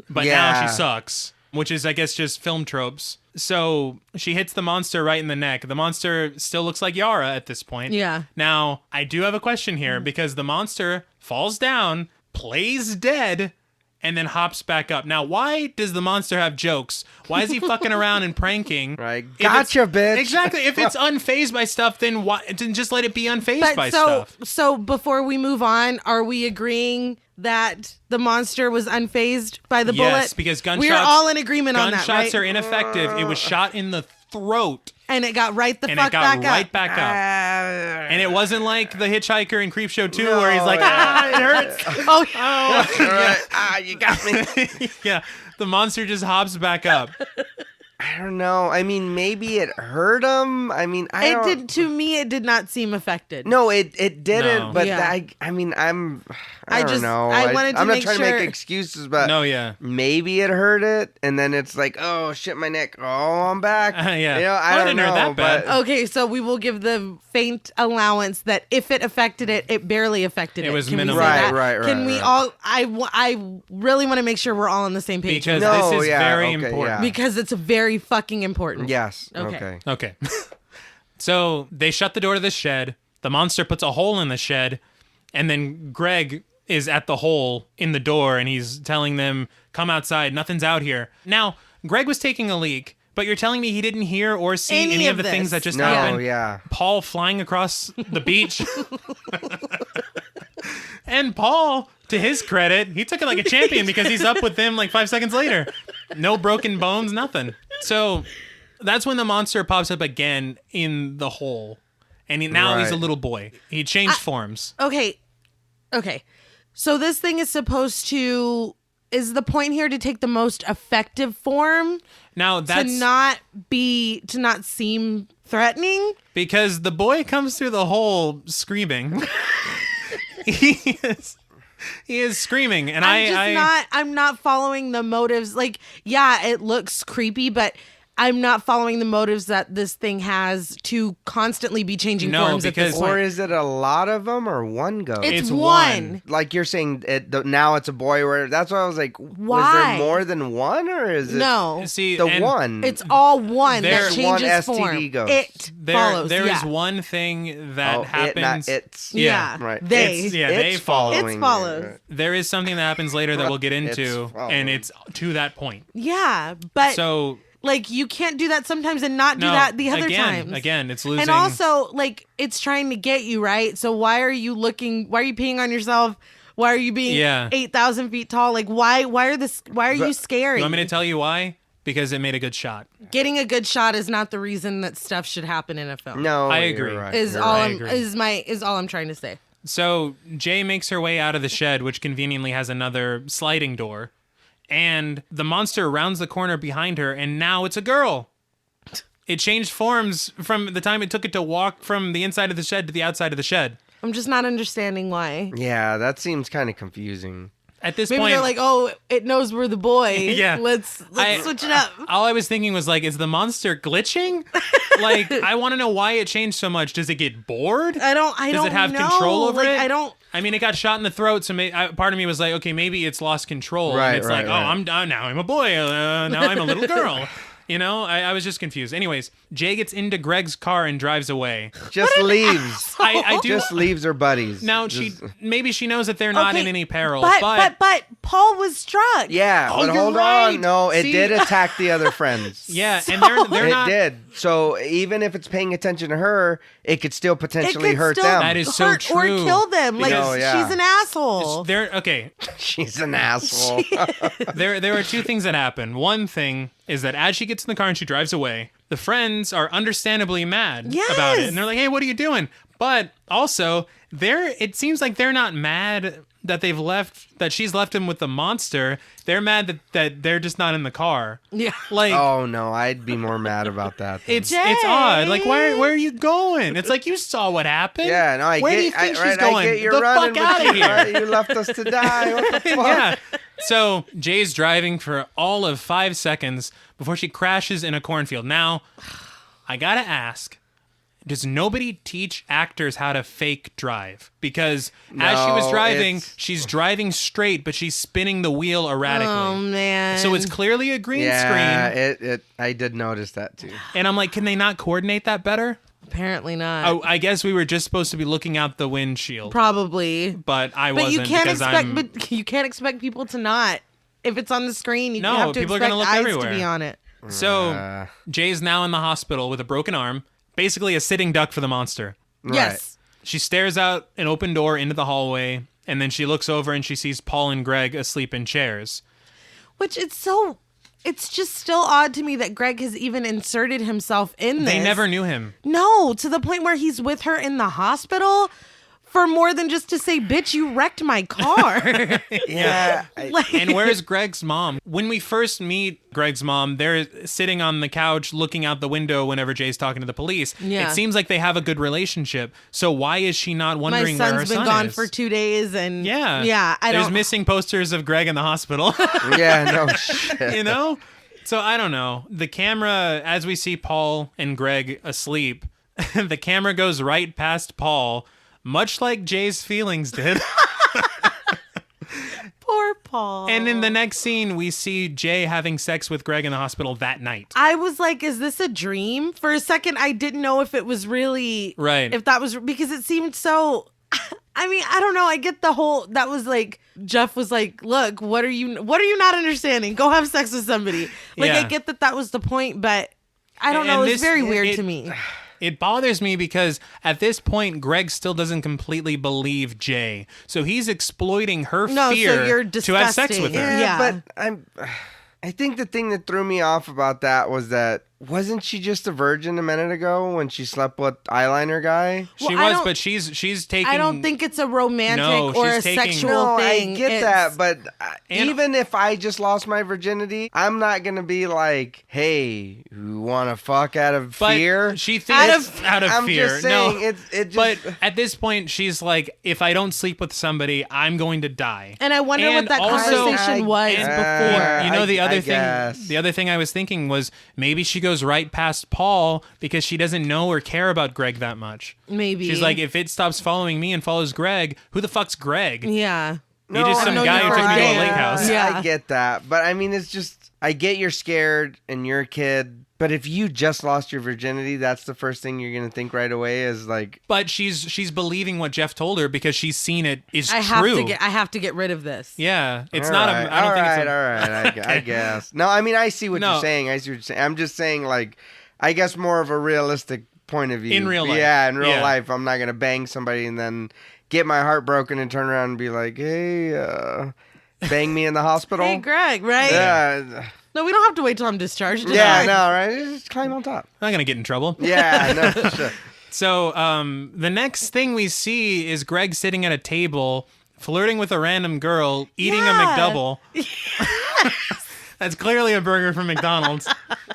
Speaker 1: But now she sucks, which is, I guess, just film tropes. So she hits the monster right in the neck. The monster still looks like Yara at this point.
Speaker 2: Yeah.
Speaker 1: Now, I do have a question here because the monster falls down, plays dead, and then hops back up. Now, why does the monster have jokes? Why is he fucking around and pranking?
Speaker 3: Right. Gotcha, bitch.
Speaker 1: Exactly. If it's unfazed by stuff, then just let it be unfazed by stuff.
Speaker 2: So before we move on, are we agreeing that the monster was unfazed by the bullet?
Speaker 1: Yes, because gunshots...
Speaker 2: We're all in agreement on that, right?
Speaker 1: Gunshots are ineffective. It was shot in the throat.
Speaker 2: And it got right the fuck back up.
Speaker 1: And it got right back up. And it wasn't like the hitchhiker in Creepshow 2 where he's like, it hurts.
Speaker 3: You got me.
Speaker 1: Yeah, the monster just hops back up.
Speaker 3: I don't know. I mean, maybe it hurt him. I mean,
Speaker 2: To me, it did not seem affected.
Speaker 3: No, it didn't.
Speaker 1: No.
Speaker 3: But
Speaker 2: Yeah.
Speaker 3: I don't know.
Speaker 2: I wanted to
Speaker 3: I'm not
Speaker 2: make
Speaker 3: trying
Speaker 2: sure-
Speaker 3: to make excuses, but maybe it hurt it, and then it's like, oh shit, my neck. Oh, I'm back.
Speaker 1: Yeah.
Speaker 3: You know, I
Speaker 1: Well, it
Speaker 3: don't
Speaker 1: didn't hurt
Speaker 3: know.
Speaker 1: that bad.
Speaker 3: But
Speaker 2: Okay, so we will give the faint allowance that if it affected it, it barely affected it.
Speaker 1: It was
Speaker 2: Can
Speaker 1: minimal.
Speaker 2: We say that?
Speaker 3: Right.
Speaker 2: Can we all? I really want to make sure we're all on the same page
Speaker 1: Because
Speaker 3: No,
Speaker 1: this is
Speaker 3: yeah,
Speaker 1: very
Speaker 3: okay,
Speaker 1: important.
Speaker 3: yeah.
Speaker 2: because it's very fucking important.
Speaker 3: Yes.
Speaker 2: Okay.
Speaker 1: Okay. So they shut the door to the shed. The monster puts a hole in the shed, and then Greg is at the hole in the door, and he's telling them, come outside, nothing's out here. Now, Greg was taking a leak, but you're telling me he didn't hear or see any of the
Speaker 2: this.
Speaker 1: things that just
Speaker 3: No,
Speaker 1: happened?
Speaker 3: yeah.
Speaker 1: Paul flying across the beach. And Paul, to his credit, he took it like a champion because he's up with them like 5 seconds later. No broken bones, nothing. So that's when the monster pops up again in the hole. And now he's a little boy. He changed forms.
Speaker 2: Okay. So this thing is supposed to. Is the point here to take the most effective form?
Speaker 1: Now that's
Speaker 2: to not seem threatening?
Speaker 1: because the boy comes through the hole screaming. He is screaming, and
Speaker 2: I'm not following the motives. Like, yeah, it looks creepy, but I'm not following the motives that this thing has to constantly be changing forms at this point.
Speaker 3: Or is it a lot of them or one ghost?
Speaker 2: It's one.
Speaker 3: Like you're saying, now it's a boy. Where that's why I was like,
Speaker 2: Why?
Speaker 3: Was there more than one, or is it
Speaker 2: No.
Speaker 1: See,
Speaker 3: the
Speaker 1: and
Speaker 3: one?
Speaker 2: It's all one that
Speaker 1: There's
Speaker 2: changes
Speaker 3: one
Speaker 2: form.
Speaker 3: STD ghost.
Speaker 2: It follows.
Speaker 1: There is
Speaker 2: yeah.
Speaker 1: one thing that happens.
Speaker 3: It's
Speaker 2: Yeah.
Speaker 3: right.
Speaker 2: They.
Speaker 1: they
Speaker 3: It's
Speaker 1: follow.
Speaker 3: following
Speaker 2: It follows.
Speaker 3: you.
Speaker 1: There is something that happens later that we'll get into,
Speaker 3: It's following.
Speaker 1: and it's to that point.
Speaker 2: Yeah, but
Speaker 1: So
Speaker 2: like you can't do that sometimes and not do
Speaker 1: no,
Speaker 2: that the other
Speaker 1: again,
Speaker 2: times.
Speaker 1: Again, it's losing.
Speaker 2: And also, like, it's trying to get you, right? So why are you peeing on yourself? Why are you being 8,000 feet tall? Like, why are you scary?
Speaker 1: You want me to tell you why? Because it made a good shot.
Speaker 2: Getting a good shot is not the reason that stuff should happen in a film.
Speaker 3: No,
Speaker 1: I
Speaker 3: you're
Speaker 1: agree.
Speaker 3: Right.
Speaker 2: Is
Speaker 3: You're
Speaker 2: all
Speaker 3: right.
Speaker 2: is all I'm trying to say.
Speaker 1: So Jay makes her way out of the shed, which conveniently has another sliding door. And the monster rounds the corner behind her, and now it's a girl. It changed forms from the time it took it to walk from the inside of the shed to the outside of the shed.
Speaker 2: I'm just not understanding why.
Speaker 3: Yeah, that seems kind of confusing.
Speaker 1: At this
Speaker 2: Maybe
Speaker 1: point,
Speaker 2: they're like, oh, it knows we're the boy.
Speaker 1: Yeah.
Speaker 2: Let's switch it up.
Speaker 1: all I was thinking was like, is the monster glitching? Like, I want to know why it changed so much. Does it get bored?
Speaker 2: I don't
Speaker 1: Does it have
Speaker 2: know.
Speaker 1: control over
Speaker 2: like,
Speaker 1: it?
Speaker 2: I don't.
Speaker 1: I mean, it got shot in the throat, so part of me was like, okay, maybe it's lost control.
Speaker 3: Right,
Speaker 1: and it's
Speaker 3: right,
Speaker 1: like,
Speaker 3: right.
Speaker 1: oh, now I'm a boy. Now I'm a little girl. You know, I was just confused. Anyways, Jay gets into Greg's car and drives away.
Speaker 3: Just leaves.
Speaker 1: I do.
Speaker 3: Just leaves her buddies.
Speaker 1: Now
Speaker 3: Just-
Speaker 1: maybe she knows that they're not
Speaker 2: Okay,
Speaker 1: in any peril,
Speaker 2: but Paul was struck.
Speaker 3: Yeah,
Speaker 1: Oh,
Speaker 3: but
Speaker 1: you're
Speaker 3: hold
Speaker 1: right.
Speaker 3: on. No, it
Speaker 1: See?
Speaker 3: did attack the other friends.
Speaker 1: yeah,
Speaker 2: So-
Speaker 1: and they're
Speaker 3: It
Speaker 1: not.
Speaker 3: did. So even if it's paying attention to her, it could still
Speaker 2: It
Speaker 3: potentially
Speaker 2: could
Speaker 3: hurt
Speaker 2: still
Speaker 3: them.
Speaker 1: That is so
Speaker 2: hurt or
Speaker 1: true.
Speaker 2: kill them. Like
Speaker 3: Oh, yeah.
Speaker 2: she's an asshole.
Speaker 1: They're okay.
Speaker 3: She's an asshole.
Speaker 1: There are two things that happen. One thing is that as she gets in the car and she drives away, the friends are understandably mad about it,
Speaker 2: Yes.
Speaker 1: and they're like, "Hey, what are you doing?" But also, it seems like they're not mad that that she's left him with the monster. They're mad that they're just not in the car.
Speaker 2: Yeah.
Speaker 1: Like
Speaker 3: Oh no, I'd be more mad about that. then.
Speaker 1: it's odd. Like where are you going? It's like you saw what happened.
Speaker 3: Yeah, no, I
Speaker 1: Where
Speaker 3: get.
Speaker 1: do you think
Speaker 3: I,
Speaker 1: she's going?
Speaker 3: I get you're
Speaker 1: the
Speaker 3: running,
Speaker 1: fuck out
Speaker 3: but
Speaker 1: of here.
Speaker 3: You left us to die. What the fuck?
Speaker 1: Yeah. So Jay's driving for all of 5 seconds before she crashes in a cornfield. Now, I gotta ask, does nobody teach actors how to fake drive? Because as she was
Speaker 3: No,
Speaker 1: driving,
Speaker 3: it's-
Speaker 1: she's driving straight, but she's spinning the wheel erratically.
Speaker 2: Oh man.
Speaker 1: So it's clearly a green
Speaker 3: Yeah,
Speaker 1: screen.
Speaker 3: I did notice that too.
Speaker 1: And I'm like, can they not coordinate that better?
Speaker 2: apparently not.
Speaker 1: Oh, I guess we were just supposed to be looking out the windshield.
Speaker 2: Probably.
Speaker 1: But I
Speaker 2: But
Speaker 1: wasn't
Speaker 2: you can't
Speaker 1: because
Speaker 2: expect.
Speaker 1: I'm...
Speaker 2: But you can't expect people to not. If it's on the screen, you
Speaker 1: No,
Speaker 2: have to
Speaker 1: people are
Speaker 2: expect
Speaker 1: gonna look
Speaker 2: eyes
Speaker 1: everywhere.
Speaker 2: to be on it.
Speaker 1: So Jay's now in the hospital with a broken arm, basically a sitting duck for the monster.
Speaker 2: Yes.
Speaker 1: She stares out an open door into the hallway, and then she looks over and she sees Paul and Greg asleep in chairs.
Speaker 2: Which it's just still odd to me that Greg has even inserted himself in this.
Speaker 1: They never knew him.
Speaker 2: No, to the point where he's with her in the hospital for more than just to say, bitch, you wrecked my car.
Speaker 3: Yeah.
Speaker 2: Like-
Speaker 1: And where's Greg's mom? When we first meet Greg's mom, they're sitting on the couch looking out the window whenever Jay's talking to the police.
Speaker 2: Yeah.
Speaker 1: It seems like they have a good relationship. So why is she not
Speaker 2: my
Speaker 1: wondering where her
Speaker 2: son's been
Speaker 1: son
Speaker 2: gone
Speaker 1: is?
Speaker 2: for 2 days and
Speaker 1: Yeah.
Speaker 2: I
Speaker 1: There's
Speaker 2: don't
Speaker 1: missing posters of Greg in the hospital.
Speaker 3: Yeah, no shit.
Speaker 1: You know? So I don't know. The camera, as we see Paul and Greg asleep, the camera goes right past Paul, much like Jay's feelings did.
Speaker 2: Poor Paul.
Speaker 1: And in the next scene, we see Jay having sex with Greg in the hospital that night.
Speaker 2: I was like, is this a dream? For a second, I didn't know if it was really
Speaker 1: Right.
Speaker 2: If that was because it seemed so. I mean, I don't know. I get the whole. That was like Jeff was like, "Look, what are you not understanding? Go have sex with somebody." Like
Speaker 1: Yeah.
Speaker 2: I get that was the point, but I don't know.
Speaker 1: And
Speaker 2: It's
Speaker 1: this-
Speaker 2: very weird
Speaker 1: it-
Speaker 2: to me.
Speaker 1: It bothers me because at this point, Greg still doesn't completely believe Jay. So he's exploiting her
Speaker 2: No, so
Speaker 1: fear
Speaker 2: you're
Speaker 1: to have sex with her.
Speaker 2: disgusting. Yeah.
Speaker 3: But I think the thing that threw me off about that was that wasn't she just a virgin a minute ago when she slept with eyeliner guy?
Speaker 1: She
Speaker 2: Well, I
Speaker 1: was,
Speaker 2: don't-
Speaker 1: but she's taking...
Speaker 2: I don't think it's a romantic
Speaker 1: No,
Speaker 2: or a
Speaker 1: she's taking-
Speaker 2: sexual
Speaker 3: No,
Speaker 2: thing.
Speaker 3: I get
Speaker 2: It's-
Speaker 3: that, but
Speaker 1: And-
Speaker 3: even if I just lost my virginity, I'm not gonna be like, "Hey, you want to fuck out of
Speaker 1: But
Speaker 3: fear?"
Speaker 1: she thinks out of
Speaker 3: I'm
Speaker 1: fear.
Speaker 3: just saying,
Speaker 1: no,
Speaker 3: it just.
Speaker 1: but at this point, she's like, if I don't sleep with somebody, I'm going to die.
Speaker 2: And I wonder what
Speaker 1: And
Speaker 2: that
Speaker 1: also-
Speaker 2: conversation was
Speaker 1: and-
Speaker 2: before.
Speaker 1: You know, the other
Speaker 3: I
Speaker 1: thing,
Speaker 3: guess.
Speaker 1: the other thing I was thinking was maybe she goes right past Paul because she doesn't know or care about Greg that much.
Speaker 2: Maybe
Speaker 1: She's like, if it stops following me and follows Greg, who the fuck's Greg?
Speaker 2: yeah.
Speaker 1: He just
Speaker 3: I've
Speaker 1: some
Speaker 2: known
Speaker 1: guy
Speaker 2: you
Speaker 1: who
Speaker 2: for
Speaker 1: took
Speaker 2: a
Speaker 1: me to a
Speaker 2: day.
Speaker 1: lake house.
Speaker 2: Yeah.
Speaker 3: I get that, but I mean, it's just I get you're scared and you're a kid. But if you just lost your virginity, that's the first thing you're gonna think right away is like,
Speaker 1: But she's believing what Jeff told her because she's seen it is
Speaker 2: I
Speaker 1: true.
Speaker 2: have to get rid of this.
Speaker 1: Yeah, it's
Speaker 3: all
Speaker 1: not
Speaker 3: right,
Speaker 1: a. I don't think it's a.
Speaker 3: all right. I guess. No, I mean, I see what
Speaker 1: No.
Speaker 3: you're saying. I see what you're saying. I'm just saying, like, I guess more of a realistic point of view.
Speaker 1: In real life.
Speaker 3: Yeah, in real
Speaker 1: Yeah.
Speaker 3: life, I'm not gonna bang somebody and then get my heart broken and turn around and be like, hey, bang me in the hospital.
Speaker 2: Hey, Greg, right?
Speaker 3: Yeah.
Speaker 2: No, we don't have to wait till I'm discharged. It's
Speaker 3: Yeah,
Speaker 2: fine.
Speaker 3: no, right? Just climb on top.
Speaker 1: I'm not gonna get in trouble.
Speaker 3: Yeah, no, sure.
Speaker 1: So the next thing we see is Greg sitting at a table, flirting with a random girl, eating a
Speaker 2: Yeah.
Speaker 1: McDouble. That's clearly a burger from McDonald's.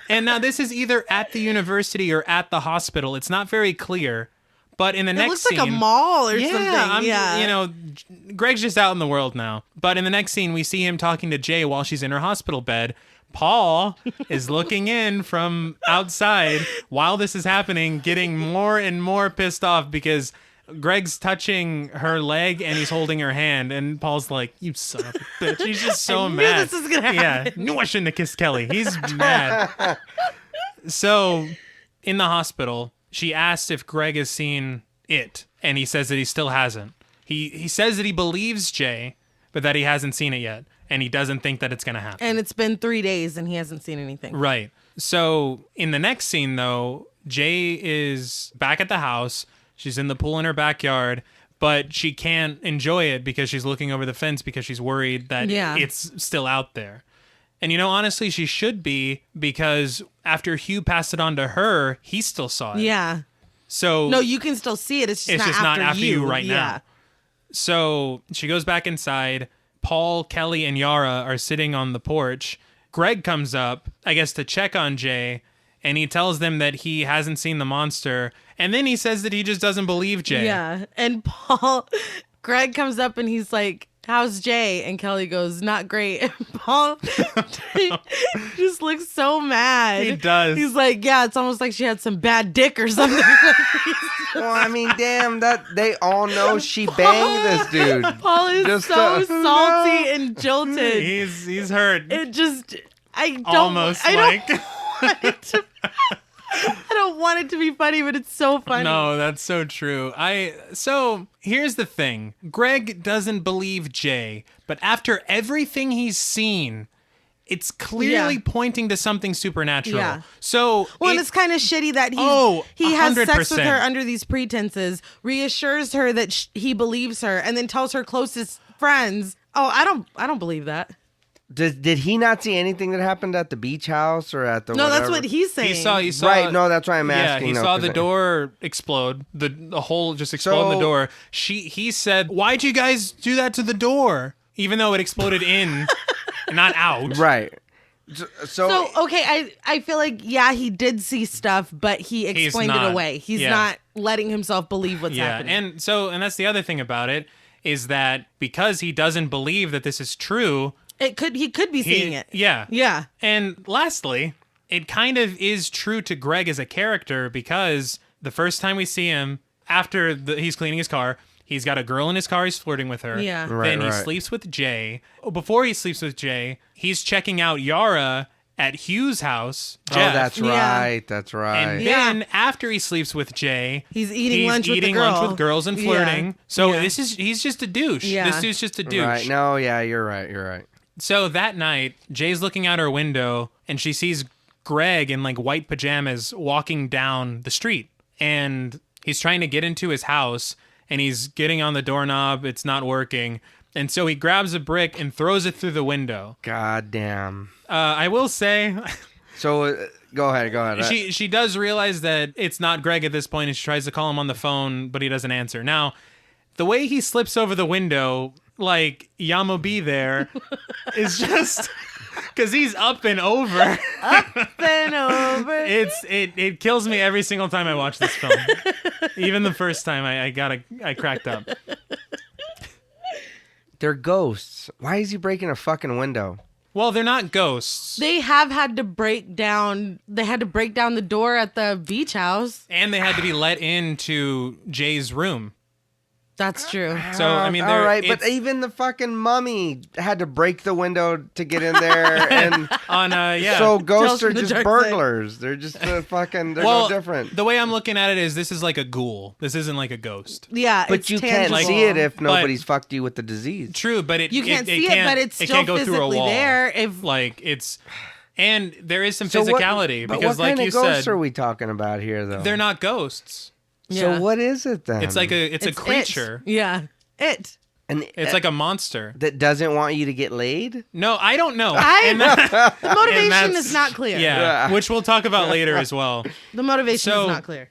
Speaker 1: And now this is either at the university or at the hospital. It's not very clear. But in the
Speaker 2: It
Speaker 1: next
Speaker 2: looks
Speaker 1: scene,
Speaker 2: like a mall or
Speaker 1: yeah,
Speaker 2: something. Yeah.
Speaker 1: you know, Greg's just out in the world now. But in the next scene, we see him talking to Jay while she's in her hospital bed. Paul is looking in from outside while this is happening, getting more and more pissed off because Greg's touching her leg and he's holding her hand, and Paul's like, "You son of a bitch!" He's just so
Speaker 2: I knew
Speaker 1: mad.
Speaker 2: this was gonna happen.
Speaker 1: Yeah, knew I shouldn't have kissed Kelly. He's mad. So, in the hospital, she asks if Greg has seen it, and he says that he still hasn't. He says that he believes Jay, but that he hasn't seen it yet, and he doesn't think that it's gonna happen.
Speaker 2: And it's been 3 days and he hasn't seen anything.
Speaker 1: Right. So in the next scene, though, Jay is back at the house. She's in the pool in her backyard, but she can't enjoy it because she's looking over the fence because she's worried that it's still out there. And, honestly, she should be, because after Hugh passed it on to her, he still saw it.
Speaker 2: Yeah.
Speaker 1: So
Speaker 2: no, you can still see it. It's just not after you
Speaker 1: right now. So she goes back inside. Paul, Kelly, and Yara are sitting on the porch. Greg comes up, I guess, to check on Jay, and he tells them that he hasn't seen the monster. And then he says that he just doesn't believe Jay.
Speaker 2: Yeah. And Greg comes up and he's like, "How's Jay?" And Kelly goes, "Not great." And Paul just looks so mad.
Speaker 1: He does.
Speaker 2: He's like, "Yeah, it's almost like she had some bad dick or something."
Speaker 3: Well, I mean, damn, that they all know she banged this dude.
Speaker 2: Paul is
Speaker 3: Just
Speaker 2: so salty and jilted.
Speaker 1: He's hurt.
Speaker 2: It just, I don't
Speaker 1: Almost like.
Speaker 2: I don't want it to be funny, but it's so funny.
Speaker 1: No, that's so true. So here's the thing. Greg doesn't believe Jay, but after everything he's seen, it's clearly pointing to something supernatural.
Speaker 2: Yeah.
Speaker 1: So
Speaker 2: and it's kind of shitty that he has sex with her under these pretenses, reassures her that he believes her, and then tells her closest friends, "Oh, I don't believe that."
Speaker 3: Did he not see anything that happened at the beach house or at the
Speaker 2: No,
Speaker 3: whatever?
Speaker 2: that's what he's saying.
Speaker 1: He saw
Speaker 3: right, no, that's why I'm asking.
Speaker 1: Yeah, he saw the door explode. The hole just explode in the door. He said, "Why'd you guys do that to the door?" Even though it exploded in, not out.
Speaker 3: Right.
Speaker 2: So okay, I feel like, he did see stuff, but he explained it away. He's not letting himself believe what's happening.
Speaker 1: And that's the other thing about it, is that because he doesn't believe that this is true,
Speaker 2: he could be seeing it.
Speaker 1: Yeah.
Speaker 2: Yeah.
Speaker 1: And lastly, it kind of is true to Greg as a character, because the first time we see him, after he's cleaning his car, he's got a girl in his car, he's flirting with her.
Speaker 2: Yeah.
Speaker 1: Then he sleeps with Jay. Before he sleeps with Jay, he's checking out Yara at Hugh's house. Jeff.
Speaker 3: Oh, that's right. That's right.
Speaker 1: And then after he sleeps with Jay,
Speaker 2: he's eating lunch with
Speaker 1: girls and flirting.
Speaker 2: Yeah.
Speaker 1: So he's just a douche.
Speaker 2: Yeah.
Speaker 1: This dude's just a douche.
Speaker 3: Right. No, yeah, you're right.
Speaker 1: So that night, Jay's looking out her window and she sees Greg in like white pajamas walking down the street. And he's trying to get into his house and he's getting on the doorknob. It's not working. And so he grabs a brick and throws it through the window.
Speaker 3: God damn.
Speaker 1: I will say...
Speaker 3: So go ahead.
Speaker 1: She does realize that it's not Greg at this point, and she tries to call him on the phone, but he doesn't answer. Now, the way he slips over the window, like Yamo be there, is just because he's up and over.
Speaker 2: Up and over.
Speaker 1: It kills me every single time I watch this film. Even the first time I cracked up.
Speaker 3: They're ghosts. Why is he breaking a fucking window?
Speaker 1: Well, they're not ghosts.
Speaker 2: They had to break down the door at the beach house.
Speaker 1: And they had to be let into Jay's room.
Speaker 2: That's true.
Speaker 1: So, I mean,
Speaker 3: all right, but even the fucking mummy had to break the window to get in there, and So ghosts are just burglars. They're just fucking. They're no different.
Speaker 1: The way I'm looking at it is, this is like a ghoul. This isn't like a ghost.
Speaker 2: Yeah,
Speaker 3: but you
Speaker 2: tangible.
Speaker 3: can't see it if nobody's fucked you with the disease.
Speaker 1: True, but
Speaker 2: you can't see it, but it's still physically there.
Speaker 1: And there is some physicality, because, like you said,
Speaker 3: what kind of ghosts are we talking about here, though?
Speaker 1: They're not ghosts.
Speaker 3: So what is it then?
Speaker 1: It's like it's a creature.
Speaker 2: Yeah, it.
Speaker 3: And
Speaker 1: it's like a monster
Speaker 3: that doesn't want you to get laid.
Speaker 1: No, I don't know.
Speaker 2: The motivation is not clear.
Speaker 1: Yeah, which we'll talk about later as well.
Speaker 2: The motivation is not clear.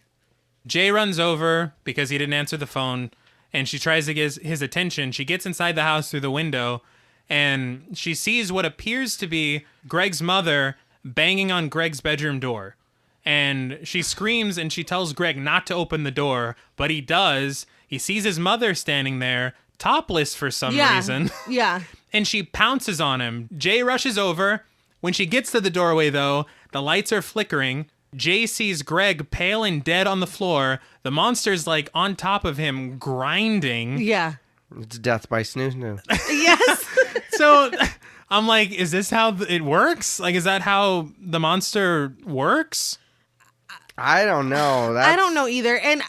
Speaker 1: Jay runs over because he didn't answer the phone, and she tries to get his attention. She gets inside the house through the window, and she sees what appears to be Greg's mother banging on Greg's bedroom door. And she screams and she tells Greg not to open the door, but he does. He sees his mother standing there, topless for some reason.
Speaker 2: Yeah.
Speaker 1: And she pounces on him. Jay rushes over. When she gets to the doorway, though, the lights are flickering. Jay sees Greg pale and dead on the floor. The monster's like on top of him, grinding.
Speaker 2: Yeah.
Speaker 3: It's death by snoo.
Speaker 2: Yes.
Speaker 1: So I'm like, is this how it works? Like, is that how the monster works?
Speaker 3: I don't know.
Speaker 2: I don't know either. And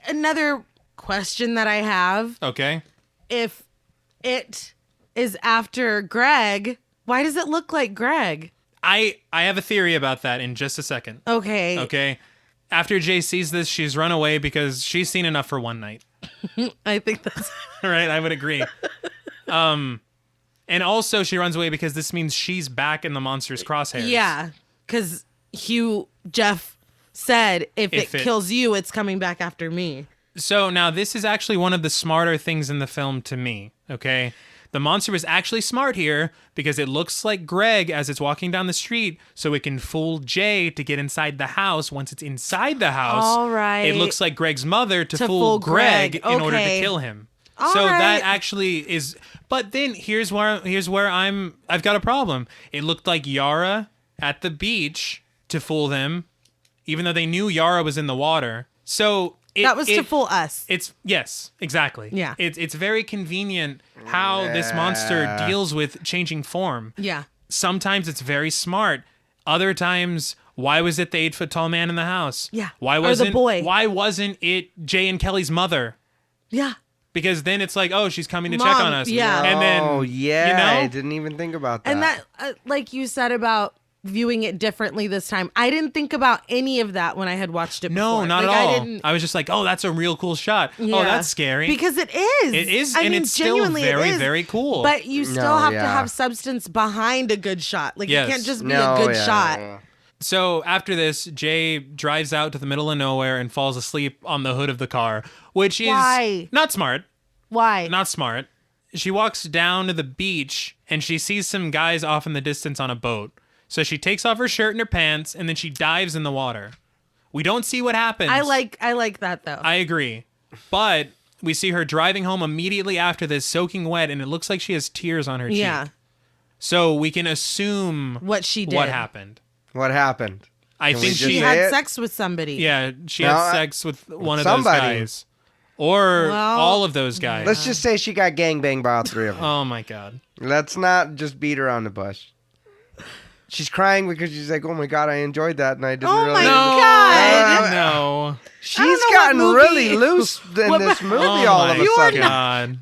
Speaker 2: another question that I have.
Speaker 1: Okay.
Speaker 2: If it is after Greg, why does it look like Greg?
Speaker 1: I have a theory about that in just a second.
Speaker 2: Okay.
Speaker 1: Okay. After Jay sees this, she's run away because she's seen enough for one night.
Speaker 2: I think that's
Speaker 1: Right, I would agree. And also she runs away because this means she's back in the monster's crosshairs.
Speaker 2: Yeah, because Jeff said if it kills you, it's coming back after me.
Speaker 1: So now this is actually one of the smarter things in the film to me, okay? The monster was actually smart here because it looks like Greg as it's walking down the street, so it can fool Jay to get inside the house. Once it's inside the house,
Speaker 2: all right,
Speaker 1: it looks like Greg's mother to fool Greg in order to kill him.
Speaker 2: All
Speaker 1: so
Speaker 2: right.
Speaker 1: that actually is. But then here's where I've got a problem. It looked like Yara at the beach to fool them, even though they knew Yara was in the water. So.
Speaker 2: That was to fool us.
Speaker 1: Yes, exactly.
Speaker 2: Yeah.
Speaker 1: It's very convenient how this monster deals with changing form.
Speaker 2: Yeah.
Speaker 1: Sometimes it's very smart. Other times, why was it the 8-foot-tall man in the house?
Speaker 2: Yeah.
Speaker 1: Why wasn't it Jay and Kelly's mother?
Speaker 2: Yeah.
Speaker 1: Because then it's like, oh, she's coming to check on us.
Speaker 2: Yeah.
Speaker 1: And then,
Speaker 3: I didn't even think about that.
Speaker 2: And that, like you said about viewing it differently this time, I didn't think about any of that when I had watched it before.
Speaker 1: No, not at all. I was just like, oh, that's a real cool shot.
Speaker 2: Yeah.
Speaker 1: Oh, that's scary.
Speaker 2: Because it is.
Speaker 1: It is,
Speaker 2: I
Speaker 1: and
Speaker 2: mean,
Speaker 1: it's still
Speaker 2: genuinely
Speaker 1: very, very cool.
Speaker 2: But you still have to have substance behind a good shot. Like,
Speaker 1: Yes.
Speaker 2: it can't just be a good shot.
Speaker 3: Yeah.
Speaker 1: So after this, Jay drives out to the middle of nowhere and falls asleep on the hood of the car, which is
Speaker 2: Why?
Speaker 1: not smart.
Speaker 2: Why?
Speaker 1: Not smart. She walks down to the beach and she sees some guys off in the distance on a boat. So she takes off her shirt and her pants and then she dives in the water. We don't see what happens.
Speaker 2: I like that though.
Speaker 1: I agree. But we see her driving home immediately after this, soaking wet, and it looks like she has tears on her cheek.
Speaker 2: Yeah.
Speaker 1: So we can assume
Speaker 2: What she did.
Speaker 1: what happened.
Speaker 3: What happened?
Speaker 1: I
Speaker 3: Can
Speaker 1: think
Speaker 3: we just
Speaker 1: she
Speaker 2: She
Speaker 3: say
Speaker 2: had
Speaker 3: it?
Speaker 2: sex with somebody.
Speaker 1: Yeah, she
Speaker 3: No,
Speaker 1: had sex with one of those
Speaker 3: somebody.
Speaker 1: guys. Or
Speaker 2: Well,
Speaker 1: all of those guys.
Speaker 3: Let's just say she got gangbanged by all three of them.
Speaker 1: Oh my god.
Speaker 3: Let's not just beat around the bush. She's crying because she's like, "Oh my god, I enjoyed that, and I didn't
Speaker 2: Oh
Speaker 3: really."
Speaker 2: my
Speaker 1: No.
Speaker 2: God.
Speaker 1: No.
Speaker 3: She's
Speaker 2: know what
Speaker 3: gotten
Speaker 2: movie-
Speaker 3: really loose in
Speaker 2: What
Speaker 3: this movie
Speaker 1: Oh
Speaker 3: all
Speaker 1: my
Speaker 3: of a sudden.
Speaker 1: god.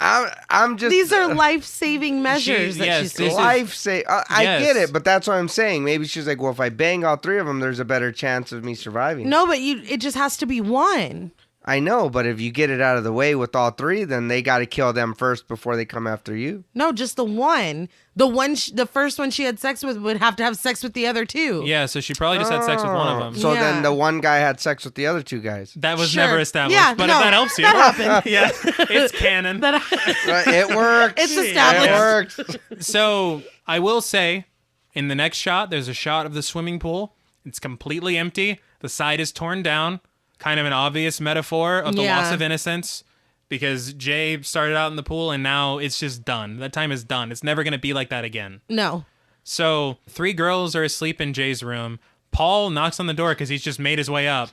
Speaker 3: I'm just.
Speaker 2: These are life-saving measures that
Speaker 1: yes,
Speaker 2: she's
Speaker 1: this
Speaker 2: taking.
Speaker 1: is-
Speaker 3: I
Speaker 1: Yes.
Speaker 3: get it, but that's what I'm saying. Maybe she's like, well, if I bang all three of them, there's a better chance of me surviving.
Speaker 2: No, but it just has to be one.
Speaker 3: I know, but if you get it out of the way with all three, then they got to kill them first before they come after you.
Speaker 2: No, just the one. The first one she had sex with would have to have sex with the other two.
Speaker 1: Yeah, so she probably just had sex with one of them.
Speaker 3: So
Speaker 2: Yeah.
Speaker 3: then the one guy had sex with the other two guys.
Speaker 1: That was
Speaker 2: Sure.
Speaker 1: never established.
Speaker 2: Yeah,
Speaker 1: but
Speaker 2: no,
Speaker 1: if that helps you.
Speaker 2: that happened.
Speaker 1: Yeah, it's canon.
Speaker 3: It works.
Speaker 2: It's established.
Speaker 3: It works.
Speaker 1: So I will say, in the next shot, there's a shot of the swimming pool. It's completely empty. The side is torn down. Kind of an obvious metaphor of the loss of innocence. Because Jay started out in the pool and now it's just done. That time is done. It's never going to be like that again.
Speaker 2: No.
Speaker 1: So 3 girls are asleep in Jay's room. Paul knocks on the door because he's just made his way up.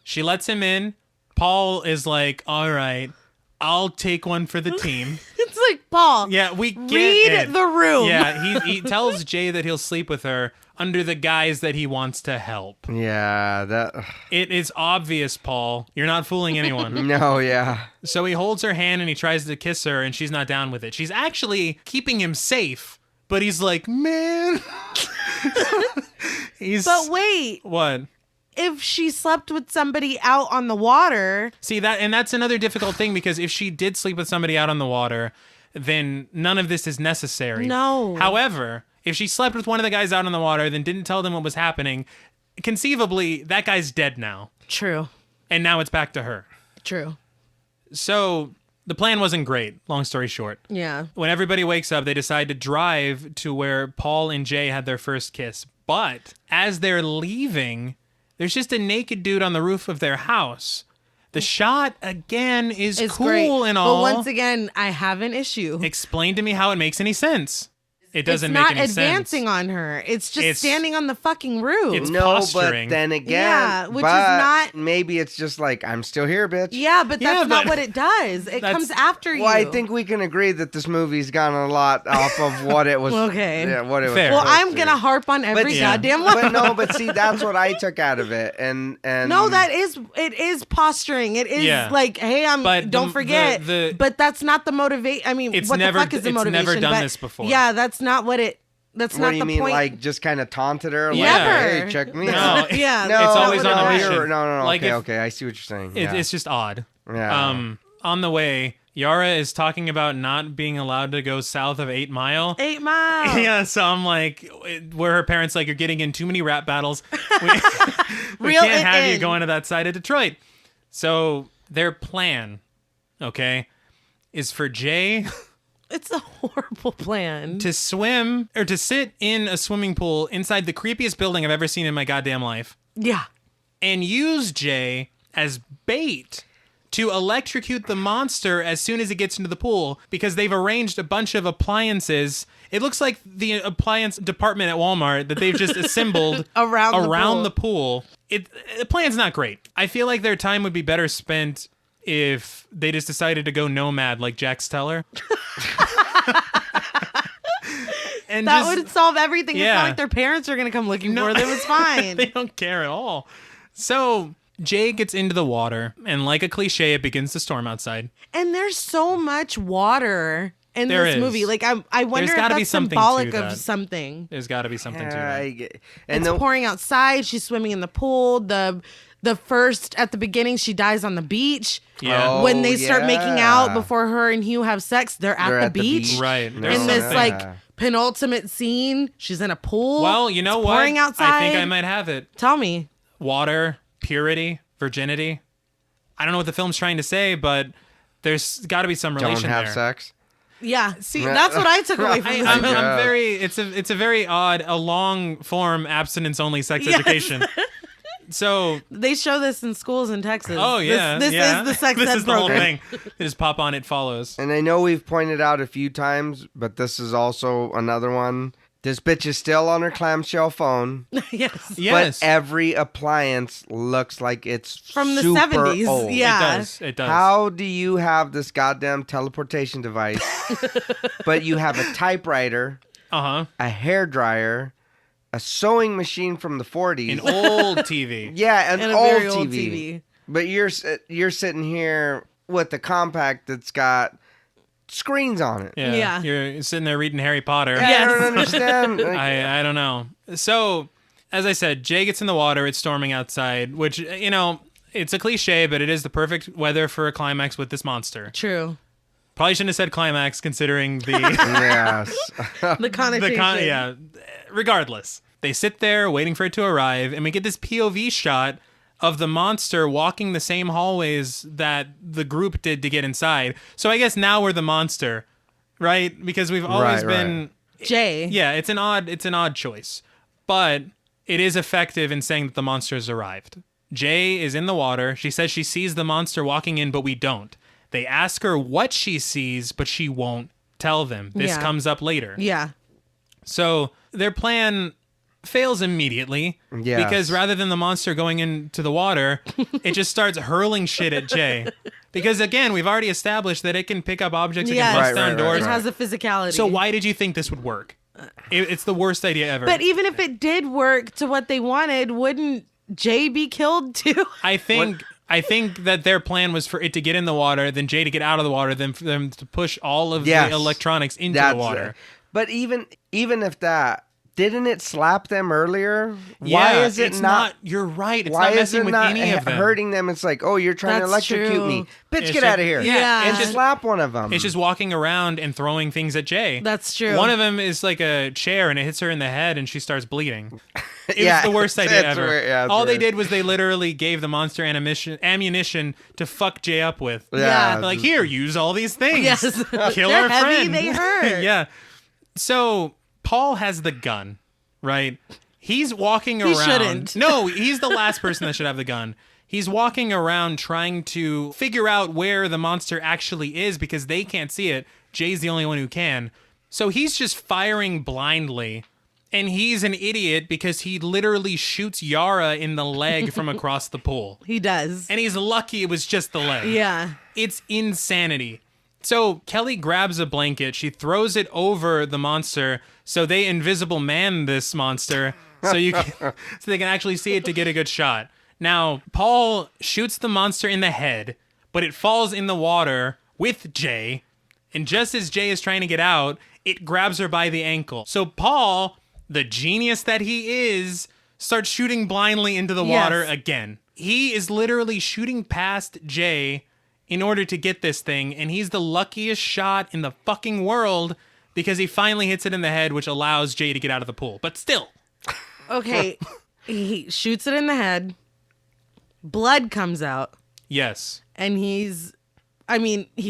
Speaker 1: She lets him in. Paul is like, all right, I'll take one for the team.
Speaker 2: It's like, Paul.
Speaker 1: Yeah, we get
Speaker 2: read
Speaker 1: it.
Speaker 2: the room.
Speaker 1: Yeah, he tells Jay that he'll sleep with her under the guise that he wants to help.
Speaker 3: Yeah, that.
Speaker 1: It is obvious, Paul. You're not fooling anyone.
Speaker 3: No, yeah.
Speaker 1: So he holds her hand and he tries to kiss her, and she's not down with it. She's actually keeping him safe, but he's like, man.
Speaker 2: But wait,
Speaker 1: What?
Speaker 2: if she slept with somebody out on the water,
Speaker 1: See, that's another difficult thing, because if she did sleep with somebody out on the water, then none of this is necessary.
Speaker 2: No.
Speaker 1: However, if she slept with one of the guys out on the water, then didn't tell them what was happening, conceivably, that guy's dead now.
Speaker 2: true,
Speaker 1: And now it's back to her.
Speaker 2: true.
Speaker 1: So the plan wasn't great, long story short.
Speaker 2: Yeah.
Speaker 1: When everybody wakes up, they decide to drive to where Paul and Jay had their first kiss. But as they're leaving, there's just a naked dude on the roof of their house. The shot, again, is
Speaker 2: It's
Speaker 1: cool
Speaker 2: great.
Speaker 1: and all.
Speaker 2: But once again, I have an issue.
Speaker 1: Explain to me how it makes any sense. It doesn't
Speaker 2: it's
Speaker 1: make
Speaker 2: not
Speaker 1: any sense.
Speaker 2: advancing on her. It's just standing on the fucking roof.
Speaker 1: It's
Speaker 3: no,
Speaker 1: posturing.
Speaker 3: but then again,
Speaker 2: Yeah, which is not-
Speaker 3: Maybe it's just like, I'm still here, bitch.
Speaker 2: Yeah, but
Speaker 1: Yeah,
Speaker 2: that's not
Speaker 1: but
Speaker 2: what it does. It comes after you.
Speaker 3: Well, I think we can agree that this movie's gone a lot off of what it was.
Speaker 2: Okay.
Speaker 3: Yeah, what it was.
Speaker 1: Fair.
Speaker 2: Well,
Speaker 3: supposed
Speaker 2: I'm
Speaker 3: to.
Speaker 2: gonna harp on every
Speaker 1: Yeah.
Speaker 2: goddamn line.
Speaker 3: But no, but see, that's what I took out of it, and
Speaker 2: No, it is posturing. It is
Speaker 1: Yeah.
Speaker 2: like, hey,
Speaker 1: But
Speaker 2: don't
Speaker 1: the-
Speaker 2: forget.
Speaker 1: the-
Speaker 2: but that's not the motivation. I mean,
Speaker 1: It's
Speaker 2: what
Speaker 1: never-
Speaker 2: the fuck is the
Speaker 1: it's never
Speaker 2: motivation?
Speaker 1: done
Speaker 2: But
Speaker 1: this before.
Speaker 2: Yeah, that's not what it. That's
Speaker 3: what
Speaker 2: not
Speaker 3: do you
Speaker 2: the
Speaker 3: mean?
Speaker 2: point.
Speaker 3: Like just kind of taunted her? Like,
Speaker 1: Yeah.
Speaker 3: hey, check me
Speaker 1: No,
Speaker 3: out.
Speaker 2: yeah,
Speaker 3: No,
Speaker 1: It's always
Speaker 3: no,
Speaker 1: on a
Speaker 3: you're-
Speaker 1: mission.
Speaker 3: No.
Speaker 1: Like
Speaker 3: Okay, I see what you're saying. Yeah.
Speaker 1: It's just odd.
Speaker 3: Yeah.
Speaker 1: On the way, Yara is talking about not being allowed to go south of 8 Mile.
Speaker 2: 8 Mile.
Speaker 1: Yeah, so I'm like, where her parents like, you're getting in too many rap battles. We
Speaker 2: Reel
Speaker 1: can't
Speaker 2: it
Speaker 1: have you
Speaker 2: in.
Speaker 1: going to that side of Detroit. So their plan, okay, is for Jay
Speaker 2: It's a horrible plan.
Speaker 1: to swim or to sit in a swimming pool inside the creepiest building I've ever seen in my goddamn life
Speaker 2: Yeah.
Speaker 1: and use Jay as bait to electrocute the monster as soon as it gets into the pool because they've arranged a bunch of appliances. It looks like the appliance department at Walmart that they've just assembled
Speaker 2: Around
Speaker 1: the pool. The plan's not great. I feel like their time would be better spent if they just decided to go nomad like Jax Teller. And
Speaker 2: That
Speaker 1: just,
Speaker 2: would solve everything. It's
Speaker 1: Yeah.
Speaker 2: not like their parents are going to come looking
Speaker 1: No.
Speaker 2: for them. It's fine.
Speaker 1: they don't care at all. So Jay gets into the water, and like a cliche, it begins to storm outside.
Speaker 2: And there's so much water in
Speaker 1: There
Speaker 2: this
Speaker 1: is.
Speaker 2: movie. Like, I wonder if
Speaker 1: gotta be
Speaker 2: that's
Speaker 1: something
Speaker 2: symbolic
Speaker 1: to
Speaker 2: of
Speaker 1: that.
Speaker 2: something.
Speaker 1: There's got to be something to
Speaker 3: Yeah,
Speaker 1: it.
Speaker 3: and
Speaker 2: It's pouring outside. She's swimming in the pool. The first at the beginning, she dies on the beach.
Speaker 1: Yeah.
Speaker 3: Oh,
Speaker 2: When they start making
Speaker 3: yeah.
Speaker 2: out before her and Hugh have sex, they're at the beach.
Speaker 1: Right. There's
Speaker 2: In this
Speaker 1: something.
Speaker 2: like penultimate scene, she's in a pool.
Speaker 1: Well, you know
Speaker 2: It's
Speaker 1: what?
Speaker 2: pouring outside.
Speaker 1: I think I might have it.
Speaker 2: Tell me.
Speaker 1: Water, purity, virginity. I don't know what the film's trying to say, but there's got to be some
Speaker 3: don't
Speaker 1: relation
Speaker 3: have
Speaker 1: there.
Speaker 3: sex.
Speaker 2: Yeah. See, that's what I took away from this
Speaker 1: I'm
Speaker 2: movie.
Speaker 1: very. It's a very odd, a long form abstinence only sex
Speaker 2: Yes.
Speaker 1: education. So,
Speaker 2: They show this in schools in Texas.
Speaker 1: oh yeah,
Speaker 2: This
Speaker 1: yeah.
Speaker 2: is the sex
Speaker 1: This
Speaker 2: ed
Speaker 1: is the whole
Speaker 2: program.
Speaker 1: thing. They just pop on, it follows.
Speaker 3: And I know we've pointed out a few times, but this is also another one. This bitch is still on her clamshell phone,
Speaker 2: Yes.
Speaker 1: Yes,
Speaker 3: but every appliance looks like it's
Speaker 2: From the
Speaker 3: super
Speaker 2: 70s,
Speaker 3: old.
Speaker 2: yeah.
Speaker 1: it does. It does.
Speaker 3: How do you have this goddamn teleportation device, but you have a typewriter,
Speaker 1: Uh-huh.
Speaker 3: a hairdryer, a sewing machine from the 40s?
Speaker 1: An old TV.
Speaker 3: Yeah, an
Speaker 2: And a
Speaker 3: old,
Speaker 2: very
Speaker 3: TV.
Speaker 2: old TV.
Speaker 3: But you're sitting here with the compact that's got screens on it.
Speaker 1: Yeah.
Speaker 2: Yeah.
Speaker 1: You're sitting there reading Harry Potter.
Speaker 3: I
Speaker 2: Yes.
Speaker 3: don't understand. Like,
Speaker 1: I don't know. So, as I said, Jay gets in the water. It's storming outside, which, you know, it's a cliche, but it is the perfect weather for a climax with this monster.
Speaker 2: True.
Speaker 1: Probably shouldn't have said climax considering the...
Speaker 3: yes.
Speaker 2: The connotation.
Speaker 1: yeah. Regardless, they sit there waiting for it to arrive, and we get this POV shot of the monster walking the same hallways that the group did to get inside. So I guess now we're the monster, right? Because we've always
Speaker 3: Right,
Speaker 1: been...
Speaker 2: Jay.
Speaker 1: Yeah, it's an odd choice, but it is effective in saying that the monster has arrived. Jay is in the water. She says she sees the monster walking in, but we don't. They ask her what she sees, but she won't tell them. This
Speaker 2: Yeah.
Speaker 1: comes up later.
Speaker 2: Yeah.
Speaker 1: So their plan fails immediately
Speaker 3: Yes.
Speaker 1: because rather than the monster going into the water, it just starts hurling shit at Jay. Because again, we've already established that it can pick up objects, it
Speaker 2: Yes.
Speaker 1: can bust
Speaker 3: Right,
Speaker 1: down
Speaker 3: right,
Speaker 1: doors.
Speaker 2: It has a physicality.
Speaker 1: So why did you think this would work? It's the worst idea ever.
Speaker 2: But even if it did work to what they wanted, wouldn't Jay be killed too?
Speaker 1: I think that their plan was for it to get in the water, then Jay to get out of the water, then for them to push all of
Speaker 3: Yes.
Speaker 1: the electronics into
Speaker 3: That's
Speaker 1: the water.
Speaker 3: But even if that, didn't it slap them earlier?
Speaker 1: Yeah,
Speaker 3: Why is it
Speaker 1: it's
Speaker 3: not?
Speaker 1: You're right. It's
Speaker 3: Why
Speaker 1: not
Speaker 3: is
Speaker 1: messing
Speaker 3: it
Speaker 1: with
Speaker 3: not
Speaker 1: any of them.
Speaker 3: hurting them? It's like, oh, you're trying to
Speaker 2: That's
Speaker 3: electrocute
Speaker 2: true.
Speaker 3: me, bitch!
Speaker 1: It's
Speaker 3: Get
Speaker 1: just-
Speaker 3: out of here!
Speaker 2: Yeah.
Speaker 3: and
Speaker 2: It's
Speaker 3: just slap one of them.
Speaker 1: It's just walking around and throwing things at Jay.
Speaker 2: That's true.
Speaker 1: One of them is like a chair, and it hits her in the head, and she starts bleeding. It
Speaker 3: Yeah,
Speaker 1: was the worst idea
Speaker 3: that's
Speaker 1: ever.
Speaker 3: weird. Yeah, that's
Speaker 1: All they
Speaker 3: weird.
Speaker 1: did was they literally gave the monster ammunition to fuck Jay up with.
Speaker 2: Yeah.
Speaker 1: They're like, here, use all these things.
Speaker 2: Yes.
Speaker 1: Kill
Speaker 2: They're
Speaker 1: our
Speaker 2: heavy,
Speaker 1: friend.
Speaker 2: they hurt.
Speaker 1: Yeah. So Paul has the gun, right? He's walking around.
Speaker 2: shouldn't.
Speaker 1: No, he's the last person that should have the gun. He's walking around trying to figure out where the monster actually is because they can't see it. Jay's the only one who can. So he's just firing blindly. And he's an idiot because he literally shoots Yara in the leg from across the pool.
Speaker 2: He does.
Speaker 1: And he's lucky it was just the leg.
Speaker 2: Yeah.
Speaker 1: It's insanity. So Kelly grabs a blanket. She throws it over the monster. So they invisible man this monster. So they can actually see it to get a good shot. Now, Paul shoots the monster in the head, but it falls in the water with Jay. And just as Jay is trying to get out, it grabs her by the ankle. So Paul, the genius that he is, starts shooting blindly into the water again. He is literally shooting past Jay in order to get this thing, and he's the luckiest shot in the fucking world because he finally hits it in the head, which allows Jay to get out of the pool. But still.
Speaker 2: Okay, he shoots it in the head. Blood comes out.
Speaker 1: Yes.
Speaker 2: And he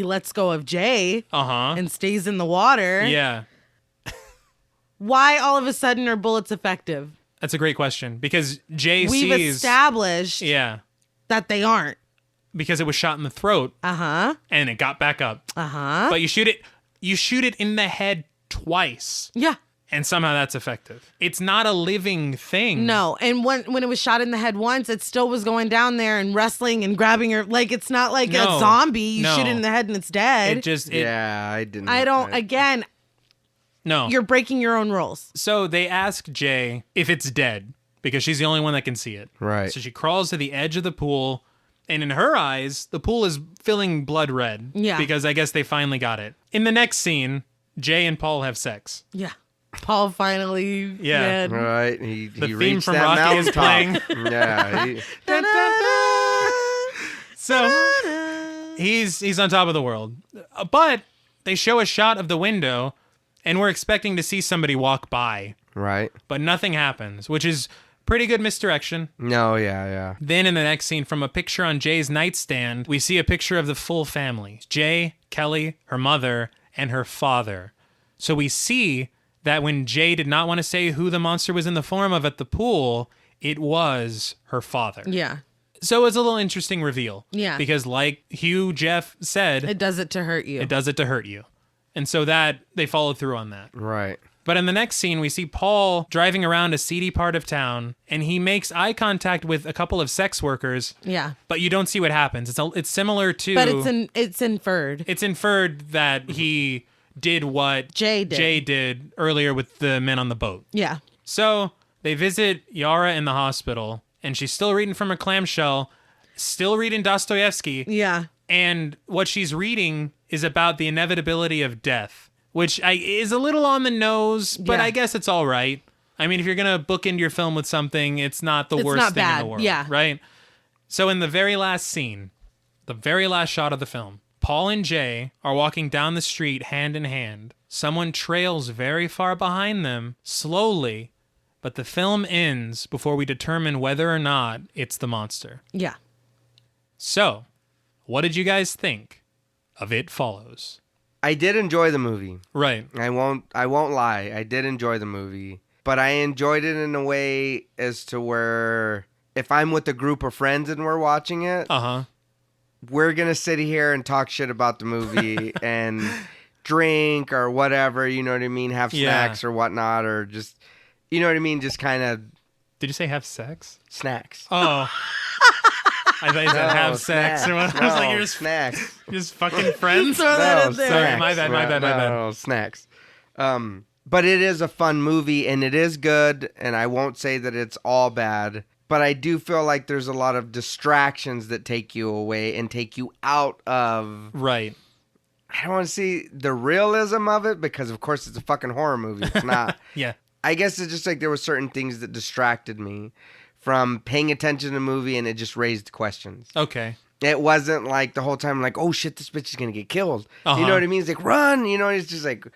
Speaker 2: lets go of Jay and stays in the water.
Speaker 1: Yeah.
Speaker 2: Why all of a sudden are bullets effective?
Speaker 1: That's a great question because Jay
Speaker 2: We've
Speaker 1: sees...
Speaker 2: established that they aren't.
Speaker 1: Because it was shot in the throat.
Speaker 2: Uh-huh.
Speaker 1: And it got back up.
Speaker 2: Uh-huh.
Speaker 1: But you shoot it in the head twice.
Speaker 2: Yeah.
Speaker 1: And somehow that's effective. It's not a living thing.
Speaker 2: No. And when it was shot in the head once, it still was going down there and wrestling and grabbing her. Like, it's not like a zombie. You shoot it in the head and it's dead. Again...
Speaker 1: No.
Speaker 2: You're breaking your own rules.
Speaker 1: So they ask Jay if it's dead because she's the only one that can see it.
Speaker 3: Right.
Speaker 1: So she crawls to the edge of the pool, and in her eyes, the pool is filling blood red.
Speaker 2: Yeah.
Speaker 1: Because I guess they finally got it. In the next scene, Jay and Paul have sex.
Speaker 2: Yeah. Paul finally.
Speaker 1: Yeah.
Speaker 3: Right. He
Speaker 1: theme
Speaker 3: reached
Speaker 1: from
Speaker 3: that
Speaker 1: Rocky is playing.
Speaker 3: Yeah.
Speaker 1: So he's on top of the world. But they show a shot of the window, and we're expecting to see somebody walk by.
Speaker 3: Right.
Speaker 1: But nothing happens, which is pretty good misdirection.
Speaker 3: No, yeah.
Speaker 1: Then in the next scene, from a picture on Jay's nightstand, we see a picture of the full family. Jay, Kelly, her mother, and her father. So we see that when Jay did not want to say who the monster was in the form of at the pool, it was her father.
Speaker 2: Yeah.
Speaker 1: So it was a little interesting reveal.
Speaker 2: Yeah.
Speaker 1: Because like Hugh Jeff said...
Speaker 2: It does it to hurt you.
Speaker 1: It does it to hurt you. And so that, they followed through on that.
Speaker 3: Right.
Speaker 1: But in the next scene, we see Paul driving around a seedy part of town, and he makes eye contact with a couple of sex workers.
Speaker 2: Yeah.
Speaker 1: But you don't see what happens. It's similar to...
Speaker 2: But it's inferred.
Speaker 1: It's inferred that he did what
Speaker 2: Jay
Speaker 1: did earlier with the men on the boat.
Speaker 2: Yeah.
Speaker 1: So they visit Yara in the hospital, and she's still reading from her clamshell, still reading Dostoevsky.
Speaker 2: Yeah.
Speaker 1: And what she's reading is about the inevitability of death, which is a little on the nose, but I guess it's all right. I mean, if you're going to bookend your film with something, it's not the worst thing in the world.
Speaker 2: Yeah.
Speaker 1: Right? So in the very last scene, the very last shot of the film, Paul and Jay are walking down the street hand in hand. Someone trails very far behind them, slowly, but the film ends before we determine whether or not it's the monster.
Speaker 2: Yeah.
Speaker 1: So, what did you guys think of It Follows?
Speaker 3: I did enjoy the movie.
Speaker 1: Right.
Speaker 3: I won't lie. I did enjoy the movie. But I enjoyed it in a way as to where if I'm with a group of friends and we're watching it, we're going to sit here and talk shit about the movie and drink or whatever, you know what I mean? Have snacks or whatnot, or just, you know what I mean? Just kind of...
Speaker 1: Did you say have sex?
Speaker 3: Snacks.
Speaker 1: Oh. I thought you said have sex. Or what? I was like, you're just
Speaker 3: snacks.
Speaker 1: Just fucking friends?
Speaker 2: Throw that in there.
Speaker 1: Sorry, my bad.
Speaker 3: No, snacks. But it is a fun movie, and it is good, and I won't say that it's all bad, but I do feel like there's a lot of distractions that take you away and take you out of...
Speaker 1: Right.
Speaker 3: I don't want to see the realism of it, because of course it's a fucking horror movie. It's not.
Speaker 1: Yeah.
Speaker 3: I guess it's just like there were certain things that distracted me from paying attention to the movie, and it just raised questions.
Speaker 1: Okay.
Speaker 3: It wasn't like the whole time like, oh shit, this bitch is going to get killed. You know what I mean? It's like, run! You know, it's just like...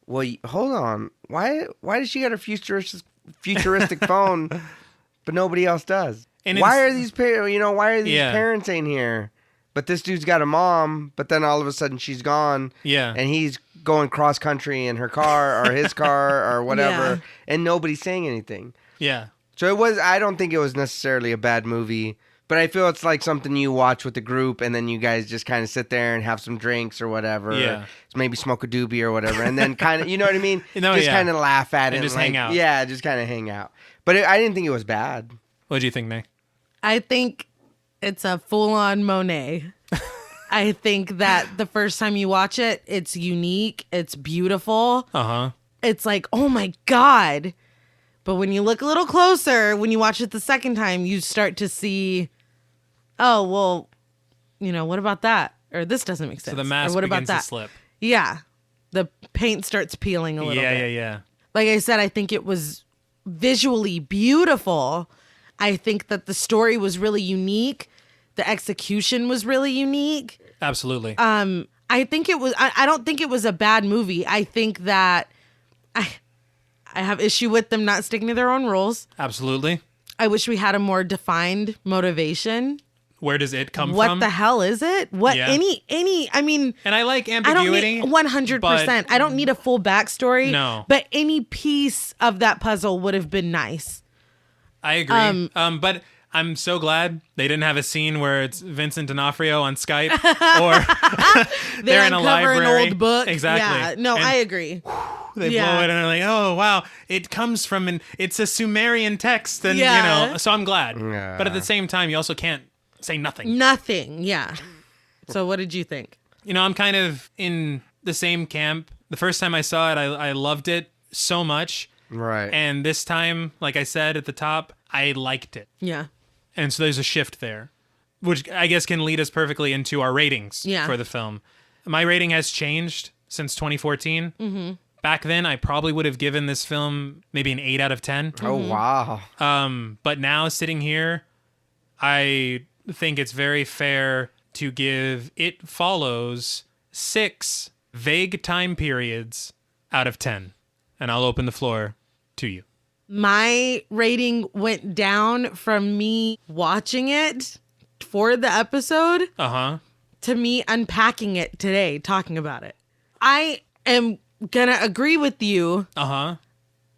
Speaker 3: Well, hold on. Why does she got a futuristic phone, but nobody else does? And why are these parents ain't here? But this dude's got a mom, but then all of a sudden she's gone.
Speaker 1: Yeah.
Speaker 3: And he's going cross country in her car or his car or whatever, and nobody's saying anything.
Speaker 1: Yeah.
Speaker 3: So I don't think it was necessarily a bad movie, but But I feel it's like something you watch with the group, and then you guys just kind of sit there and have some drinks or whatever.
Speaker 1: Yeah.
Speaker 3: Maybe smoke a doobie or whatever, and then kind of, you know what I mean?
Speaker 1: No,
Speaker 3: just
Speaker 1: yeah.
Speaker 3: kind of laugh at it.
Speaker 1: And just
Speaker 3: like,
Speaker 1: hang out.
Speaker 3: Yeah, just kind of hang out. But I didn't think it was bad.
Speaker 1: What do you think, Nay?
Speaker 2: I think it's a full-on Monet. I think that the first time you watch it, it's unique. It's beautiful.
Speaker 1: Uh-huh.
Speaker 2: It's like, oh my God. But when you look a little closer, when you watch it the second time, you start to see, oh, well, what about that? Or this doesn't make sense.
Speaker 1: So the mask
Speaker 2: or what
Speaker 1: begins
Speaker 2: about that?
Speaker 1: to slip.
Speaker 2: Yeah. The paint starts peeling a little bit.
Speaker 1: Yeah.
Speaker 2: Like I said, I think it was visually beautiful. I think that the story was really unique. The execution was really unique.
Speaker 1: Absolutely.
Speaker 2: I think it was, I don't think it was a bad movie. I think that I have issue with them not sticking to their own rules.
Speaker 1: Absolutely.
Speaker 2: I wish we had a more defined motivation.
Speaker 1: Where does it come
Speaker 2: What
Speaker 1: from?
Speaker 2: the hell is it? What
Speaker 1: Yeah.
Speaker 2: I mean,
Speaker 1: And I like
Speaker 2: I
Speaker 1: ambiguity.
Speaker 2: don't need 100%. I don't need a full backstory.
Speaker 1: No.
Speaker 2: But any piece of that puzzle would have been nice.
Speaker 1: I agree. But I'm so glad they didn't have a scene where it's Vincent D'Onofrio on Skype or they're in a
Speaker 2: uncover
Speaker 1: library.
Speaker 2: an old book.
Speaker 1: Exactly.
Speaker 2: Yeah. No,
Speaker 1: And
Speaker 2: I agree.
Speaker 1: They
Speaker 2: Yeah.
Speaker 1: blow it and they're like, oh, wow, it comes from it's a Sumerian text. And,
Speaker 2: Yeah.
Speaker 1: so I'm glad.
Speaker 3: Yeah.
Speaker 1: But at the same time, you also can't say nothing.
Speaker 2: Nothing. Yeah. So what did you think?
Speaker 1: I'm kind of in the same camp. The first time I saw it, I loved it so much.
Speaker 3: Right.
Speaker 1: And this time, like I said at the top, I liked it.
Speaker 2: Yeah.
Speaker 1: And so there's a shift there, which I guess can lead us perfectly into our ratings
Speaker 2: Yeah.
Speaker 1: for the film. My rating has changed since 2014. Mm-hmm. Back then, I probably would have given this film maybe an 8 out of 10.
Speaker 3: Oh, wow.
Speaker 1: But now, sitting here, I think it's very fair to give It Follows 6 vague time periods out of 10. And I'll open the floor to you.
Speaker 2: My rating went down from me watching it for the episode
Speaker 1: Uh-huh.
Speaker 2: to me unpacking it today, talking about it. I am gonna agree with you
Speaker 1: Uh-huh.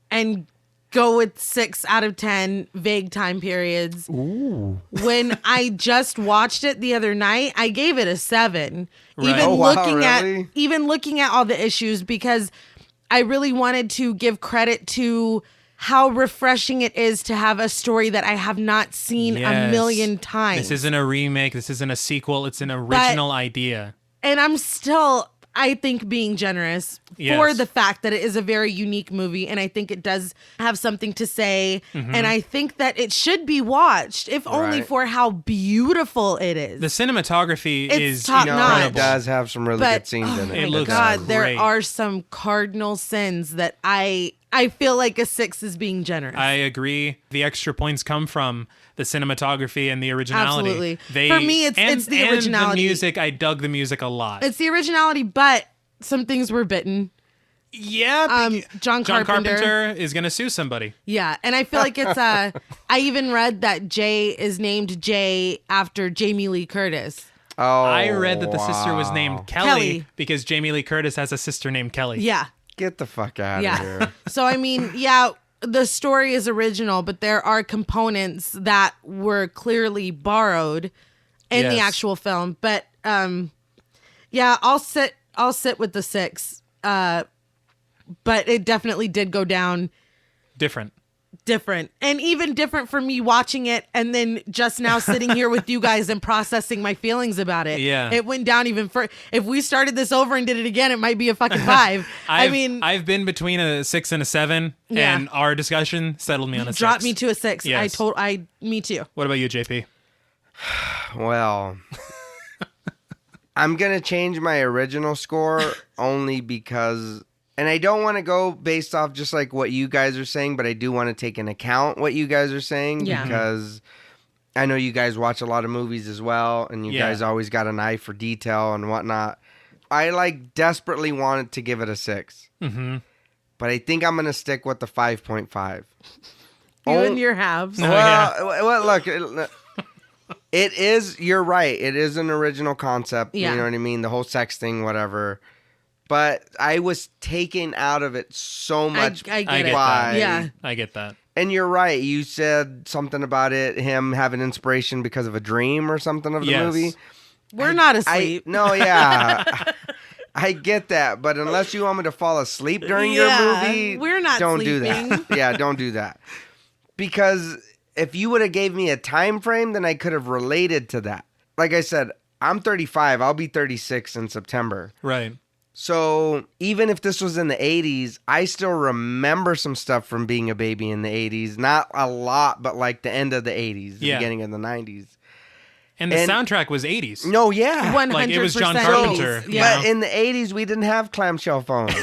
Speaker 2: and go with 6 out of 10 vague time periods.
Speaker 3: Ooh.
Speaker 2: When I just watched it the other night, I gave it a 7.
Speaker 1: Right.
Speaker 2: Even
Speaker 3: Oh, wow,
Speaker 2: looking at all the issues, because I really wanted to give credit to how refreshing it is to have a story that I have not seen a
Speaker 1: Yes.
Speaker 2: million times.
Speaker 1: This isn't a remake. This isn't a sequel. It's an original idea.
Speaker 2: And I'm still, I think, being generous for
Speaker 1: Yes.
Speaker 2: the fact that it is a very unique movie, and I think it does have something to say,
Speaker 1: Mm-hmm.
Speaker 2: and I think that it should be watched, if only
Speaker 3: Right.
Speaker 2: for how beautiful it is.
Speaker 1: The cinematography
Speaker 2: It's
Speaker 1: is
Speaker 2: top
Speaker 3: No,
Speaker 2: notch.
Speaker 3: it does have some really
Speaker 2: But
Speaker 3: good scenes in it.
Speaker 1: It
Speaker 2: my
Speaker 1: looks
Speaker 2: God, there
Speaker 1: great.
Speaker 2: are some cardinal sins that I feel like a 6 is being generous.
Speaker 1: I agree. The extra points come from the cinematography and the originality.
Speaker 2: Absolutely. For me, it's the originality.
Speaker 1: The music, I dug the music a lot.
Speaker 2: It's the originality, but some things were bitten.
Speaker 1: yeah.
Speaker 2: John
Speaker 1: John
Speaker 2: Carpenter.
Speaker 1: Carpenter is going to sue somebody.
Speaker 2: Yeah, and I feel like it's I even read that Jay is named Jay after Jamie Lee Curtis.
Speaker 3: Oh,
Speaker 1: I read that the sister was
Speaker 3: wow.
Speaker 1: named Kelly,
Speaker 2: Kelly.
Speaker 1: because Jamie Lee Curtis has a sister named Kelly.
Speaker 2: Yeah.
Speaker 3: Get the fuck out of
Speaker 2: Yeah.
Speaker 3: here.
Speaker 2: So I mean, yeah, the story is original, but there are components that were clearly borrowed in the
Speaker 1: Yes.
Speaker 2: actual film. But yeah, I'll sit with the 6. But it definitely did go down
Speaker 1: Different.
Speaker 2: different, and even different for me watching it and then just now sitting here with you guys and processing my feelings about it.
Speaker 1: Yeah.
Speaker 2: It went down even further. If we started this over and did it again, it might be a fucking 5.
Speaker 1: I've been between a 6 and a 7,
Speaker 2: Yeah.
Speaker 1: and our discussion settled me on a 6.
Speaker 2: dropped me to a 6.
Speaker 1: Yes.
Speaker 2: Me too.
Speaker 1: What about you, JP?
Speaker 3: Well, I'm going to change my original score only because, and I don't want to go based off just like what you guys are saying, but I do want to take into account what you guys are saying
Speaker 2: Yeah.
Speaker 3: because I know you guys watch a lot of movies as well, and you
Speaker 1: Yeah.
Speaker 3: guys always got an eye for detail and whatnot. I desperately wanted to give it a 6,
Speaker 1: Mm-hmm.
Speaker 3: but I think I'm going to stick with the 5.5.
Speaker 2: You
Speaker 3: Oh,
Speaker 2: and your halves.
Speaker 1: No.
Speaker 3: well, look, it is, you're right. It is an original concept.
Speaker 2: Yeah.
Speaker 3: You know what I mean? The whole sex thing, whatever. but I was taken out of it so much.
Speaker 2: I get it.
Speaker 3: by,
Speaker 2: Yeah.
Speaker 1: I get that.
Speaker 3: And you're right. You said something about him having inspiration because of a dream or something of the movie.
Speaker 2: We're not asleep.
Speaker 3: No, yeah. I get that, but unless you want me to fall asleep during your movie,
Speaker 2: we're not
Speaker 3: don't
Speaker 2: sleeping.
Speaker 3: do that. Yeah, don't do that. Because if you would have gave me a time frame, then I could have related to that. Like I said, I'm 35. I'll be 36 in September.
Speaker 1: Right.
Speaker 3: So even if this was in the 80s, I still remember some stuff from being a baby in the 80s. Not a lot, but like the end of the 80s, the beginning of the 90s.
Speaker 1: And the soundtrack was 80s.
Speaker 3: No, yeah.
Speaker 2: 100%
Speaker 1: Like it was John Carpenter.
Speaker 2: So, yeah.
Speaker 3: But in the 80s, we didn't have clamshell phones.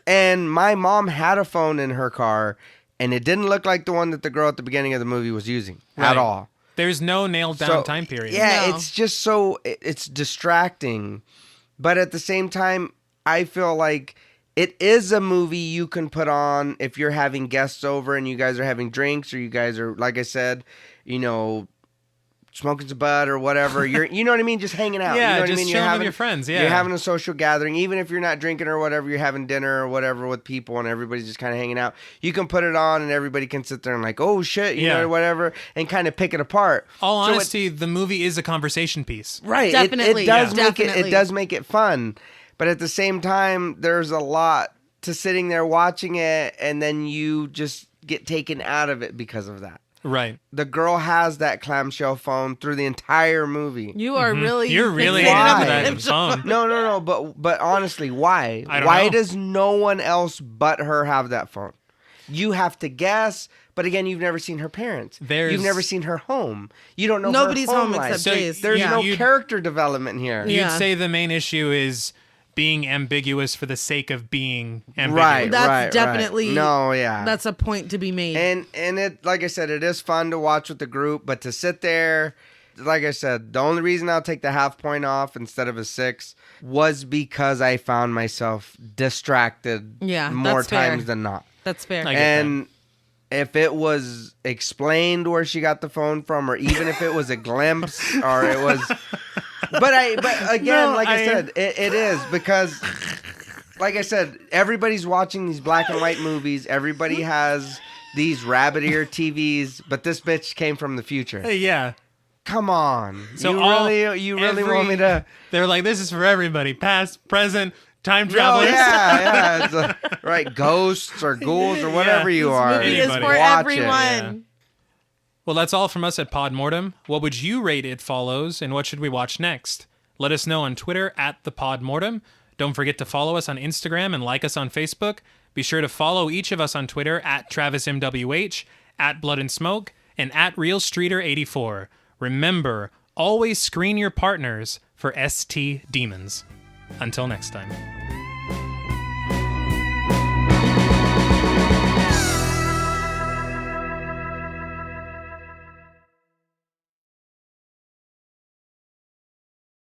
Speaker 3: And my mom had a phone in her car, and it didn't look like the one that the girl at the beginning of the movie was using at all.
Speaker 1: There's no nailed down time period.
Speaker 3: Yeah,
Speaker 2: No.
Speaker 3: it's just so, it's distracting. But at the same time, I feel like it is a movie you can put on if you're having guests over and you guys are having drinks, or you guys are, like I said, smoking some bud or whatever. You know what I mean? Just hanging out.
Speaker 1: Yeah,
Speaker 3: you know what
Speaker 1: just
Speaker 3: I mean?
Speaker 1: chilling with your friends. Yeah,
Speaker 3: You're having a social gathering. Even if you're not drinking or whatever, you're having dinner or whatever with people and everybody's just kind of hanging out. You can put it on and everybody can sit there and like, oh shit, you know, whatever, and kind of pick it apart.
Speaker 1: All honesty, the movie is a conversation piece.
Speaker 3: Right.
Speaker 2: Definitely.
Speaker 3: It does make
Speaker 2: Definitely.
Speaker 3: it does make it fun. But at the same time, there's a lot to sitting there watching it, and then you just get taken out of it because of that.
Speaker 1: Right.
Speaker 3: The girl has that clamshell phone through the entire movie.
Speaker 2: You are really
Speaker 1: You're really
Speaker 2: fixated on
Speaker 1: into
Speaker 2: the
Speaker 1: that
Speaker 2: clamshell
Speaker 1: phone.
Speaker 3: No. But honestly, why?
Speaker 1: I don't
Speaker 3: Why
Speaker 1: know.
Speaker 3: does no one else but her have that phone? You have to guess. But again, you've never seen her parents. You've never seen her home. You don't know
Speaker 2: Nobody's
Speaker 3: her home
Speaker 2: home
Speaker 3: life.
Speaker 2: except Jay's.
Speaker 3: There's
Speaker 2: Yeah.
Speaker 3: no character development here.
Speaker 2: Yeah.
Speaker 1: You'd say the main issue is being ambiguous for the sake of being ambiguous.
Speaker 3: Right.
Speaker 2: That's definitely
Speaker 3: No, yeah.
Speaker 2: That's a point to be made.
Speaker 3: And it, like I said, it is fun to watch with the group, but to sit there, like I said, the only reason I'll take the half point off instead of a 6 was because I found myself distracted more
Speaker 2: that's fair.
Speaker 3: times than not.
Speaker 2: That's fair.
Speaker 1: I get
Speaker 3: And if it was explained where she got the phone from, or even if it was a glimpse, or it was, but again, I said, it is because, like I said, everybody's watching these black and white movies. Everybody has these rabbit ear TVs, but this bitch came from the future.
Speaker 1: Yeah.
Speaker 3: Come on,
Speaker 1: So
Speaker 3: you really want me to?
Speaker 1: They're like, this is for everybody, past, present, time
Speaker 3: Oh
Speaker 1: travelers.
Speaker 3: yeah. It's right, ghosts or ghouls or whatever you
Speaker 2: this
Speaker 3: are.
Speaker 2: movie is
Speaker 1: Anybody.
Speaker 2: for
Speaker 3: Watch it.
Speaker 2: everyone.
Speaker 1: Well, that's all from us at Pod Mortem. What would you rate It Follows, and what should we watch next? Let us know on Twitter at the Pod Mortem. Don't forget to follow us on Instagram and like us on Facebook. Be sure to follow each of us on Twitter at TravisMWH, at Blood and Smoke, and at RealStreeter84. Remember, always screen your partners for ST demons. Until next time.